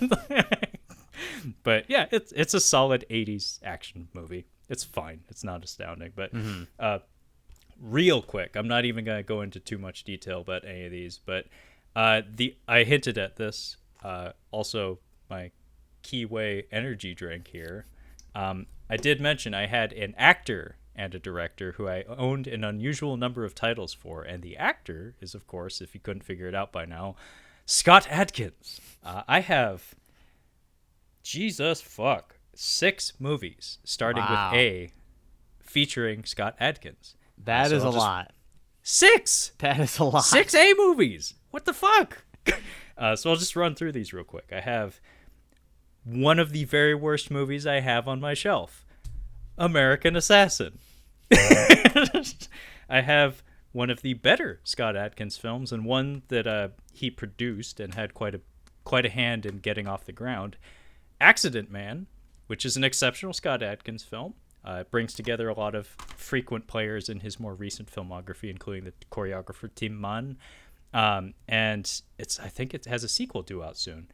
But yeah, it's a solid 80s action movie. It's fine. It's not astounding, but real quick, I'm not even gonna go into too much detail about any of these, but I hinted at this. Also, my Keyway energy drink here. I did mention I had an actor and a director who I owned an unusual number of titles for, and the actor is, of course, if you couldn't figure it out by now, Scott Adkins. I have, Jesus fuck, 6 movies starting Wow. with A, featuring Scott Adkins. That So is I'll a just- lot. 6! That is a lot. 6 A movies! What the fuck? So I'll just run through these real quick. I have one of the very worst movies I have on my shelf, American Assassin. I have one of the better Scott Adkins films, and one that he produced and had quite a hand in getting off the ground, Accident Man, which is an exceptional Scott Adkins film. It brings together a lot of frequent players in his more recent filmography, including the choreographer Tim Mann. And I think it has a sequel due out soon.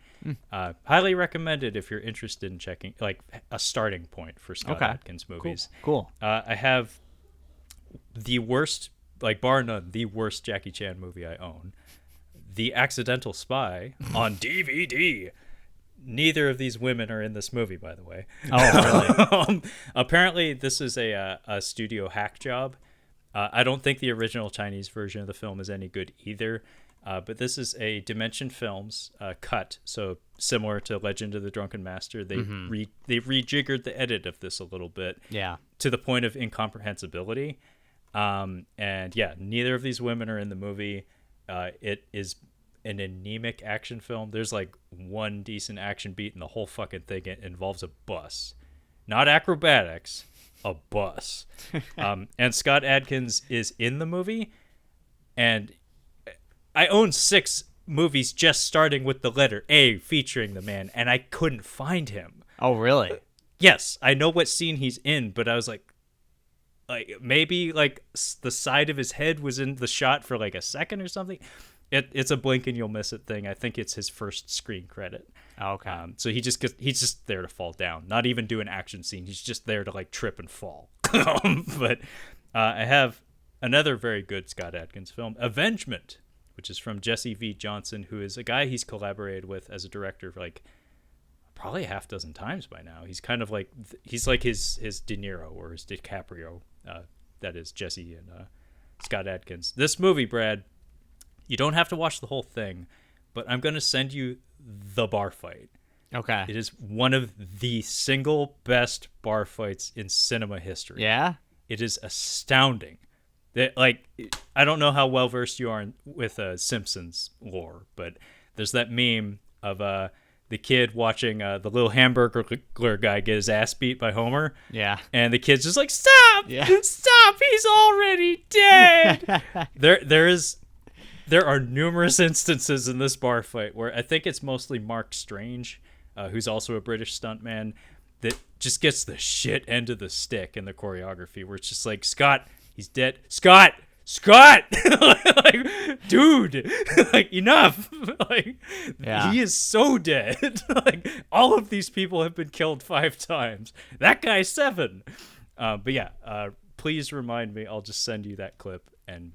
Highly recommended if you're interested in checking, like, a starting point for Scott Adkins movies. Cool. I have the worst, like, bar none, the worst Jackie Chan movie I own, The Accidental Spy, on DVD. Neither of these women are in this movie, by the way. Oh, really? Apparently, this is a studio hack job. I don't think the original Chinese version of the film is any good either. But this is a Dimension Films cut, so similar to Legend of the Drunken Master. They they rejiggered the edit of this a little bit, to the point of incomprehensibility. And yeah, neither of these women are in the movie. It is an anemic action film. There's like one decent action beat, and the whole fucking thing involves a bus, not acrobatics, a bus. And Scott Adkins is in the movie, and I own 6 movies just starting with the letter A featuring the man, and I couldn't find him. Oh, really? Yes, I know what scene he's in, but I was like maybe like the side of his head was in the shot for like a second or something. It's a blink and you'll miss it thing. I think it's his first screen credit. Okay. So he's just there to fall down, not even do an action scene. He's just there to like trip and fall. But I have another very good Scott Adkins film, Avengement, which is from Jesse V. Johnson, who is a guy he's collaborated with as a director for like probably a half dozen times by now. He's kind of like his De Niro or his DiCaprio. That is Jesse and Scott Adkins. This movie, Brad, you don't have to watch the whole thing, but I'm going to send you the bar fight. Okay. It is one of the single best bar fights in cinema history. Yeah? It is astounding. Like, I don't know how well versed you are with Simpsons lore, but there's that meme of the kid watching the little hamburger guy get his ass beat by Homer. Yeah. And the kid's just like, stop! Yeah. Stop! He's already dead! There are numerous instances in this bar fight where I think it's mostly Mark Strange, who's also a British stuntman, that just gets the shit end of the stick in the choreography, where it's just like, Scott, he's dead. Scott! Like, dude, like, enough. Like, Yeah. he is so dead. Like, all of these people have been killed 5 times. That guy's 7. But yeah, please remind me. I'll just send you that clip, and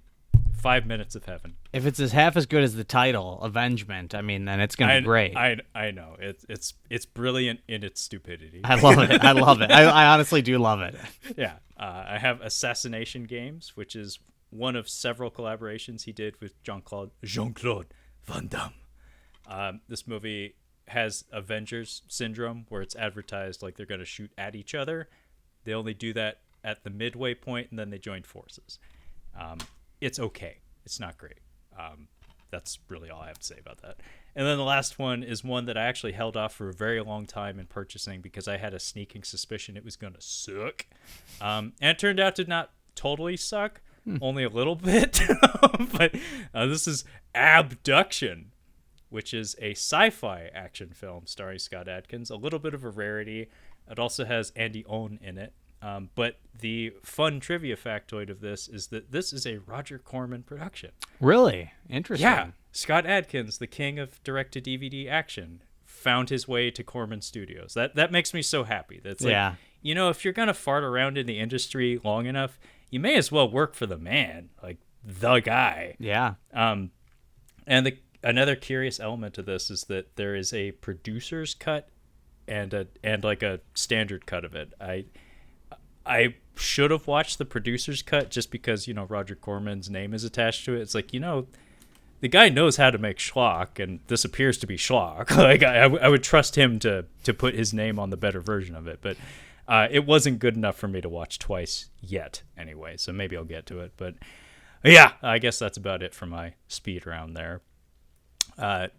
5 minutes of heaven. If it's half as good as the title, Avengement, I mean, then it's gonna be great. I know it's brilliant in its stupidity. I love it. I love it. I honestly do love it. Yeah, I have Assassination Games, which is one of several collaborations he did with Jean-Claude Van Damme. This movie has Avengers syndrome, where it's advertised like they're going to shoot at each other. They only do that at the midway point, and then they join forces. It's okay. It's not great. That's really all I have to say about that. And then the last one is one that I actually held off for a very long time in purchasing because I had a sneaking suspicion it was going to suck. And it turned out to not totally suck, only a little bit. But this is Abduction, which is a sci-fi action film starring Scott Adkins. A little bit of a rarity. It also has Andy Owen in it. But the fun trivia factoid of this is that this is a Roger Corman production. Really? Interesting. Yeah. Scott Adkins, the king of direct-to-DVD action, found his way to Corman Studios. That makes me so happy. That's like, you know, if you're going to fart around in the industry long enough, you may as well work for the man, like the guy. Yeah. And another curious element to this is that there is a producer's cut and like a standard cut of it. I should have watched the producer's cut just because, you know, Roger Corman's name is attached to it. It's like, you know, the guy knows how to make schlock, and this appears to be schlock. Like I would trust him to put his name on the better version of it, but it wasn't good enough for me to watch twice yet. Anyway, so maybe I'll get to it. But yeah, I guess that's about it for my speed round there.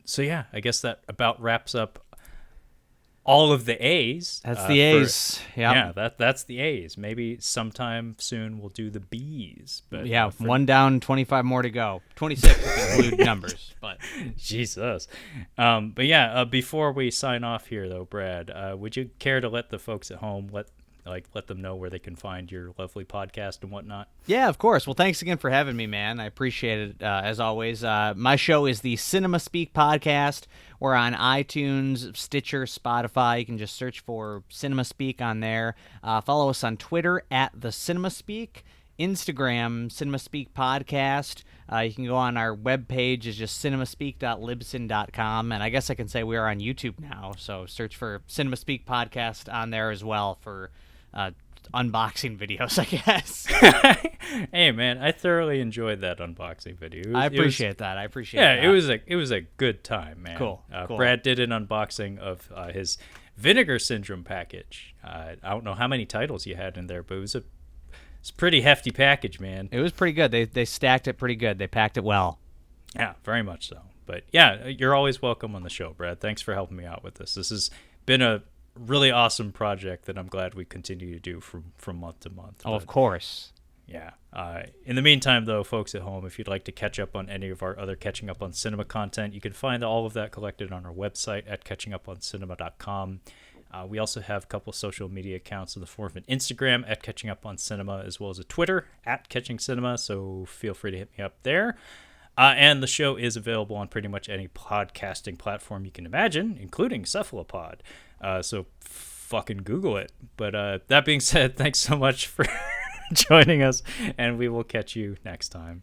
So yeah, I guess that about wraps up all of the A's. That's the A's. Yeah, that's the A's. Maybe sometime soon we'll do the B's. But yeah, one down, 25 more to go. 26 if you include numbers. But Jesus. But yeah, before we sign off here, though, Brad, would you care to let the folks at home let them know where they can find your lovely podcast and whatnot? Yeah, of course. Well, thanks again for having me, man. I appreciate it, as always. My show is the Cinema Speak podcast. We're on iTunes, Stitcher, Spotify. You can just search for Cinema Speak on there. Follow us on Twitter at the Cinema Speak, Instagram, Cinema Speak Podcast. You can go on our webpage, is just cinemaspeak.libsyn.com. And I guess I can say we are on YouTube now, so search for Cinema Speak Podcast on there as well for unboxing videos, I guess. Hey man, I thoroughly enjoyed that unboxing video. I appreciate that. Yeah, it was a good time, man. Cool. Brad did an unboxing of his Vinegar Syndrome package. I don't know how many titles you had in there, but it's a pretty hefty package, man. It was pretty good. They stacked it pretty good. They packed it well. Yeah, very much so. But yeah, you're always welcome on the show, Brad. Thanks for helping me out with this. This has been a really awesome project that I'm glad we continue to do from month to month. Oh, of course. Yeah. In the meantime, though, folks at home, if you'd like to catch up on any of our other Catching Up on Cinema content, you can find all of that collected on our website at CatchingUpOnCinema.com. We also have a couple social media accounts in the form of an Instagram at CatchingUpOnCinema, as well as a Twitter at CatchingCinema, so feel free to hit me up there. And the show is available on pretty much any podcasting platform you can imagine, including Cephalopod. So fucking Google it. But that being said, thanks so much for joining us, and we will catch you next time.